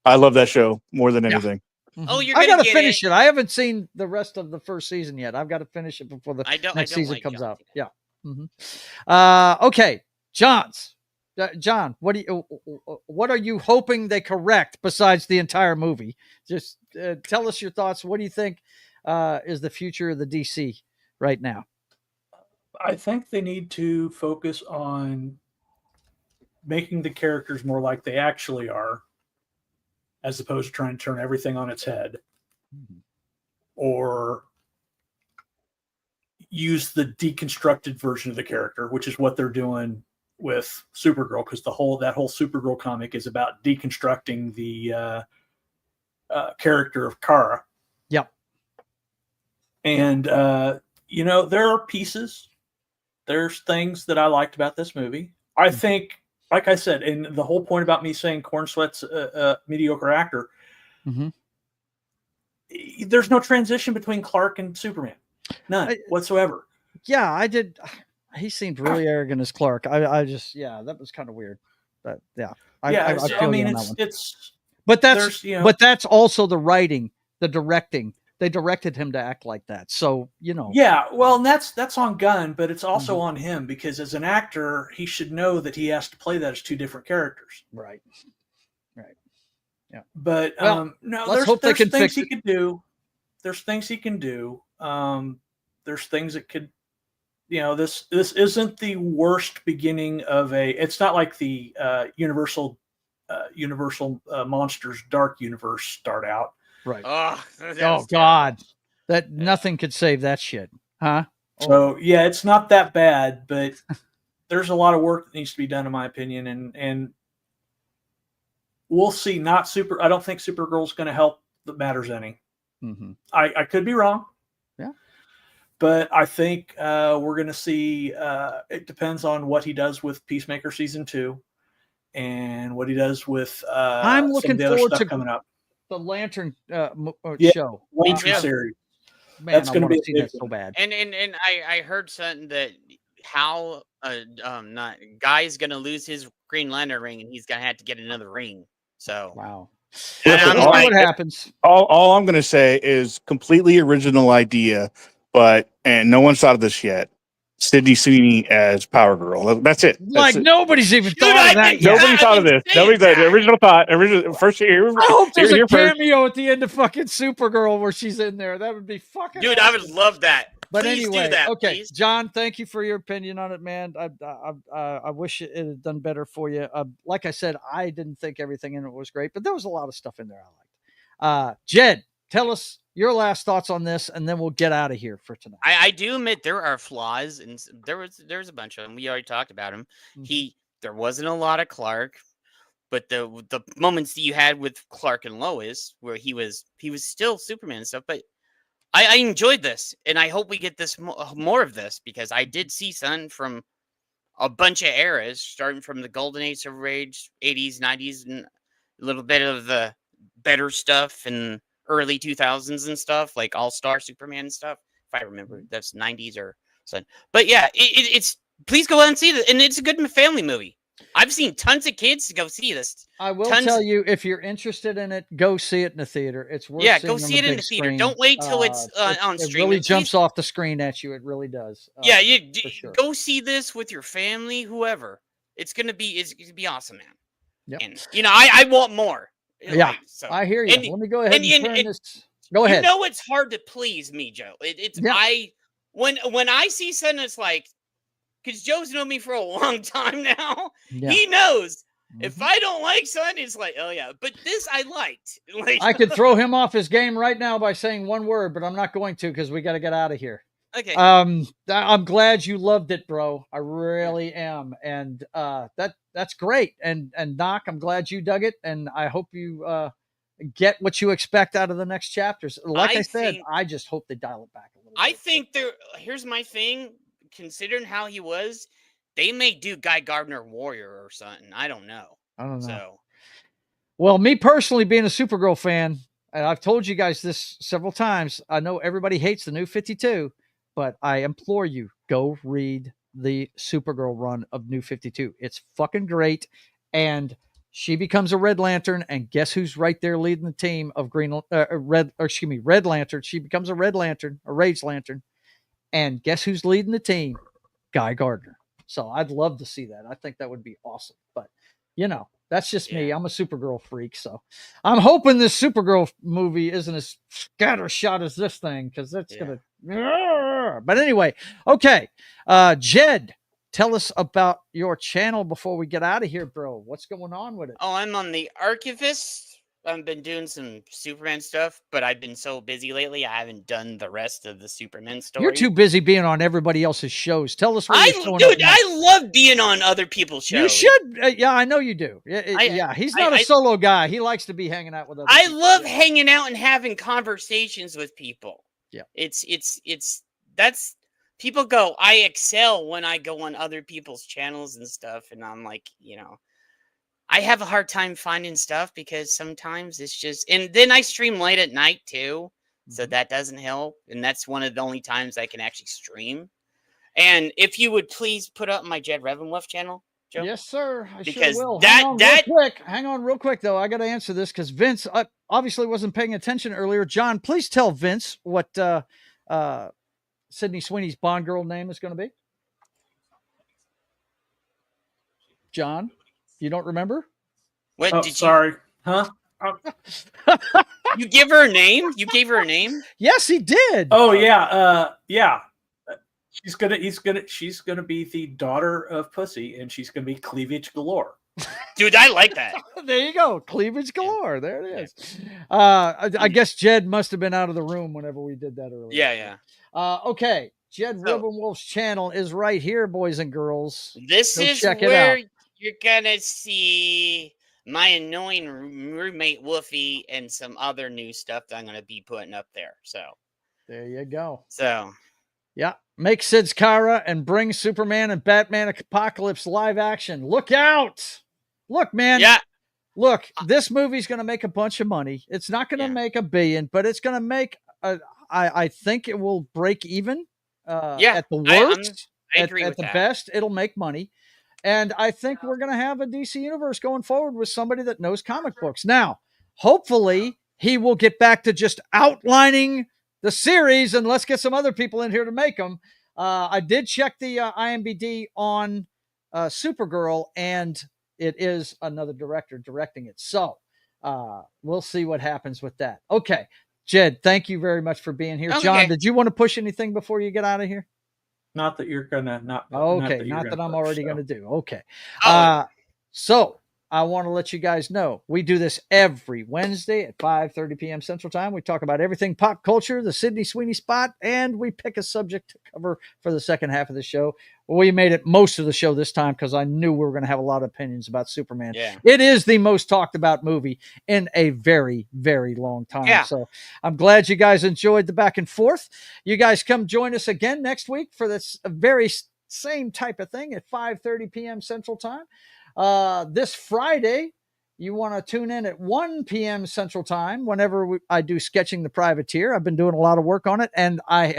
Speaker 5: I love that show more than anything.
Speaker 6: Oh, you're
Speaker 1: I
Speaker 6: gonna
Speaker 1: got to
Speaker 6: get
Speaker 1: finish it. I haven't seen the rest of the first season yet. I've got to finish it before the next season
Speaker 6: like
Speaker 1: comes
Speaker 6: John
Speaker 1: out. Yeah. Okay, John, what are you hoping they correct besides the entire movie? Just tell us your thoughts. What do you think is the future of the DC right now?
Speaker 4: I think they need to focus on making the characters more like they actually are, as opposed to trying to turn everything on its head, or use the deconstructed version of the character, which is what they're doing with Supergirl, because that whole Supergirl comic is about deconstructing the character of Kara.
Speaker 1: Yep.
Speaker 4: And there are pieces. There's things that I liked about this movie. I think, like I said, and the whole point about me saying Cornsweat's a mediocre actor, there's no transition between Clark and Superman. None whatsoever.
Speaker 1: Yeah, I did. He seemed really arrogant as Clark. I just, that was kind of weird. But I mean, but that's also the writing, the directing. They directed him to act like that. So,
Speaker 4: Yeah, well, and that's on Gunn, but it's also on him, because as an actor, he should know that he has to play that as two different characters.
Speaker 1: Right. Yeah.
Speaker 4: But
Speaker 1: no,
Speaker 4: there's things he could do. There's things he can do. There's things that could, this isn't the worst beginning of it's not like the Universal Monsters Dark Universe start out.
Speaker 1: Right.
Speaker 6: Oh
Speaker 1: God, that nothing could save that shit, huh?
Speaker 4: So it's not that bad, but there's a lot of work that needs to be done, in my opinion, and we'll see. I don't think Supergirl's going to help the matters any. I could be wrong.
Speaker 1: Yeah.
Speaker 4: But I think we're going to see. It depends on what he does with Peacemaker season 2, and what he does with.
Speaker 1: I'm looking forward to
Speaker 4: coming up.
Speaker 1: The Lantern show.
Speaker 4: Lantern series.
Speaker 1: Man, that's going to be that so bad.
Speaker 6: And I heard something that how Guy's going to lose his Green Lantern ring, and he's going to have to get another ring. So
Speaker 1: wow.
Speaker 6: Listen,
Speaker 1: what happens?
Speaker 5: All I'm going to say is completely original idea, and no one's thought of this yet. Sydney Sweeney as Power Girl. That's it.
Speaker 1: Nobody's even thought of that.
Speaker 5: Nobody thought of this. Nobody thought the original thought. First year.
Speaker 1: I hope there's a cameo at the end of fucking Supergirl where she's in there. That would be fucking.
Speaker 6: Dude,
Speaker 1: awesome.
Speaker 6: I would love that.
Speaker 1: But
Speaker 6: please
Speaker 1: anyway,
Speaker 6: do that,
Speaker 1: okay,
Speaker 6: please.
Speaker 1: John, thank you for your opinion on it, man. I wish it had done better for you. Like I said, I didn't think everything in it was great, but there was a lot of stuff in there I liked. Jed, tell us your last thoughts on this, and then we'll get out of here for tonight.
Speaker 6: I do admit there are flaws, and there's a bunch of them. We already talked about him. There wasn't a lot of Clark, but the moments that you had with Clark and Lois, where he was still Superman and stuff. But I enjoyed this, and I hope we get this more of this, because I did see something from a bunch of eras, starting from the Golden Age of Rage, 80s, 90s, and a little bit of the better stuff and early 2000s and stuff, like All-Star Superman and stuff. If I remember, that's 90s or something. But yeah, it's please go out and see it, and it's a good family movie. I've seen tons of kids to go see this.
Speaker 1: I will tell you, if you're interested in it, go see it in the theater. It's worth seeing.
Speaker 6: Go see it in the theater. Screen. Don't wait till it's on stream.
Speaker 1: It really jumps off the screen at you. It really does.
Speaker 6: Go see this with your family, whoever. It's gonna be awesome, man.
Speaker 1: Yep.
Speaker 6: And I want more.
Speaker 1: Yeah,
Speaker 6: Like, so,
Speaker 1: I hear you.
Speaker 6: and
Speaker 1: Let me go ahead and turn
Speaker 6: and
Speaker 1: this. Go ahead.
Speaker 6: you know it's hard to please me, Joe. It's
Speaker 1: Yeah.
Speaker 6: when I see something that's like, because Joe's known me for a long time now.
Speaker 1: Yeah.
Speaker 6: He knows if
Speaker 1: Mhm.
Speaker 6: I don't like something, it's like, oh yeah. But this I liked. Like,
Speaker 1: I could throw him off his game right now by saying one word, but I'm not going to because we got to get out of here.
Speaker 6: okay.
Speaker 1: I'm glad you loved it, bro. I really am, and that's great. And Doc, I'm glad you dug it, and I hope you get what you expect out of the next chapters. Like I said, I just hope they dial it back a little bit.
Speaker 6: I think here's my thing. Considering how he was, they may do Guy Gardner Warrior or something. I don't know.
Speaker 1: I don't know.
Speaker 6: So,
Speaker 1: well, me personally, being a Supergirl fan, and I've told you guys this several times, I know everybody hates the New 52, but I implore you, go read the Supergirl run of New 52. It's fucking great. And she becomes a Red Lantern, and guess who's right there leading the team of Red Lantern. She becomes a Red Lantern, a Rage Lantern. And guess who's leading the team? Guy Gardner. So I'd love to see that. I think that would be awesome. But, that's just me. I'm a Supergirl freak. So I'm hoping this Supergirl movie isn't as scattershot as this thing, because that's going to. But anyway, okay. Jed, tell us about your channel before we get out of here, bro. What's going on with it?
Speaker 6: Oh, I'm on the Archivist. I've been doing some Superman stuff, but I've been so busy lately, I haven't done the rest of the Superman story.
Speaker 1: You're too busy being on everybody else's shows. Tell us what you're showing
Speaker 6: dude, I love being on other people's shows.
Speaker 1: You should. Yeah, I know you do. Yeah, he's not a solo guy. He likes to be hanging out with other people.
Speaker 6: I love hanging out and having conversations with people.
Speaker 1: Yeah.
Speaker 6: That's people go, I excel when I go on other people's channels and stuff. And I'm like, I have a hard time finding stuff because sometimes it's just, and then I stream late at night too. So that doesn't help. And that's one of the only times I can actually stream. And if you would please put up my Jed Revenwolf channel, Joe.
Speaker 1: Yes, sir. I
Speaker 6: because
Speaker 1: sure will. Hang on real quick though. I got to answer this because Vince obviously wasn't paying attention earlier. John, please tell Vince what Sydney Sweeney's Bond girl name is going to be. John, you don't remember?
Speaker 4: What? Oh, sorry. Huh?
Speaker 6: You give her a name? You gave her a name?
Speaker 1: Yes, he did.
Speaker 4: Oh yeah. Yeah. She's gonna be the daughter of Pussy, and she's gonna be cleavage galore.
Speaker 6: Dude, I like that.
Speaker 1: There you go, cleavage galore. There it is. I guess Jed must have been out of the room whenever we did that earlier.
Speaker 6: Yeah.
Speaker 1: Okay, Jed Revenwolf's channel is right here, boys and girls.
Speaker 6: This is where you're gonna see my annoying roommate Wolfie and some other new stuff that I'm gonna be putting up there. So
Speaker 1: there you go.
Speaker 6: So
Speaker 1: yeah, make Sid's Kara and bring Superman and Batman Apocalypse live action. Look out! Look, man.
Speaker 6: Yeah.
Speaker 1: Look, this movie's going to make a bunch of money. It's not going to make $1 billion, but it's going to make. I think it will break even. At the worst,
Speaker 6: I agree
Speaker 1: at the best, it'll make money. And I think we're going to have a DC universe going forward with somebody that knows comic books. Now, hopefully, he will get back to just outlining the series, and let's get some other people in here to make them. I did check the IMDb on Supergirl, and it is another director directing it. So we'll see what happens with that. Okay, Jed, thank you very much for being here. Okay. John, did you want to push anything before you get out of here?
Speaker 4: Not that you're gonna not that
Speaker 1: I'm already gonna do. Okay.
Speaker 6: Oh.
Speaker 1: So I want to let you guys know we do this every Wednesday at 5:30 p.m. Central Time. We talk about everything pop culture, the Sydney Sweeney spot, and we pick a subject to cover for the second half of the show. We made it most of the show this time because I knew we were going to have a lot of opinions about Superman.
Speaker 6: Yeah.
Speaker 1: It is the most talked about movie in a very, very long time.
Speaker 6: Yeah.
Speaker 1: So I'm glad you guys enjoyed the back and forth. You guys come join us again next week for this very same type of thing at 5:30 p.m. Central Time. This Friday, you want to tune in at 1 p.m. Central Time whenever I do Sketching the Privateer. I've been doing a lot of work on it, and I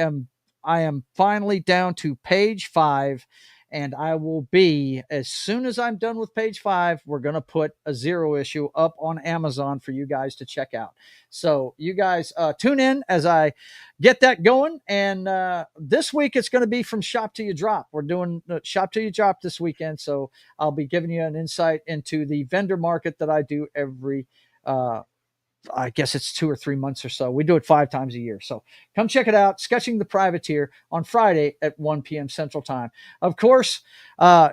Speaker 1: am finally down to page 5, and I will be, as soon as I'm done with page 5, we're going to put a 0 issue up on Amazon for you guys to check out. So you guys tune in as I get that going. And this week it's going to be from Shop Till You Drop. We're doing Shop Till You Drop this weekend. So I'll be giving you an insight into the vendor market that I do every I guess it's 2 or 3 months or so. We do it 5 times a year. So come check it out. Sketching the Privateer on Friday at 1 p.m. Central Time. Of course,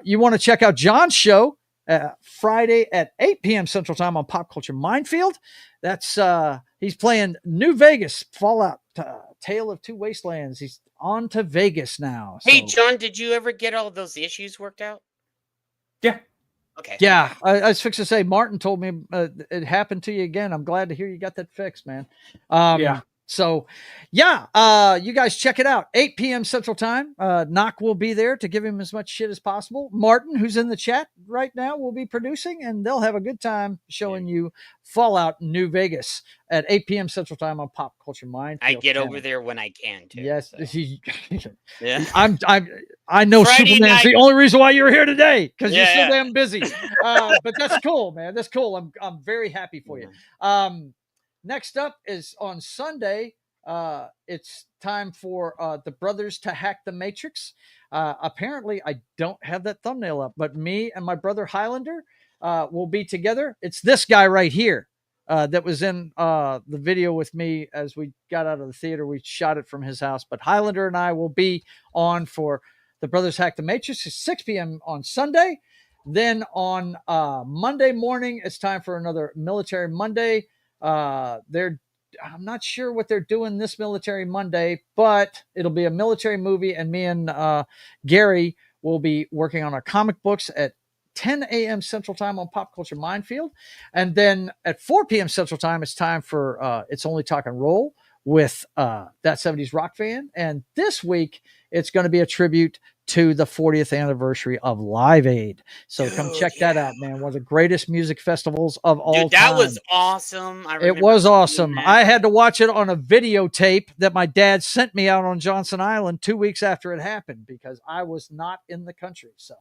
Speaker 1: you want to check out John's show Friday at 8 p.m. Central Time on Pop Culture Minefield. That's he's playing New Vegas Fallout Tale of Two Wastelands. He's on to Vegas now.
Speaker 6: Hey, John, did you ever get all those issues worked out?
Speaker 4: Yeah.
Speaker 6: Okay.
Speaker 1: Yeah, I was fixing to say, Martin told me it happened to you again. I'm glad to hear you got that fixed, man.
Speaker 4: Yeah.
Speaker 1: So, yeah, you guys check it out. 8 p.m. Central Time. Knock will be there to give him as much shit as possible. Martin, who's in the chat right now, will be producing, and they'll have a good time showing you Fallout New Vegas at 8 p.m. Central Time on Pop Culture Mind.
Speaker 6: I get over there when I can, too.
Speaker 1: Yes.
Speaker 6: So.
Speaker 1: Yeah. I know Friday Superman's night. The only reason why you're here today, because you're so damn busy. But that's cool, man. That's cool. I'm very happy for you. Next up is on Sunday. It's time for the brothers to hack the Matrix. Apparently, I don't have that thumbnail up, but me and my brother Highlander will be together. It's this guy right here that was in the video with me as we got out of the theater. We shot it from his house, but Highlander and I will be on for the brothers hack the Matrix at 6 p.m. on Sunday. Then on Monday morning, it's time for another Military Monday. I'm not sure what they're doing this Military Monday, but it'll be a military movie, and me and Gary will be working on our comic books at 10 a.m. Central Time on Pop Culture Minefield. And then at 4 p.m. Central Time, it's time for It's Only Talk and Roll with That 70s Rock Fan. And this week, it's going to be a tribute to the 40th anniversary of Live Aid. So come check that out, man. One of the greatest music festivals of all time.
Speaker 6: That was awesome.
Speaker 1: It was awesome. I had to watch it on a videotape that my dad sent me out on Johnson Island 2 weeks after it happened because I was not in the country. So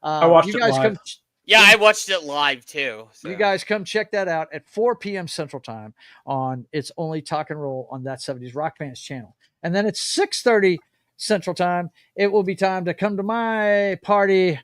Speaker 4: I watched it live.
Speaker 6: I watched it live too. So.
Speaker 1: You guys come check that out at 4 p.m. Central Time on It's Only Talk and Roll on That 70s Rock Band's channel. And then at 6:30 Central Time, it will be time to come to my party,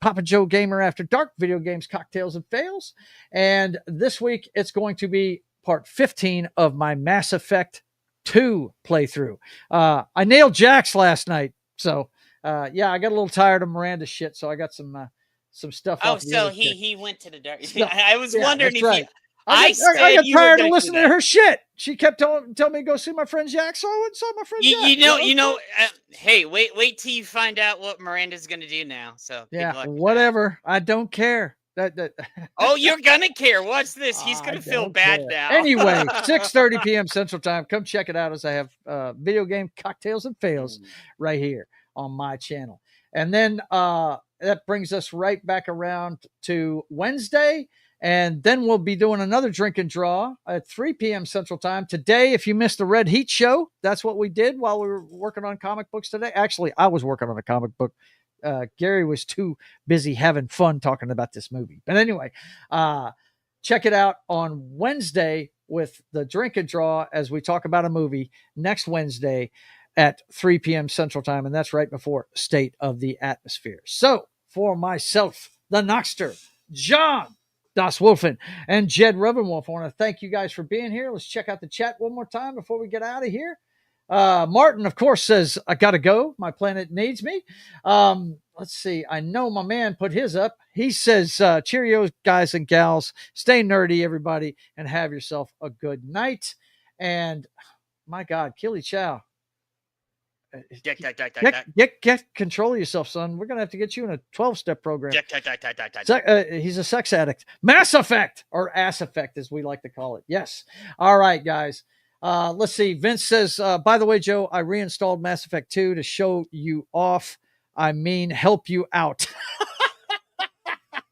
Speaker 1: Papa Joe Gamer After Dark, video games, cocktails, and fails. And this week, it's going to be part 15 of my Mass Effect 2 playthrough. I nailed Jax last night. So, I got a little tired of Miranda shit, so I got some stuff.
Speaker 6: Oh, so he went to the dark.
Speaker 1: No,
Speaker 6: I was wondering if
Speaker 1: right.
Speaker 6: I
Speaker 1: got tired of listening to her shit. She kept telling me to go see my friend Jack, so I went and saw my friend Jack.
Speaker 6: Hey, wait till you find out what Miranda's going to do now. So
Speaker 1: whatever. I don't care.
Speaker 6: Oh, you're gonna care. Watch this. He's gonna feel bad now.
Speaker 1: Anyway, 6:30 p.m. Central Time. Come check it out as I have video game cocktails and fails right here on my channel. And then that brings us right back around to Wednesday. And then we'll be doing another drink and draw at 3 p.m. Central Time. Today, if you missed the Red Heat show, that's what we did while we were working on comic books today. Actually, I was working on a comic book. Gary was too busy having fun talking about this movie. But anyway, check it out on Wednesday with the drink and draw as we talk about a movie next Wednesday at 3 p.m. Central Time. And that's right before State of the Atmosphere. So for myself, the Knockster, John Das Wolfen, and Jed Rubenwolf, I want to thank you guys for being here. Let's check out the chat one more time before we get out of here. Martin, of course, says, I got to go. My planet needs me. Let's see. I know my man put his up. He says, cheerio, guys and gals. Stay nerdy, everybody, and have yourself a good night. And my God, Killy Chow. Get control of yourself, son. We're going to have to get you in a 12-step program. He's a sex addict. Mass Effect, or Ass Effect, as we like to call it. Yes. All right, guys. Let's see. Vince says, by the way, Joe, I reinstalled Mass Effect 2 to show you off. I mean, help you out.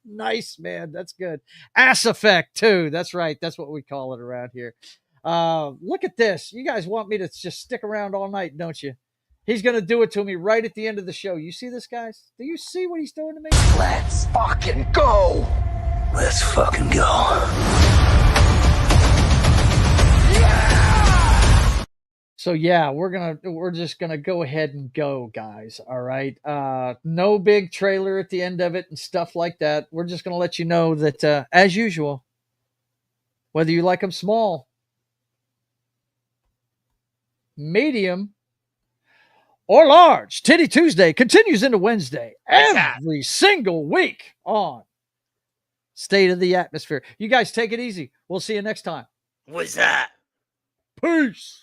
Speaker 1: Nice, man. That's good. Ass Effect 2. That's right. That's what we call it around here. Look at this. You guys want me to just stick around all night, don't you? He's going to do it to me right at the end of the show. You see this, guys? Do you see what he's doing to me?
Speaker 3: Let's fucking go. Let's fucking go.
Speaker 1: So yeah, we're just gonna go ahead and go, guys. All right. No big trailer at the end of it and stuff like that. We're just gonna let you know that as usual, Whether you like them small, medium, or large, Titty Tuesday continues into Wednesday every single week on State of the Atmosphere. You guys take it easy. We'll see you next time.
Speaker 6: What's that?
Speaker 1: Peace.